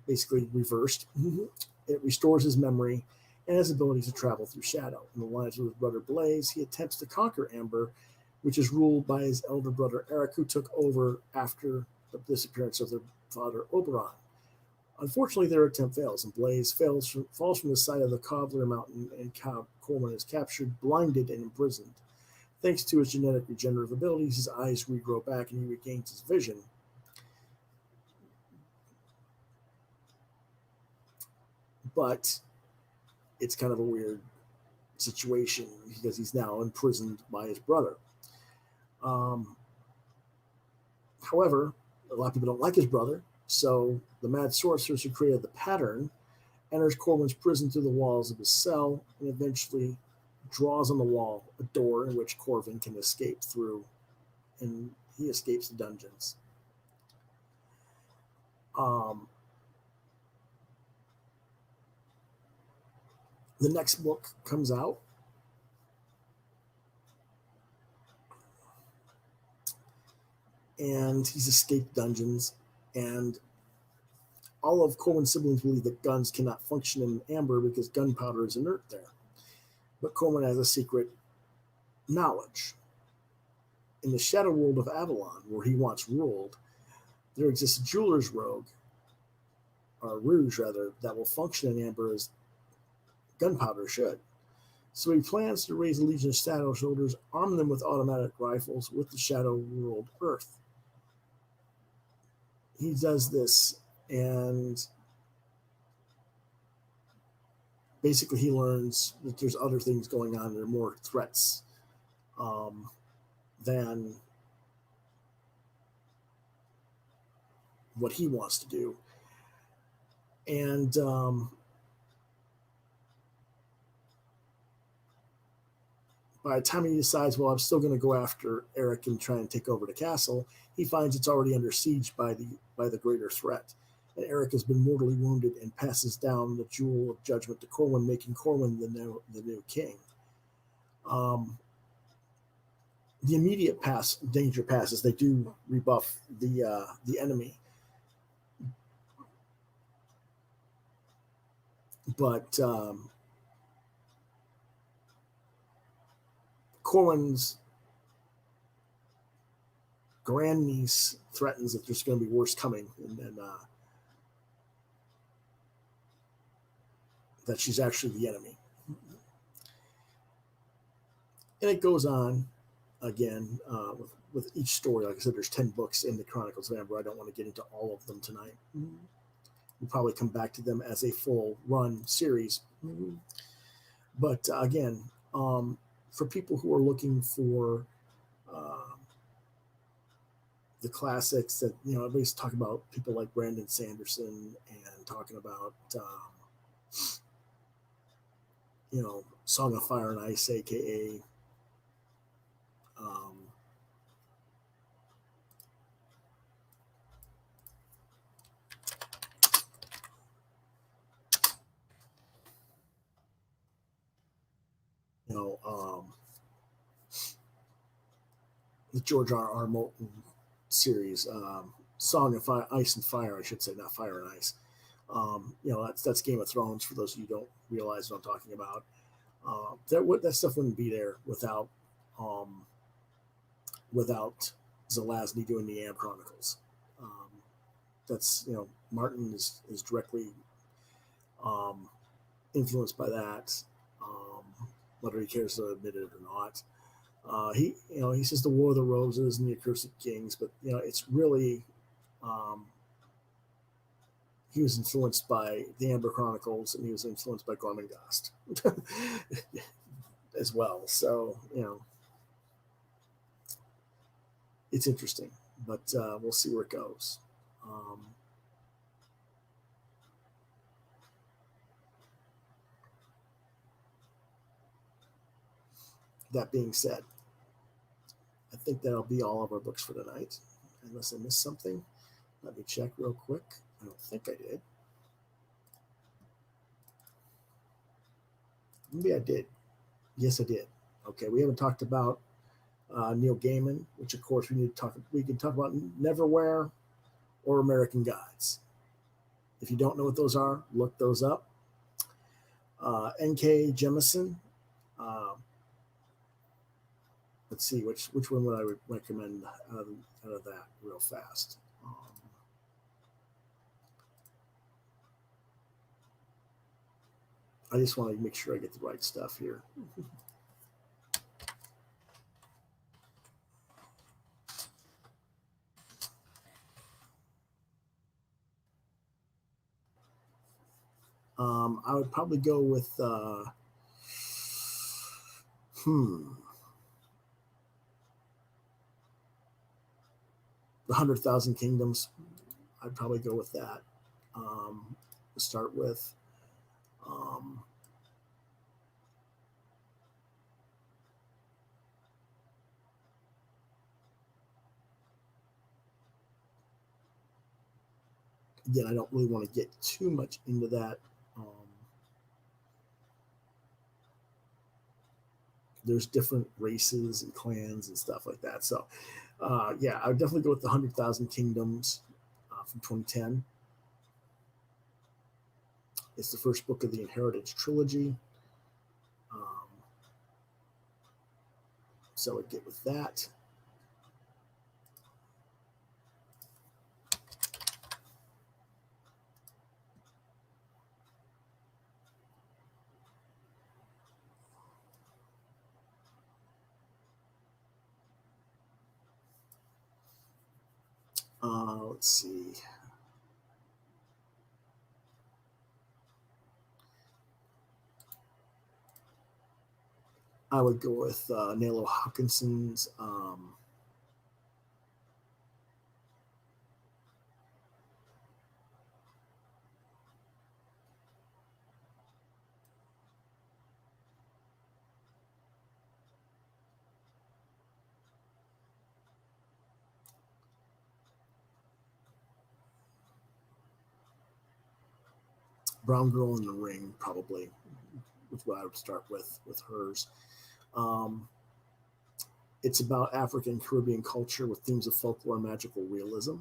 basically reversed. It restores his memory and his ability to travel through shadow. In the lives of his brother Blaze, he attempts to conquer Amber, which is ruled by his elder brother Eric, who took over after the disappearance of their father Oberon. Unfortunately, their attempt fails, and Blaze falls from the side of the Cobbler Mountain, and Coleman is captured, blinded, and imprisoned. Thanks to his genetic regenerative abilities, his eyes regrow back and he regains his vision. But it's kind of a weird situation because he's now imprisoned by his brother. However, a lot of people don't like his brother, so the mad sorceress who created the pattern enters Corwin's prison through the walls of his cell and eventually draws on the wall a door in which Corwin can escape through, and he escapes the dungeons. The next book comes out. And he's escaped dungeons, and all of Coleman's siblings believe that guns cannot function in Amber because gunpowder is inert there. But Coleman has a secret knowledge. In the shadow world of Avalon, where he once ruled, there exists a jeweler's rouge, rather, that will function in Amber as gunpowder should. So he plans to raise a legion of shadow soldiers, arm them with automatic rifles with the shadow world Earth. He does this, and basically he learns that there's other things going on. There are more threats than what he wants to do. And by the time he decides, well, I'm still going to go after Eric and try and take over the castle, he finds it's already under siege by the greater threat. And Eric has been mortally wounded and passes down the jewel of judgment to Corwin, making Corwin the new king. The immediate danger passes. They do rebuff the enemy, but Corwin's grandniece threatens that there's going to be worse coming, and that she's actually the enemy. And it goes on again with each story. Like I said, there's 10 books in the Chronicles of Amber. I don't want to get into all of them tonight. We'll probably come back to them as a full run series. But again, for people who are looking for the classics that, everybody's talking about, people like Brandon Sanderson and talking about, Song of Fire and Ice, aka the George R. Martin series, Song of Fire, Ice and Fire, I should say, not Fire and Ice. That's Game of Thrones. For those of you who don't realize what I'm talking about, that stuff wouldn't be there without Zelazny doing the Amber Chronicles. That's Martin is directly influenced by that, whether he cares to admit it or not. He says the War of the Roses and the Accursed Kings, but it's really he was influenced by the Amber Chronicles, and he was influenced by Gorman Gas as well. So, it's interesting, but we'll see where it goes. That being said, I think that'll be all of our books for tonight, unless I missed something. Let me check real quick. I don't think I did. Maybe I did. Yes, I did. Okay, we haven't talked about Neil Gaiman, which of course we need to talk. We can talk about Neverwhere or American Gods. If you don't know what those are, look those up. N.K. Jemisin. Let's see, which one would I recommend out of that real fast? I just want to make sure I get the right stuff here. I would probably go with The 100,000 Kingdoms. I'd probably go with that to start with. Again, I don't really want to get too much into that. There's different races and clans and stuff like that. So, yeah, I would definitely go with The 100,000 Kingdoms from 2010. It's the first book of the Inheritance trilogy. So I'd get with that. Let's see. I would go with Nalo Hawkinson's Brown Girl in the Ring, probably, with what I would start with hers. It's about African Caribbean culture with themes of folklore and magical realism.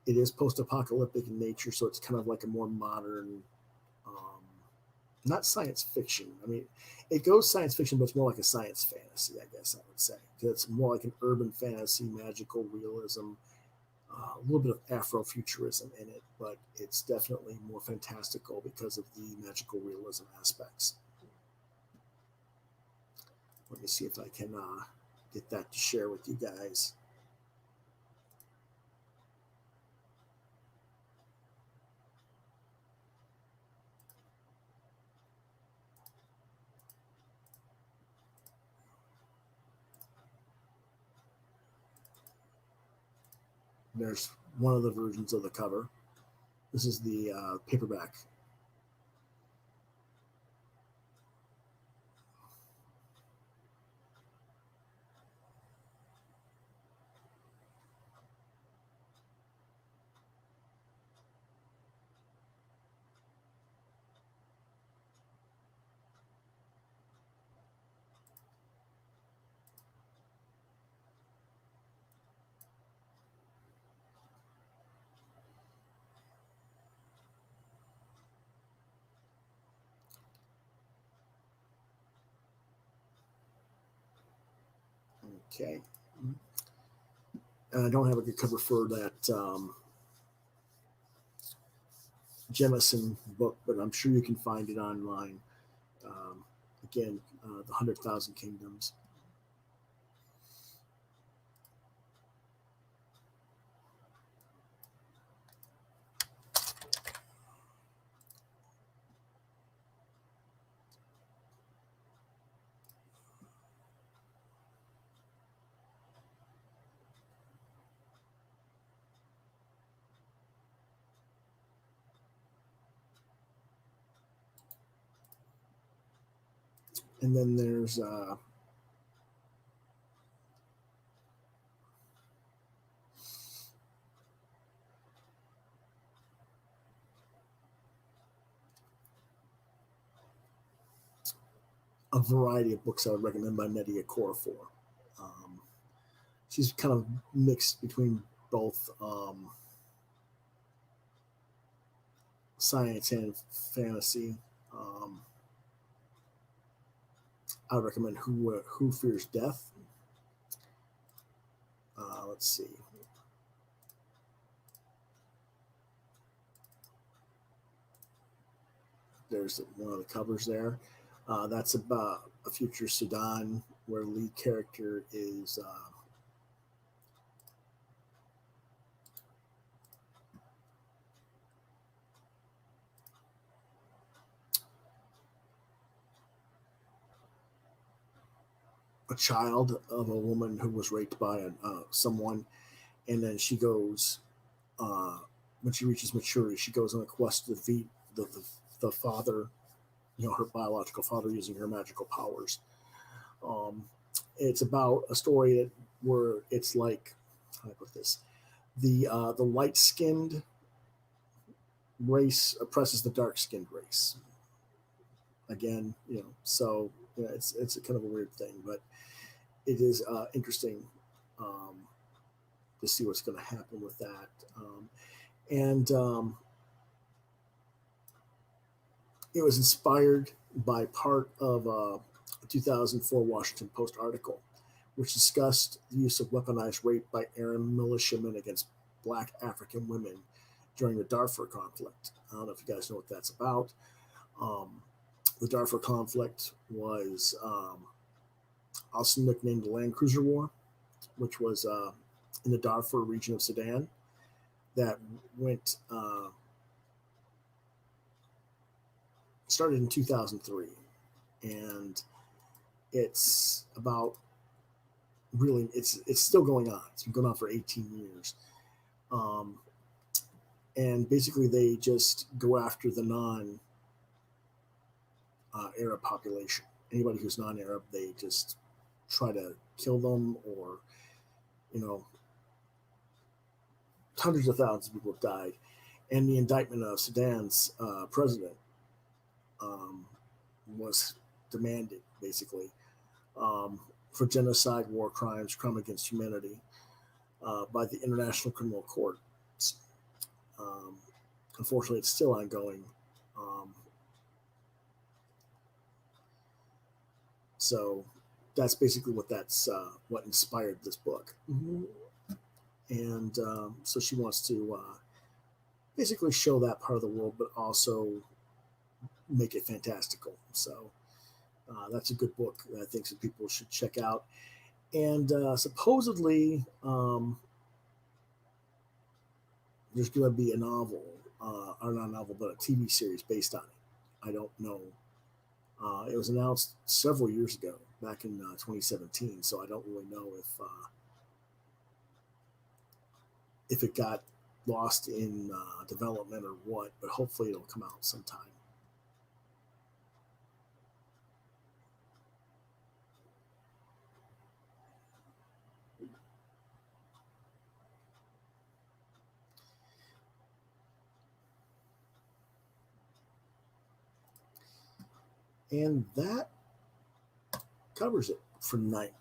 It is post-apocalyptic in nature, so it's kind of like a more modern, not science fiction. I mean, it goes science fiction, but it's more like a science fantasy, I guess I would say. It's more like an urban fantasy, magical realism, a little bit of Afrofuturism in it, but it's definitely more fantastical because of the magical realism aspects. Let me see if I can get that to share with you guys. There's one of the versions of the cover. This is the paperback. Okay. And I don't have a good cover for that Jemison book, but I'm sure you can find it online. Again, The 100,000 Kingdoms. And then there's a variety of books I would recommend by Nnedi Okorafor. Um, she's kind of mixed between both science and fantasy. Um, I would recommend Who Fears Death. Let's see. There's one of the covers there. That's about a future Sudan where the lead character is a child of a woman who was raped by someone, and then she goes uh, when she reaches maturity, she goes on a quest to defeat the father, her biological father, using her magical powers. Um, it's about a story where it's like, how do I put this? The light skinned race oppresses the dark skinned race. Again, so it's a kind of a weird thing, but it is interesting um, to see what's going to happen with that. And it was inspired by part of a 2004 Washington Post article, which discussed the use of weaponized rape by Arab militiamen against black African women during the Darfur conflict. I don't know if you guys know what that's about. The Darfur conflict was also nicknamed the Land Cruiser War, which was in the Darfur region of Sudan that went started in 2003, and it's about really it's still going on. It's been going on for 18 years, and basically they just go after the non-Arab population. Anybody who's non-Arab, they just try to kill them, or hundreds of thousands of people have died. And the indictment of Sudan's president was demanded, basically, for genocide, war crimes, crime against humanity by the International Criminal Court. Um, Unfortunately, it's still ongoing. So that's basically what inspired this book. Mm-hmm. And so she wants to basically show that part of the world, but also make it fantastical. So that's a good book that I think some people should check out. And supposedly, there's going to be a novel, or not a novel, but a TV series based on it. I don't know. It was announced several years ago, back in 2017. So I don't really know if it got lost in development or what, but hopefully it'll come out sometime. And that covers it for tonight.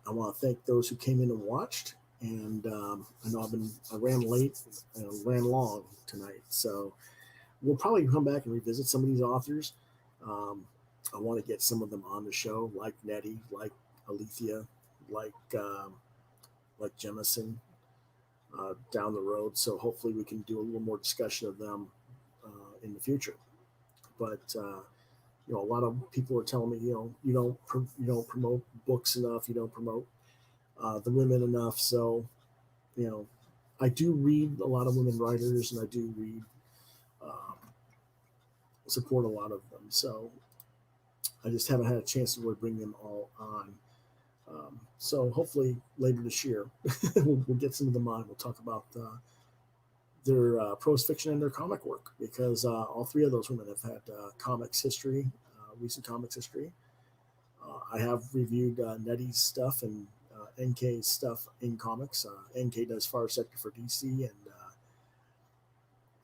I want to thank those who came in and watched. And I know I ran late and ran long tonight. So we'll probably come back and revisit some of these authors. I want to get some of them on the show, like Nnedi, like Alethea, like Jemison down the road. So hopefully we can do a little more discussion of them in the future. But a lot of people are telling me, you don't promote books enough, you don't promote the women enough. So, I do read a lot of women writers, and I do read support a lot of them. So I just haven't had a chance to really bring them all on. So hopefully later this year we'll get some of them on. We'll talk about their prose fiction and their comic work, because all three of those women have had comics history, recent comics history. I have reviewed Nettie's stuff and NK's stuff in comics. NK does Far Sector for DC, and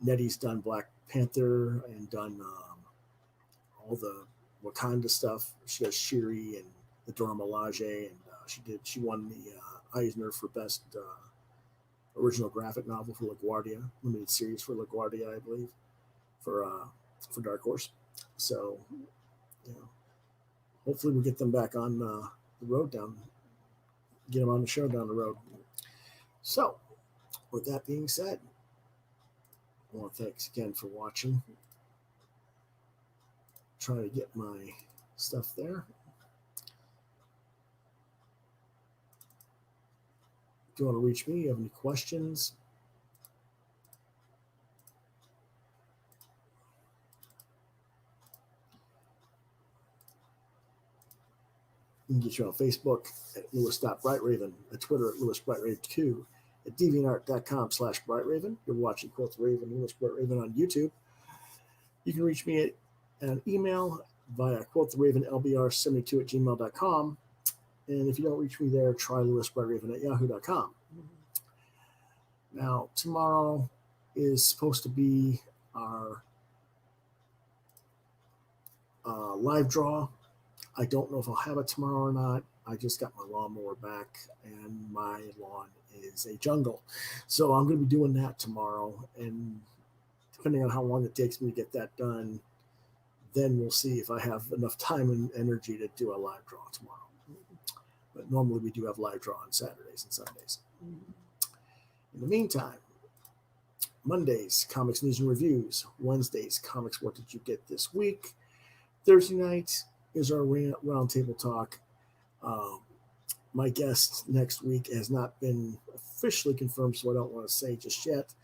Nettie's done Black Panther and done all the Wakanda stuff. She does Shiri and the Dora Milaje, and she won the Eisner for best original graphic novel for LaGuardia, limited series for LaGuardia, I believe, for Dark Horse. So, hopefully we'll get them back on the road get them on the show down the road. So, with that being said, well, thanks again for watching. Trying to get my stuff there. If you want to reach me, you have any questions, you can get you on Facebook at Lewis.BrightRaven, at Twitter at LewisBrightRaven2, at DeviantArt.com/BrightRaven. You're watching Quoth Raven, Lewis BrightRaven on YouTube. You can reach me at an email via quotheravenlbr72@gmail.com. And if you don't reach me there, try LewisBrightRaven@yahoo.com. Now, tomorrow is supposed to be our live draw. I don't know if I'll have it tomorrow or not. I just got my lawnmower back, and my lawn is a jungle. So I'm going to be doing that tomorrow. And depending on how long it takes me to get that done, then we'll see if I have enough time and energy to do a live draw tomorrow. But normally we do have live draw on Saturdays and Sundays. In the meantime, Mondays, comics news and reviews. Wednesdays, comics what did you get this week. Thursday night is our roundtable talk. My guest next week has not been officially confirmed, so I don't want to say just yet.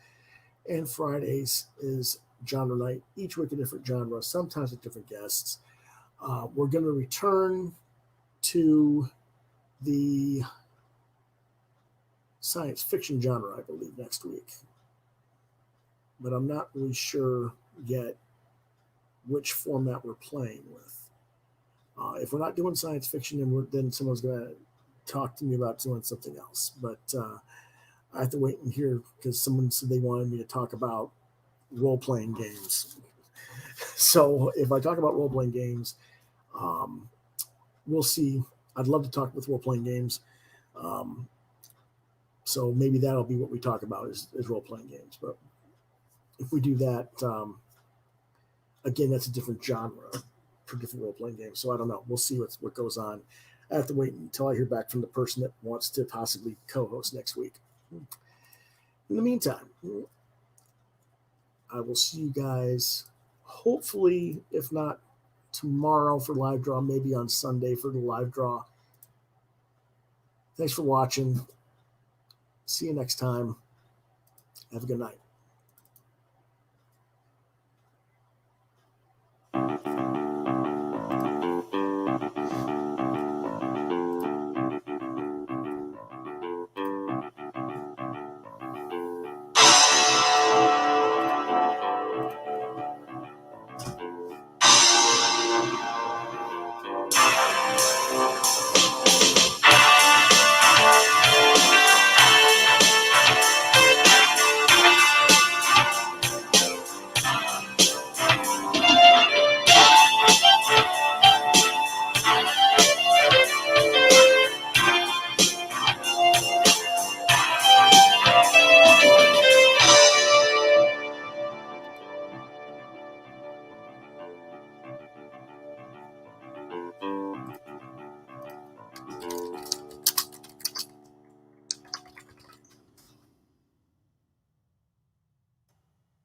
And Fridays is genre night, each week a different genre, sometimes with different guests. We're going to return to the science fiction genre, I believe, next week. But I'm not really sure yet which format we're playing with. If we're not doing science fiction, then someone's going to talk to me about doing something else. But I have to wait and hear, because someone said they wanted me to talk about role-playing games. So if I talk about role-playing games, we'll see. I'd love to talk with role-playing games. So maybe that'll be what we talk about is role-playing games. But if we do that, again, that's a different genre for different role-playing games. So I don't know. We'll see what goes on. I have to wait until I hear back from the person that wants to possibly co-host next week. In the meantime, I will see you guys hopefully, if not tomorrow for live draw, maybe on Sunday for the live draw. Thanks for watching. See you next time. Have a good night.